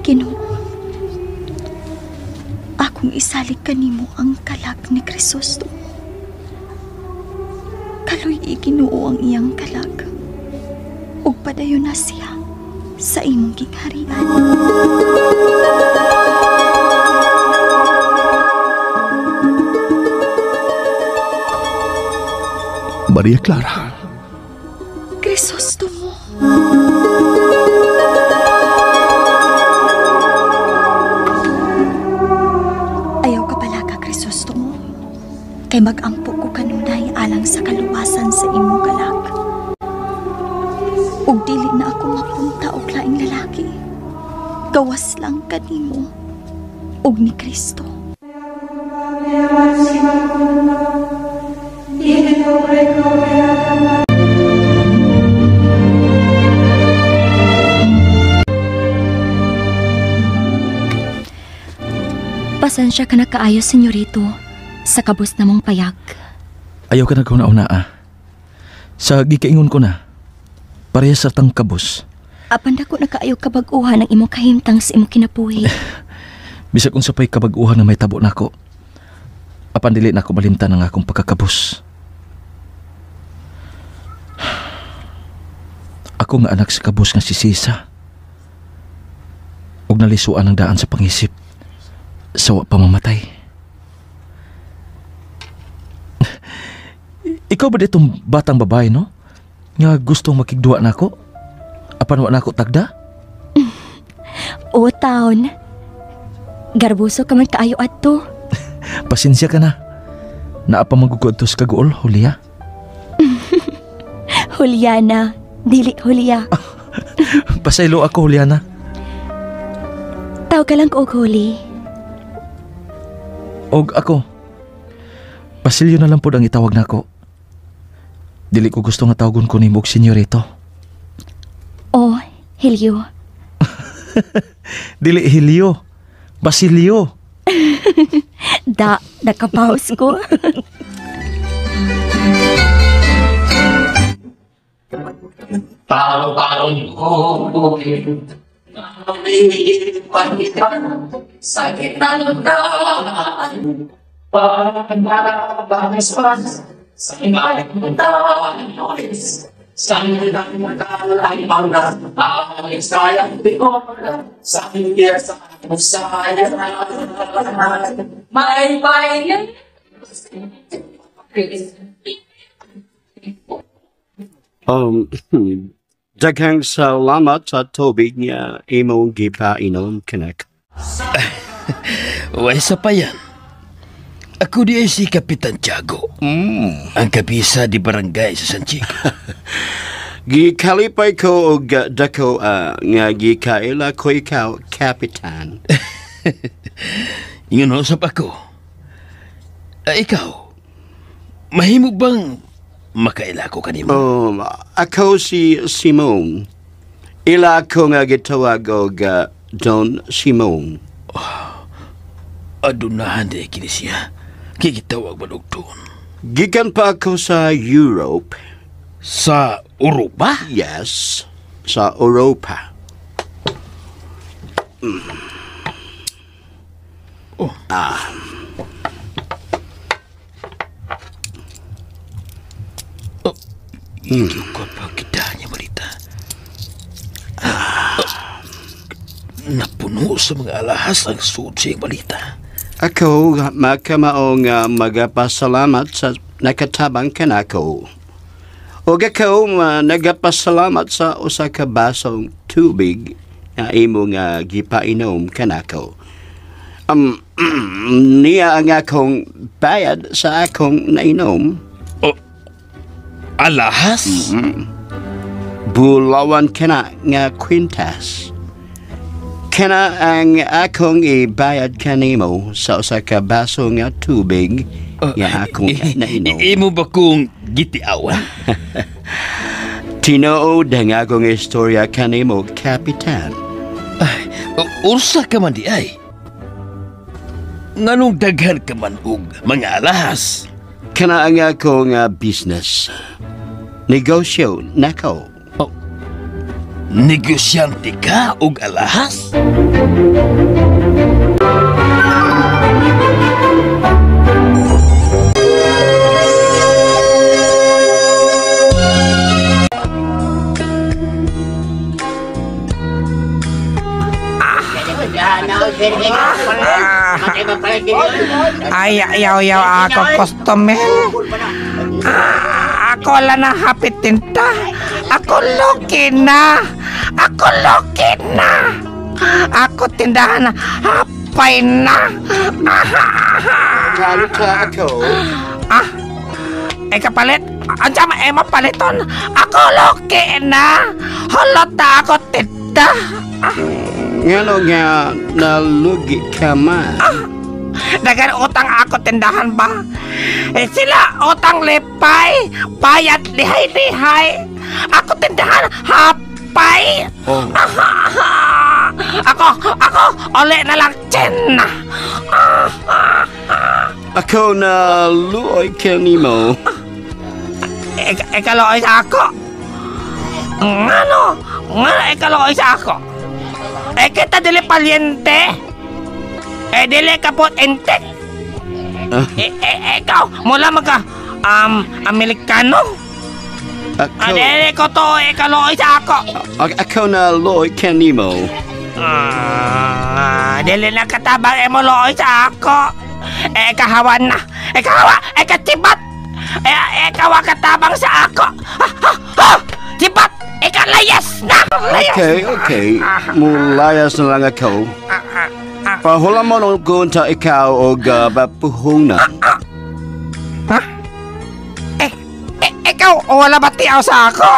Ginoo, akong isalig kanimo ang kalag ni Kristosto. Kaloy Ginoo ang iyang kalag, ug padayon na siya sa imong gingharian. Maria Clara. Crisostomo. Ayaw ka pala ka, Crisostomo. Kay mag-ampo ko kanunay alang sa kaluwasan sa imong kalag. Ug dili na ako mapunta og laing lalaki. Gawas lang kanimo ug ni Kristo. Pasensya ka na kaayo, senyorito, sa kabus na mong payag. Ayaw ka na kauna-una Sa gikaingon ko na, parehas sa tang kabus. Apan dako na kaayo kabag-uhan ang imong kahimtang sa imong kinabuhi. Bisag kung sapay kabag-uhan na may tabo nako. Apan dili na ako malimtan ang akong pagkakabus. Ako nga anak sa kabus nga si Sisa. Og nalisuan ang daan sa pangisip. Sawa pamamatay. Ikaw ba ditong batang babae, no? Nga gustong makigduwa na ako? Apan wa na ako tagda? O taon. Garbuso ka man kaayo adto. Pasensya ka na. Naapa magugod to sa kaguol, Julia. Juliana, dili Julia. Pasaylo ako, Juliana. Tawag ka lang ko, Juli. Og ako, Basilio na lang po ang itawag na ako. Dili ko gusto nga tawagon ko ni Mog Senyorito. Oh, Helio. Dili Helio, Basilio. Nakapaus ko. Parang-parang ko bukid, panipan, sakit ng daan. Pagkarabanispas, sa imahe ng danos, Sanang magalang mga aming sayang bihon, sa hingga sa musaya. May bayan. Daghang salamat sa tubig niya imong gipainom kanak. Way sa pa yan. Ako di ay si Kapitan Tiago. Ang kabisa di barangay sa San Chico. Gikalipay ko og dako nga gikaila ko ikaw, Kapitan. Ingon usap ako. Ikaw, mahimo bang makaila ko kanimo? Ako si Simon. Ila ako nga gitawag og Don Simon. Adunahan di kini siya. Kikitawag ba doon? Gikan pa ako sa Europe. Sa Europa? Yes, sa Europa. Ikot pa kita niya balita. Napuno sa mga alahas ang suod siyang balita. Ako makamaong magapasalamat sa nakatabang kanako. O ako nagapasalamat sa usa ka basong tubig na imo nga gipainom kanako. Niya ang akong bayad sa akong nainom. Alahas? Bulawan kana nga kwintas. Kana ang akong ibayad kanimo sa usa ka baso nga tubig nga akong nainom. Imo ba kong gitiawan? Tinuod ang akong istorya kanimo, Kapitan. Ursa ka man di ay? Nganong daghan ka man og mga alahas? Kana ang akong business. Negosyo nako. Negosyante ka og alahas? Ay, yaw ako customer. Ako lang na hapit tinta. Ako lucky na. Ako tindahan na hapay na. Lalo ka ako. Kapalit. Andiyan mapaliton. Ako lucky na. Halata ako tinta. Ngano nga nalugi ka man? Dagan utang ako tindahan ba? Sila utang lipay, bayad lihay-lihay. Ako tindahan hapay. Ako, uli na lang tsin. Ako na luoy kanimo. Ikaloy sa ako. Ngano ikaloy sa ako? Kita dili palyente. Dili ka po entek. Ikaw, mula magka Amerikano. Dili ko to ikaloy sa ako. Ako na loy kanimo. Dili na katabang mo loy sa ako. Kahawan na. Katibat. Ikaw katabang sa ako. Tibat. Ikalayas na. Okay. Mulayas na lang ako. Pahula mo nung kunta ikaw o bapuhong na. Ikaw wala ba tiyaw sa ako?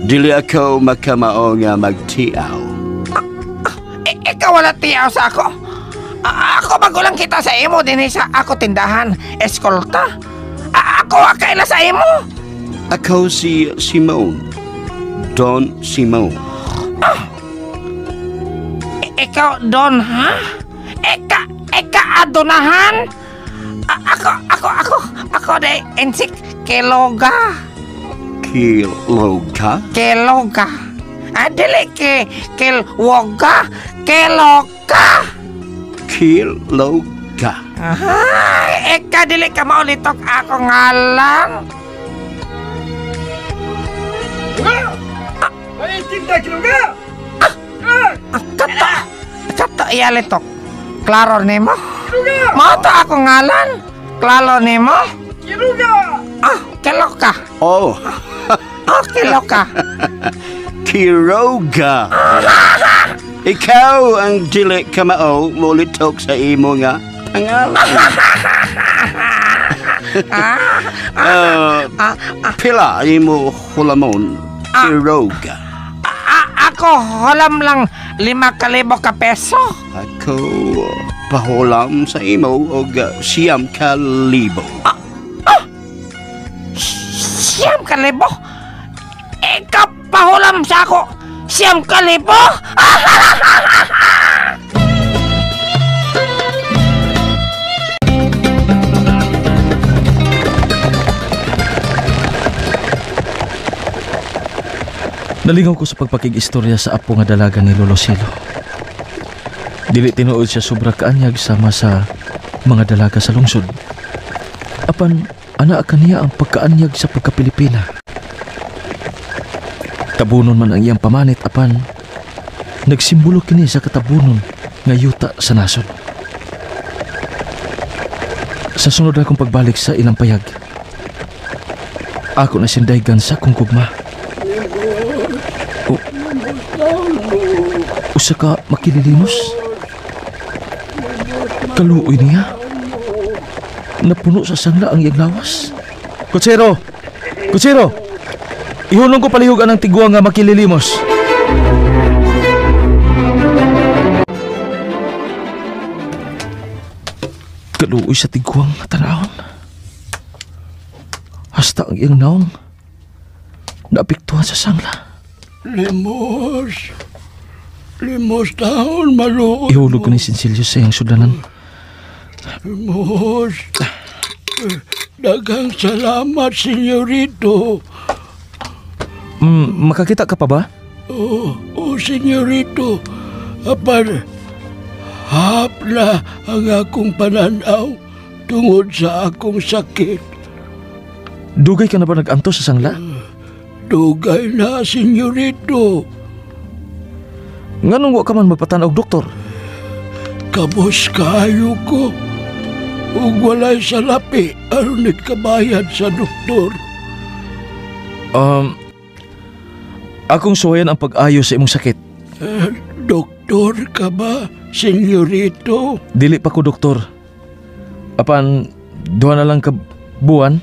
Dili ako makamao nga magtiaw. Ikaw wala tiyaw sa ako? Ako magulang kita sa imo din sa ako tindahan. Eskolta. Ako kaila sa imo. Ako si Simon. Don Simon. Ikaw Don, ha? Eka adonahan? Ako de ensik Keloga. Keloga. Dili Kelwoga. Keloga. Eka dili ka maulitok ako ngalan. kita kinuga! Kato iyalitok. Klaro nimo? Mao to ako ngalan. Klaro nimo? Kinuga! Kelo ka. Oh. Kelo ka. Kiroga. Ikaw ang dili kamao mulitok sa imo nga pangalan. Pila imo hulamon, Kiroga? Ako hulam lang 5,000 ka peso. Ako pahulam sa imo og 5,000. 5,000? Ikaw pahulam sa ako 5,000? Nalingaw ko sa pagpakig-istorya sa apo nga dalaga ni Lolo Silo. Dili tinuod siya sobra kaanyag sama sa mga dalaga sa lungsod. Apan, ana kaniya ang pagkaanyag sa pagka-Pilipina. Tabunon man ang iyang pamanit, apan nagsimbolo kini sa katabunon nga yuta sa nasod. Sa sunod akong pagbalik sa ilang payag, ako na sindaygan sa akong gugma. Usa ka makililimos? Kaluoy niya? Napuno sa sangla ang iyang lawas? Kutsero! Kutsero! Ihulong ko palihugan ng tiguang nga makililimos. Kaluoy sa tiguang tanahon. Hasta ang iyang naong naapektuhan sa sangla. Limos taon maluot. Ihulog ko ni Sincilio sa iyang sudanan. Limos. Daghang salamat, senyorito. Makakita ka pa ba? Senyorito. Apan, hapla ang akong pananaw tungod sa akong sakit. Dugay ka na ba nag-anto sa sangla? Dugay na, senyorito. Nganong wa ka man magpatanaw, doktor? Kabos kaayo ko. Ug walay salapi aron nagkabayad sa doktor. Akong suwayan ang pag-ayo sa imong sakit. Doktor ka ba, senyorito? Dili pa ko doktor. Apan, duha na lang ka buwan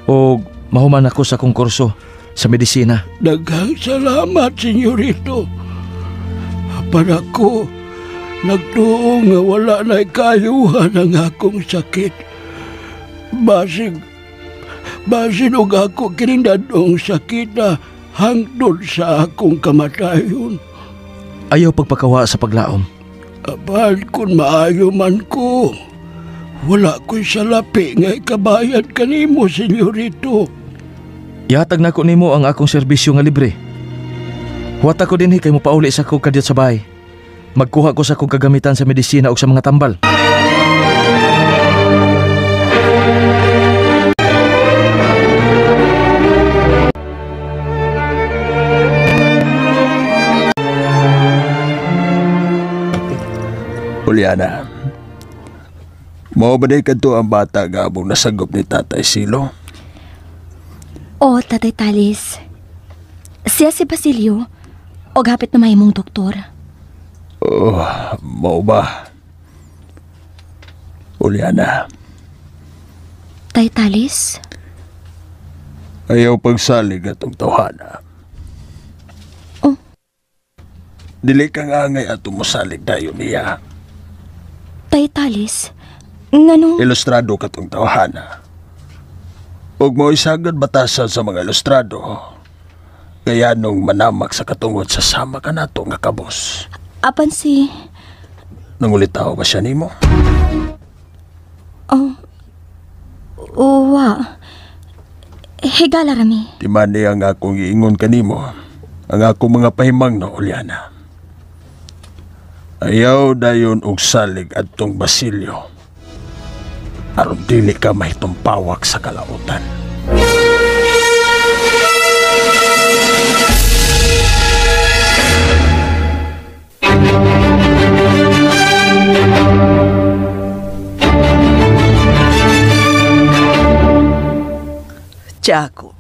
o mahuman ako sa akong kurso sa medisina. Daghang salamat, senyorito. Apan ako, nagtuo nga wala na kayuhan ang akong sakit. Basig og ako kinindadong sakit na hangtod sa akong kamatayon. Ayaw pagpakawa sa paglaom. Apan kung maayo man ko, wala ko'y salapi nga ikabayad kanimo, senyorito. Ihatag na ko nimo ang akong serbisyo nga libre. Huwat ako din kay mo pauli sa akong kadyat sa bahay. Magkuha ko sa akong kagamitan sa medisina o sa mga tambal. Juliana, mao ba day kadto ang bata gabong nasagop ni Tatay Silo? Tatay Talis. Siya si Basilio o gapit na mahimong doktor. Mao ba? Juliana. Tay Talis? Ayaw pagsalig atong tawhana. Dili kang angay atong mosalig dayon niya. Tay Talis? Nganong... Ilustrado katong tawhana. Ug mo isagad batasan sa mga ilustrado. Kaya nung manamak sa katungod sa sama ka nato nga kabos. Apan si... Nangulitaw ba siya nimo? Wa. Higala rami. Di man niya nga akong iingon kanimo. Ang akong mga pahimang na Juliana. Ayaw dayon og salig adtong Basilio. Aron dili ka mahitumpawak sa kalautan. Tiago,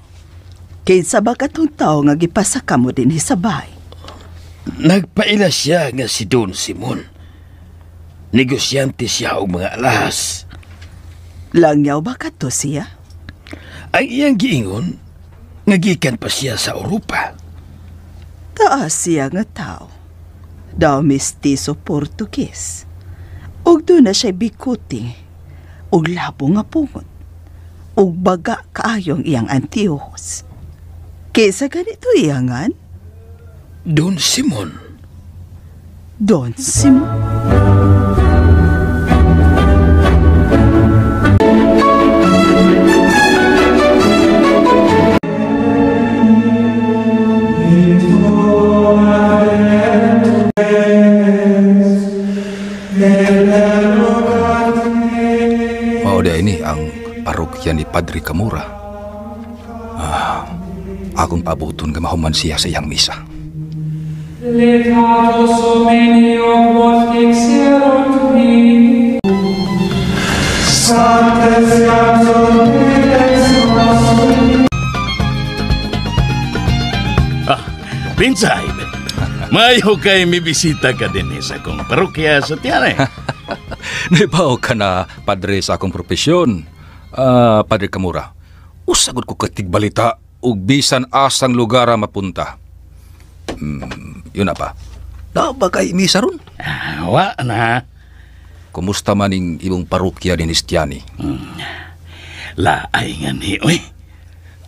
kinsa ba katong tao nga gipasaka mo din sa bahay? Nagpaila siya nga si Don Simon. Negosyante siya og mga alahas. Langyaw ba kato siya? Ang iyang giingon, nagikan pa siya sa Europa. Taas siya nga tao. Daw mestizo Portugis. Og doon na siya bikuti. Og labo nga pungot. Og baga kaayong iyang antihos. Kesa ganito iyangan? Don Simon. Don Simon? Maudia ini ang parokya ni Padre Camura. Akong pabuton nga mahuman siya sa iyang misa. Letato Dominio quod exerunt me. Sancte fiat Pinsay, mayo kay may bisita ka din sa akong parokya sa tiyane. Naibaw ka na, Padre, sa akong propesyon. Padre Camura, usagod ko katigbalita ug bisan asang lugar mapunta. Yun na pa. Na ba kay misa ron? Wa na. Kumusta man ing ibong parokya ni Nistiani? Laay nga ni, oy.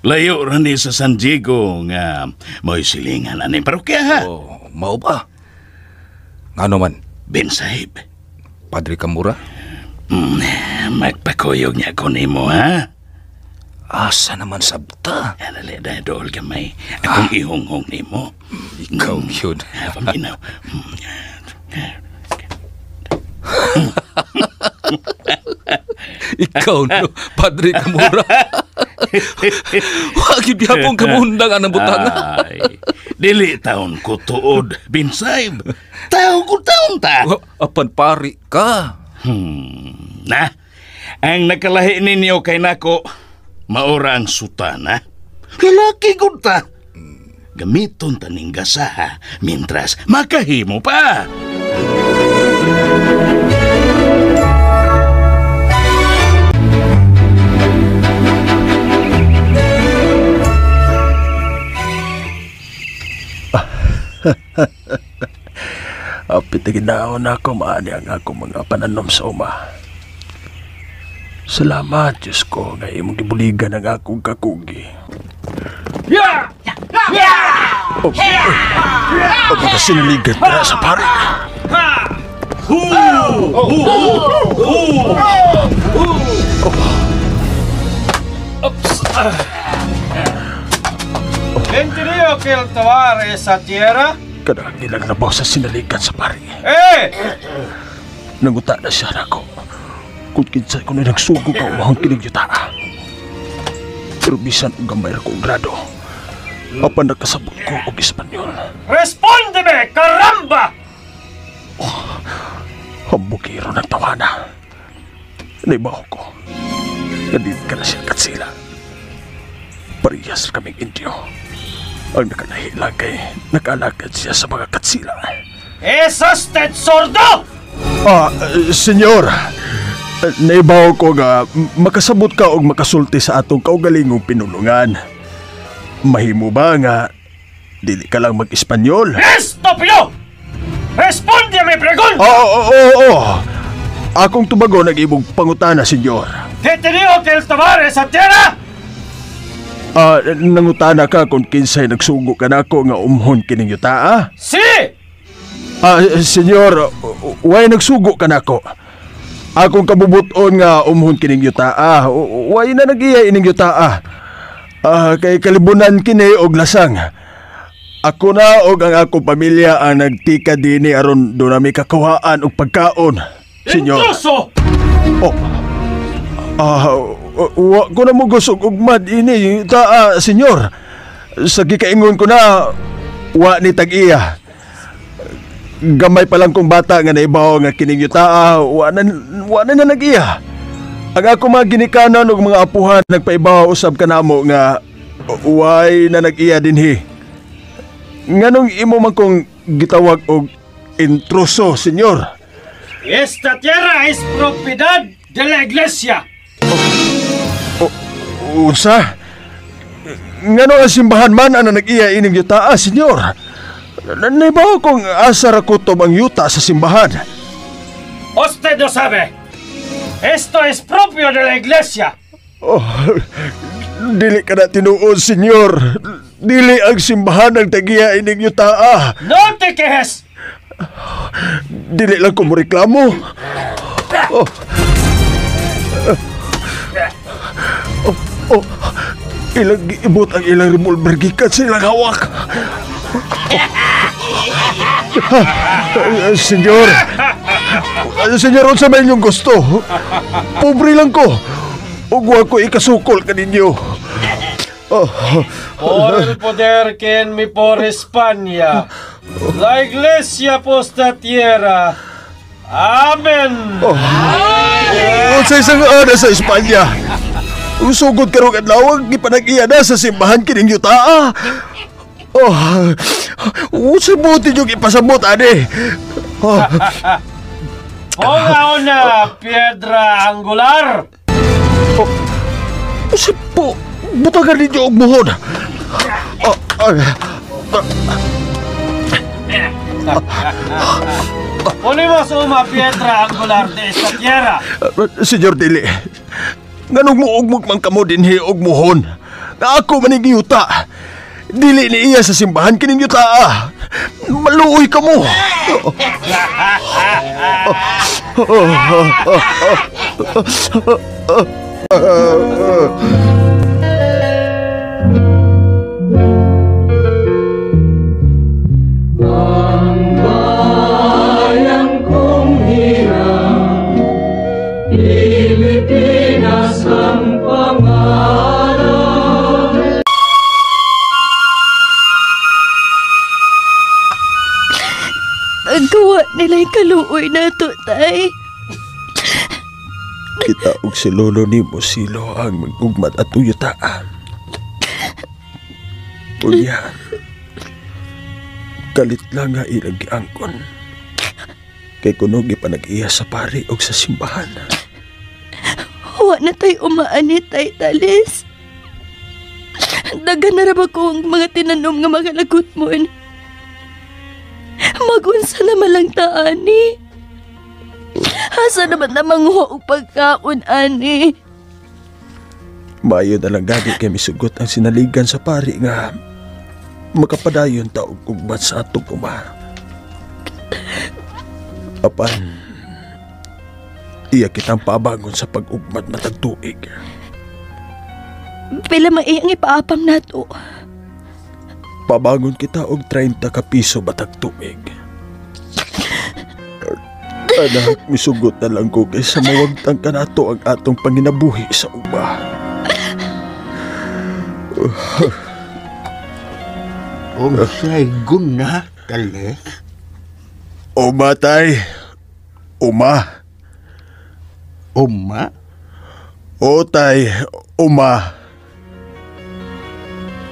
Layo rin ni sa San Diego nga mo'y silingan na ni parokya, ha? Mao ba? Ngano man? Ben Sahib. Padre Camura? Magpakuyog niya ko ni mo, ha? Asa naman sabta? Dali, dool gamay. Akong ihonghong ni mo. Ikaw yun. Paminaw. Ikaw no, Padre Camura. Wag yun biyapong kamundang anang butanga. Ay, dili taon ko tuod, Binsayb. Taon ko taon ta. Apan pari ka. Na, ang nakalahi ninyo kay nako, maura ang sutana. Lalaki ko ta. Gamiton taning gasaha, mintras makahimo pa. Apit na ginaon ako maani ang akong mga pananom sa uma. Salamat, Diyos ko, nga imong gibuligan ang akong kakugi. O mga siniligan ka sa pari. Entendido que el tovar esa tierra? Kadang ilang nabaw sa sinaligan sa pari. Nanguta na siya na ako. Kung kinsay ko na nagsugo ka umahang kinigyuta. Pero bisan ang gamay na kong grado. Apan nagkasabot ko og Espanyol. Respondeme, caramba! Hambukiro ng tawana. Naibaw ko. Nandito ka na siya katsila. Parehas kaming Indio. Ang nakanahilang kay nakalakad siya sa mga katsila. ¿Es usted sordo? Senyor. Naibaw ko nga makasabot ka og makasulti sa atong kaugalingong pinulungan. Mahimo ba nga dili ka lang mag-Espanyol? ¡Estúpido! ¡Responde a mi pregunta! Oo. Akong tubago nag-ibog pangutana, senyor. ¿Te digo que el tomar esa tierra? Nangutana ka kung kinsay nagsugo ka nako nga umhon kining yuta, Si! Senyor, way nagsugo ka nako. Akong kabubuton nga umhon kining yuta, way na nag-iya ining yuta, kay kalibunan kini og lasang. Ako na og ang akong pamilya ang nagtika dini aron do nami kakawaan og pagkaon, senyor. Intruso! Wa ko na mo gusog ugmad ini ta, senyor. Sa gikaingon ko na wa ni tag-iya. Gamay pa lang kong bata nga naibaw nga kining yuta, wala na nag-iya. Ang ako mga ginikanan og mga apuhan nagpaibaw usab kanamo nga way na nag-iya dinhi. Nganong imo man kong gitawag og intruso, senyor? Esta tierra es propiedad de la iglesia. Unsa? Ngano ang simbahan man ang nag-iya ining yuta, senyor? Naibaw kong asa ra kutob ang yuta sa simbahan. Usted no sabe. Esto es propio de la iglesia. Oh, dili ka na tinuod, senyor. Dili ang simbahan ang tagiya ining yuta. No te quejes. Dili lang ko mo reklamo. Oh. Ilang giibot ang ilang revolver gikan sa ilang hawak. Senyor, unsa man inyong gusto? Pobre lang ko. Ug wa ko ikasukol kaninyo. Por el poder que en mi por España, la iglesia por esta tierra. Amen. Unsay isang ana sa Espanya? Usugod karong adlaw gipanag-iya na sa simbahan kining yuta. Unsay buti yung ipasabot, ane? Ponga una piedra angular. Unsay po, butagan ninyo og muhon. Ponemos una piedra angular de esta tierra. Senyor Dili, nganong muugmog man kamo dinhi og muhon? Nga ako maning yuta. Dili ni iya sa simbahan kining yuta. Maluoy ka mo. Ang bayan kong hirap, Pilipinas ang pangalan. Ang gawa nila'y kaluoy na to, tay. Kita og si lolo ni mo silo ang mag-ugmat at uyutaan. Unya, kalit lang nga ilang giangkon. Kay kuno gipanag-iya sa pari og sa simbahan. Wa na tay umaani, tay Talis. Dagan na ra ba kong mga tinanom nga mga lagot mo? Magunsa naman lang ta, ani. Asa naman na mangho og pagkaon, ani. Mayo na lang gani kay misugot ang sinaligan sa pari nga makapadayon ta og ugmat sa atong uma. Apan, iya kitang pabangon sa pag-ugmat matag tuig. Pila maiyang ipaapam nato. Pabangon kita og 30 ka piso matag tuig. Anak, misugot na lang ko kaysa mawagtang ka nato ang atong panginabuhi sa uma. Unsay guna, Talis? Uma, tay. Uma. Uma? O, tay. Uma.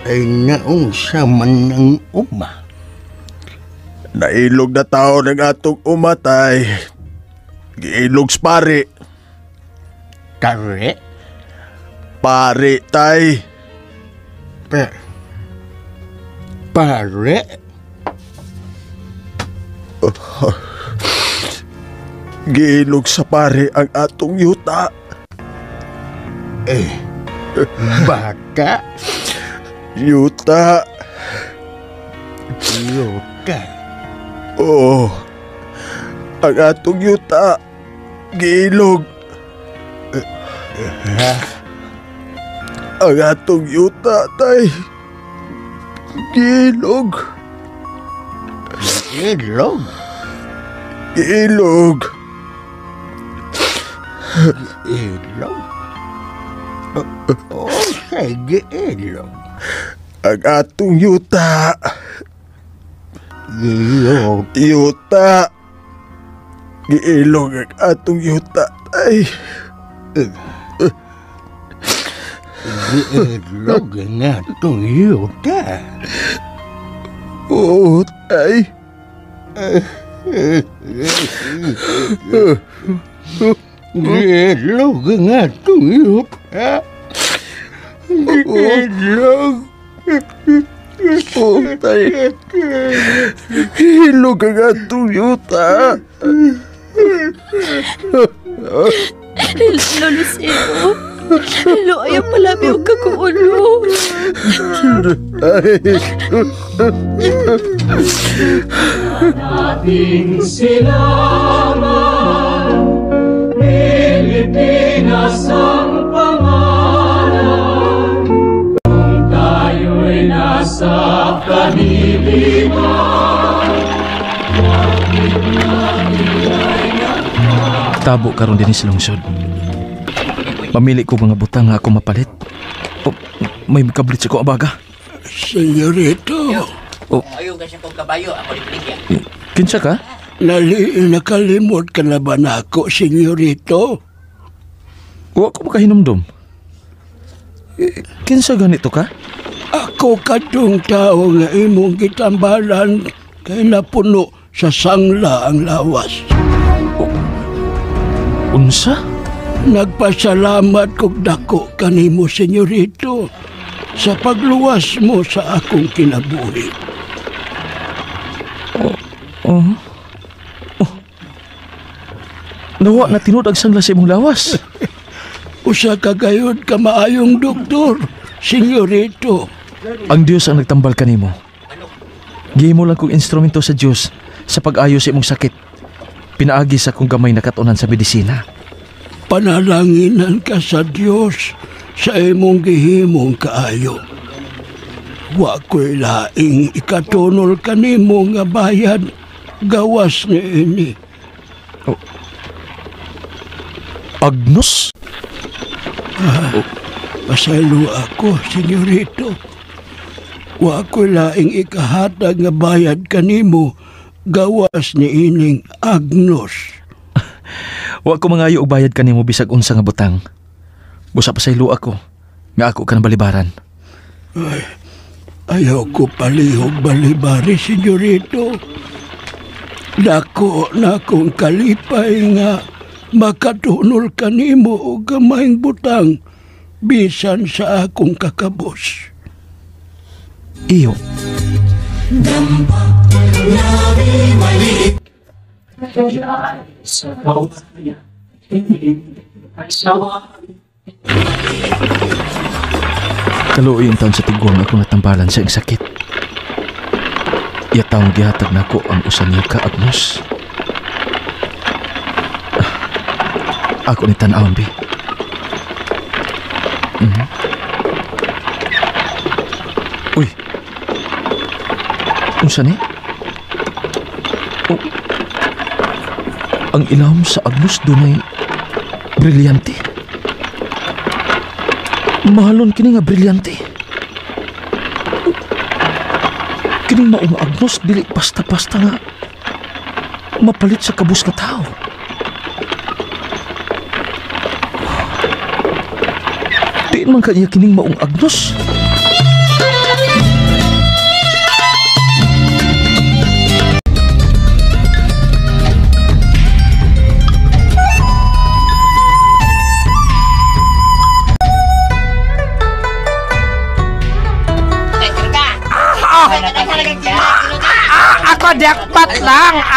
Ay naunsa man ng uma? Nailog na tao ng atong uma, tay. Giilog sa pari. Tare? Pari, tay. Pare? Giilog sa pari ang atong yuta. Baka? Yuta. Yuta? Oo. Ang atong yuta. Giilog. Ang atong yuta, tay. Giilog. Giilog? Giilog. Giilog? Okay, giilog. Ang atong yuta. Giyok. Yuta. Giilog ang atong yuta, tay. Giilog ang atong yuta. Oo, tay. Giilog ang atong yuta. Giilog. Oo, tay. Giilog ang atong yuta. Lolo Sero, lo ayaw pala may huwag kakuulo. Nating silangan, Pilipinas ang pangalan. Kung tayo'y nasa kaniliman, Tabo karon din sa lungsod. Mamili ko mga butang nga ako mapalit. O, may kablit sa ko abaga. Senyorito. O, Ayun kasi kong kabayo, ako di peligya. kinsa ka? Nakalimot ka na ba na ako, senyorito? Wa ko makahinumdum. Kinsa ganito ka? Ako katong tao nga imong gitambalan kay napuno sa sangla ang lawas. Unsa? Nagpasalamat kog dako kanimo, senyorito, sa pagluwas mo sa akong kinabuhi. Nawa na tinud ang sangla sa imong lawas. Usa ka gayud ka maayong doktor, senyorito. Ang Dios ang nagtambal kanimo. Gihimo lang kong instrumento sa Dios sa pag-ayos sa imong sakit. Pinaagi sa kong gamay na katunan sa medisina. Panalanginan ka sa Dios sa imong gihimong kaayo. Wa ko'y laing ikatunol kanimo nga bayad gawas ni ini. Agnos? Pasaylo ako, senyorito. Wa ko'y laing ikahatag nga bayad kanimo gawas ni ining Agnos. Wa ko mangayo og bayad kanimo bisag unsa nga butang. Busa pa saylo ako nga ako ka balibaran. Ay, ayaw ko palihog balibari, senyorito. Dako na akong kalipay nga makatunol kanimo og gamayng butang bisan sa akong kakabos. Iyo. Dampak nabi maliit sa bawat ay sawa. Kaluoy ang taon sa tigwang ako natambalan sa iyong sakit. Yataong gihatag na ko ang usan niya ka, Agnos. Ako ni Tan-awang, Bi. Uy. Unsa ni? Ang ilawom sa Agnos dunay brilyante. Mahalon kini nga brilyante. Kining maong Agnos dili basta-basta nga mapalit sa kabus nga tao. Di man kanya kining maong Agnos.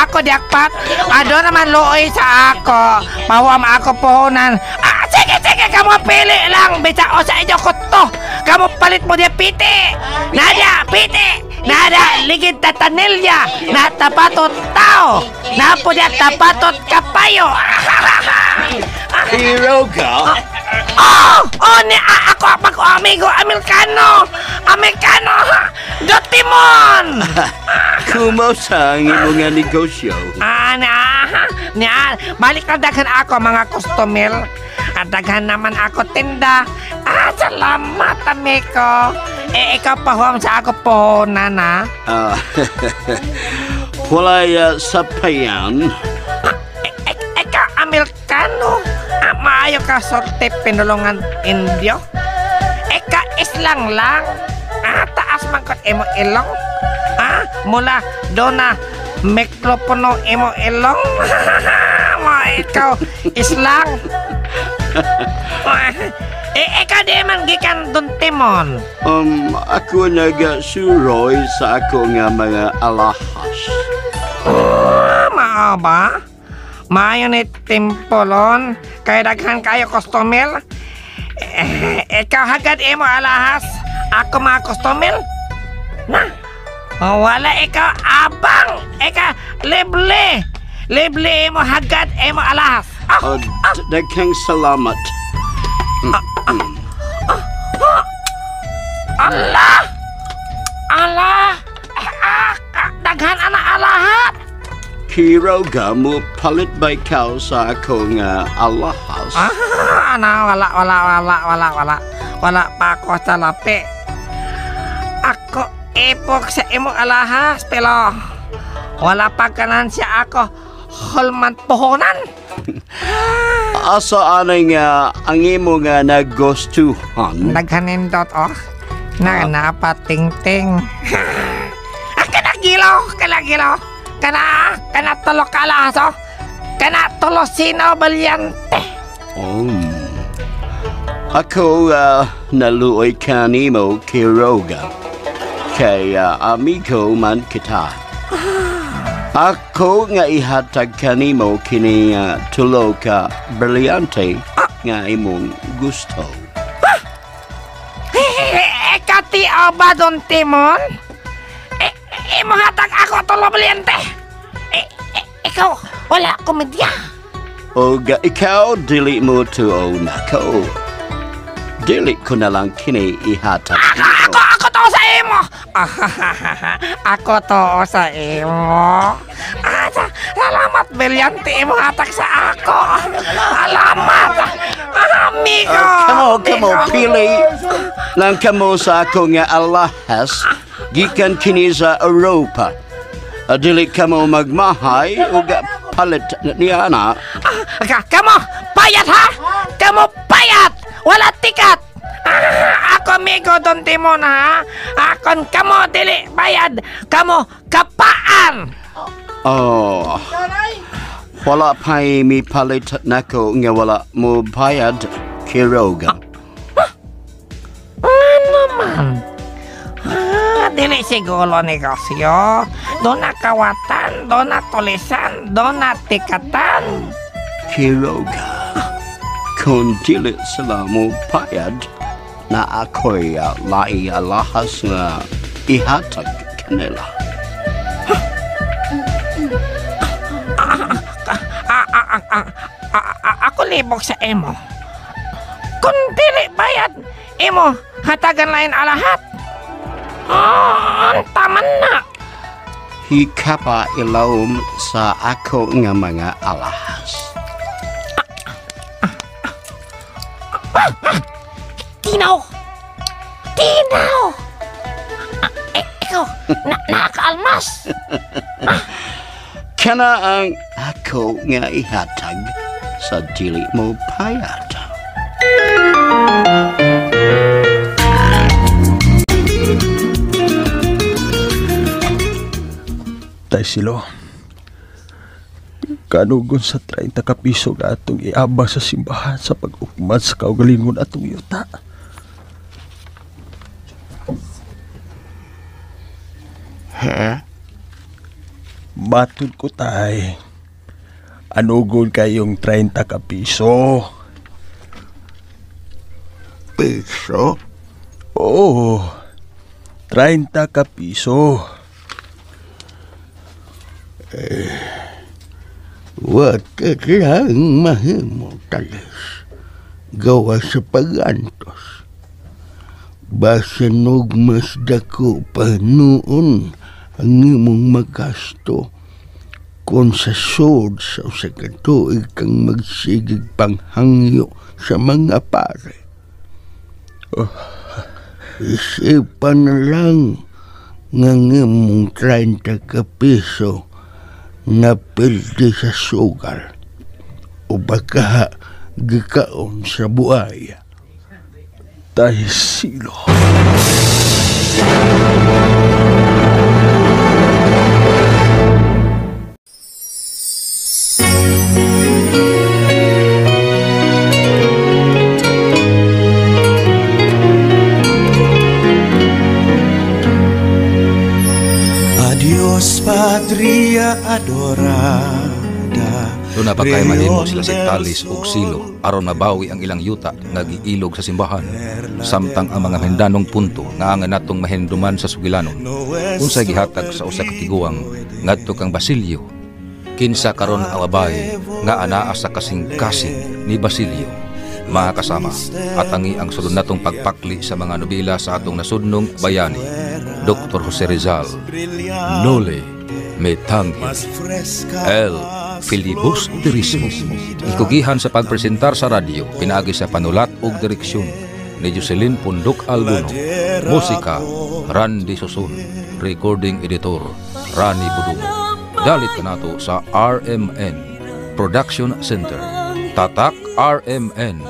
Ako diakpat. Ado naman luoy sa ako. Mawam ako puhunan. Sige, kamu pili lang. Bisa o sa inyo ko to. Kamu palit mo dia piti. Nada, piti. Nada, ligid tatanilya. Na tapatot tao. Na po dia tapatot kapayo. Hero ka? Ni ako amigo Amerikano. Dotimon. Kumusta ang imong nga negosyo? Balik na daghan ako mga customer. At daghan naman ako tinda. Salamat, amigo. Ikaw pa huwam sa ako po, nana. walay sapayan. Eka Amerikano. Maayo ka sorte pinulungan Indio. Eka islang lang. Taas man kot emo ilong. Mula dona mikropono emo ilong. Ikaw islang. Eka di man gikan dun timon. Ako nagasuroy sa ako nga mga alahas. Mao ba? Mayo ni timpolon, kay daghan kayo customer. Ikaw hagad imo alahas, ako mga customer. Na, wala ikaw abang, ika libre. Libre imo hagad imo alahas. Daghang salamat. Allah, daghan anak alahat. Kiroga mo palit ba ikaw sa ako nga alahas? Wala pa ako sa lapi. Ako ipok sa imo alahas, pero wala pa kanan siya ako hulman puhunan. Asa anay nga ang imo nga nagustuhan? Naghanindot na napatingting. Kanagilaw. Kana tulo kalaso. Kana tulo sino balyante. Ako naluoy kanimo Kiroga. Kay amigo man kita. Ako nga ihatag kanimo kini tulo ka brilyante nga imong gusto. Kati ba don timon? Imo hatag ako tulo brilyante. Ikaw wala komedya. Ikaw dili mo tuon ako. Dili ko na lang kini ihatag. Ako to sa imo. Ako to sa imo. Salamat brilyante imo hatag sa ako. Salamat. Amigo. Kamo pili lang kamo sa ako nga alahas gikan kini sa Europa. Dili kamo magmahay o palit niya na. Kamo payat ha? Kamo payat. Wala tikat. Ako amigo don timon ha. Akon kamo dili bayad. Kamo kapaan. Wala pa'y mi palit nako nga wala mo bayad Kiroga. Ano man? Dili siguro negosyo. Doon na kawatan, doon na tulisan, doon na tikatan. Kiroga, kung dili sila mo bayad, na ako'y lai alahas na ihatag kanila. Ako libog sa imo. Kung dili bayad, imo hatagan lain alahat. Taman na. Hikapa ilawom sa ako nga mga alahas. Tinaw! Ikaw, nakaalmas. Kana ang ako nga ihatag sa dili mo payat. Tay Silo, kanugon sa 30 ka piso nga atong iabang sa simbahan sa pag-ukman sa kaugalingon atong yuta. Matod ko tay, anugon kayong 30 ka piso. Piso? Oo, 30 ka piso. Wag lang mahimo talis. Gawa sa pagantos. Basa nog mas dako pa noon ang imong magasto kung sa sod sa usa ka tuig kang magsigig panghangyo sa mga pare. Isipan na lang nga imong 30 ka piso nga pildi sa sugal o baka gikaon sa buaya. Tayo silo. Adios patria adorada. Doon na pagkaya mahimo sila sa talis ug silo aron mabawi ang ilang yuta nga giilog sa simbahan. Samtang ang mga hendanong punto nga ang natong mahenduman sa sugilanon. Unsay gihatag sa usa ka tiguang ngadto kang Basilio. Kinsa karon ang babae nga anaa sa kasing-kasing ni Basilio. Mga kasama, atangi ang sulod natong pagpakli sa mga nobela sa atong nasudnong bayani. Dr. Jose Rizal, Noli Me Tangere, El Filibusterismo. Ikugihan sa pagpresentar sa radyo, pinaagi sa panulat ug direksyon ni Jocelyn Pundok Albuno. Musika, Randy Susun. Recording editor, Rani Budungo. Dalit ka nato sa RMN Production Center. Tatak RMN,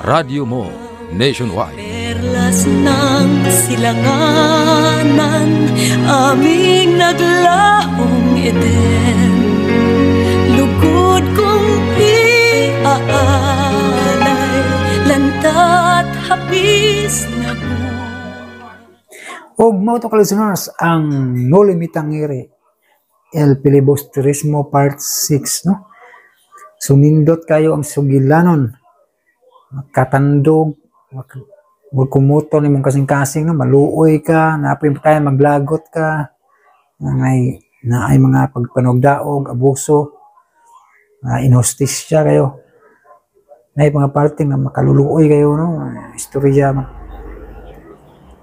radyo mo nationwide. Perlas ng silanganan, aming naglahong Eden. Lugod kong iaalay, lanta't hapis na Og mo to listeners ang Noli Me Tangere, El Filibusterismo Part 6, no? Sumindot kayo ang sugilanon, makatandog, magkumuto ni mong kasing-kasing, no? Maluoy ka, naapin pa tayo maglagot ka, na ay mga pagpanogdaog, abuso, inhostisya kayo, na ay mga parting na makaluluoy kayo, no? Istorya,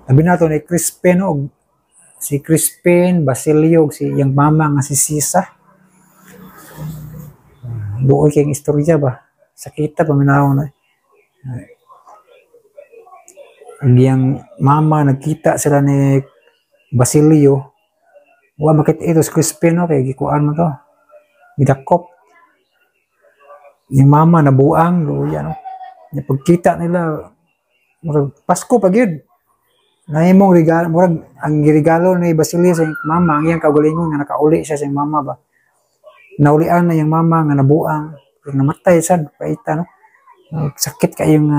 sabi nato ni Crispin, no? Si Crispin, Basilio, si yung mama nga si Sisa. Luoy kayong istorya ba? Sakita, paminaw na. Ang yung mama, nagkita sila ni Basilio. Huwag makita ito si Crispin, no? Kaya gikuan mo to. Gidakop. Yung mama, nabuang, luoy, no? Yung pagkita nila, Pasko pag yun. Na imong regalo, murag ang regalo ni Basilio sa mama, ang iyang kaugalingon nga nakauli siya sa mama ba. Naulian na yung mama nga nabuang, namatay sad paita, no. Sakit kayong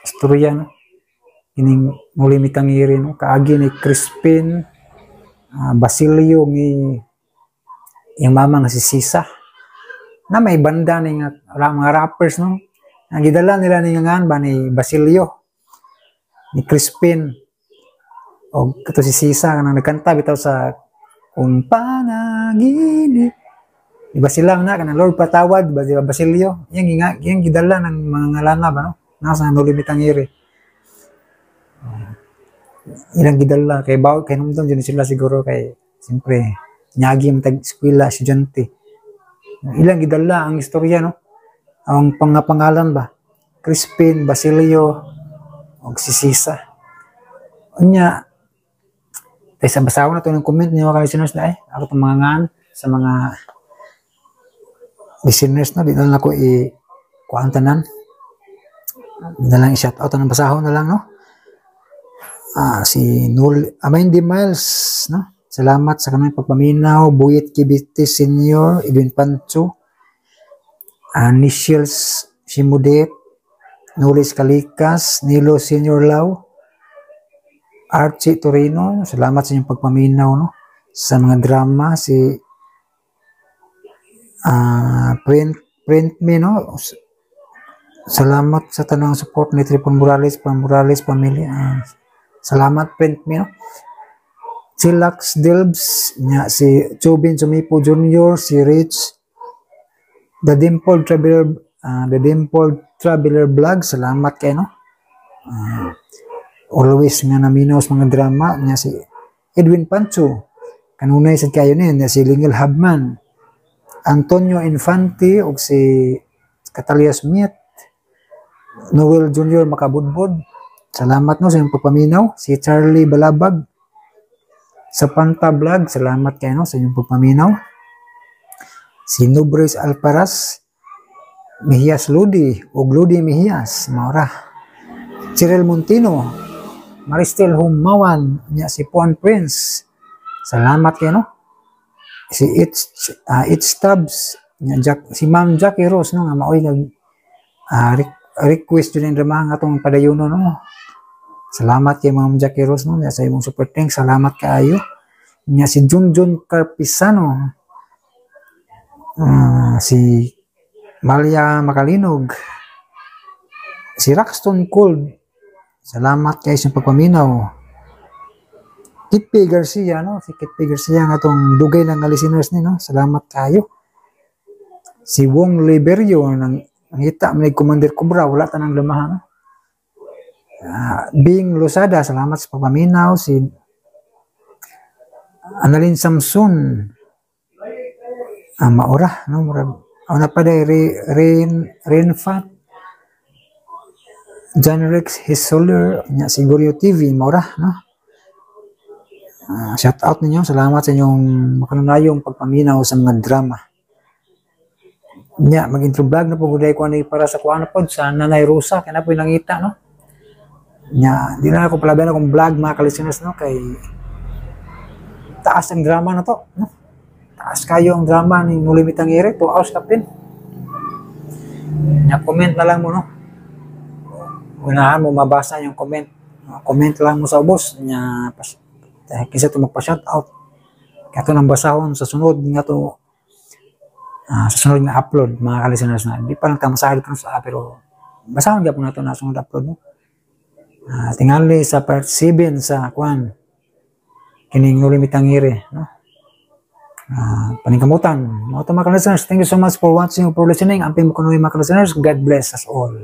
istorya, no. Ining Noli Me Tangere, no, kaagi ni Crispin, Basilio ni yung mama nga si Sisa. Na may banda ni nga mga rappers, no. Ang gidala nila ni nga ba ni Basilio, ni Crispin, o kato si Sisa nga nagkanta bitaw sa Kung Panaginip. Diba sila na kanang Lord Patawad, diba Basilio? Yang gidala ng mga ngalana ba, no? Nasa Noli Me Tangere. Ilang gidala kay bawo kay numdon dyan sila siguro kay siyempre nyagi matag eskwela estudyante. Ilang gidala ang istorya, no? Ang pangalan ba? Crispin, Basilio, o si Sisa. Unya, tayo sa basaw na ito ng comment niyo mga listeners na ako itong mga ngan sa mga listeners na, di na lang ako kuhaan tanan. Di na lang i-shout out ng basahon na lang, no? Si Mindy Miles, no? Salamat sa kanyang pagpaminaw. Buyit Kibiti Senior, Edwin Pancho, Nishils Shimudet, Nulis Kalikas, Nilo Senior Lau, Archie Torino, salamat sa inyong pagpaminaw, no? Sa mga drama, si Print Me, no? Salamat sa tanong support ni Tripon Morales, pamilya. Salamat, Print Me, no? Si Lux Dilbs, si Jobin Sumipo Jr., si Rich, The Dimple Traveler Vlog, salamat kayo, no? Always nga naminaw sa mga drama niya si Edwin Pancho, kanunay sa kayo niya si Lingel Habman, Antonio Infante o si Catalia Smith, Noel Jr. Makabudbod, salamat, no, sa iyong pagpaminaw. Si Charlie Balabag sa Panta Vlog, salamat kayo, no, sa iyong pagpaminaw. si Nubres Alparas Mejias Ludi ug Ludi Mejias maura. Cyril Montino, Maristel Humawan, nya si Puan Prince. Salamat kayo, no? Si It's Stubbs, nya si Ma'am Jackie Rose, no? Nga maoy nag request yun yung drama nga itong padayuno, no? Salamat kay Ma'am Jackie Rose, no? Nya sa imong super thanks, salamat kaayo. Nya si Junjun Carpisano, si Malia Makalinog, si Raxton Cold, salamat kayo sa pagpaminaw. Kitpi Garcia, no? Si Kitpi Garcia nga itong dugay ng listeners ni, no? Salamat kayo. Si Wong Liberio, nangita, may Commander Cobra, wala tanang lumahan, no? Bing Losada, salamat sa pagpaminaw. Si Annalyn Samson, maura, no? Una pa day Renfat, John Rex Hisoler, nya si Gorio TV, maura, no? Shout out ninyo, salamat sa inyong makanunayong pagpaminaw sa mga drama. Nya, mag-intro vlog na po, guday ko para sa kuha na po, sa Nanay Rosa, kaya na po yung nangita, no? Nya, di na ako palaban akong vlog, mga ka-listeners, no? Kay taas ang drama na to, no? Taas kayo ang drama ni Nulimit ang Ire, 2 hours kapin. Nya, comment na lang mo, no? Unahan mo mabasa yung comment. Comment lang mo sa ubos. Nya, kisa ito magpa-shoutout. Kaya ito nang basahon sa sunod nga to, sa sunod na upload, mga ka-listeners na. Di pa lang tamasahid ko sa pero basahon po na ito na sunod upload, no? Tingali sa part 7 sa Kwan. Kining Nulimit ang Ire, no? Paningkamutan. Mga ito mga ka-listeners, thank you so much for watching, for listening. Amping mo kunoy mga ka-listeners. God bless us all.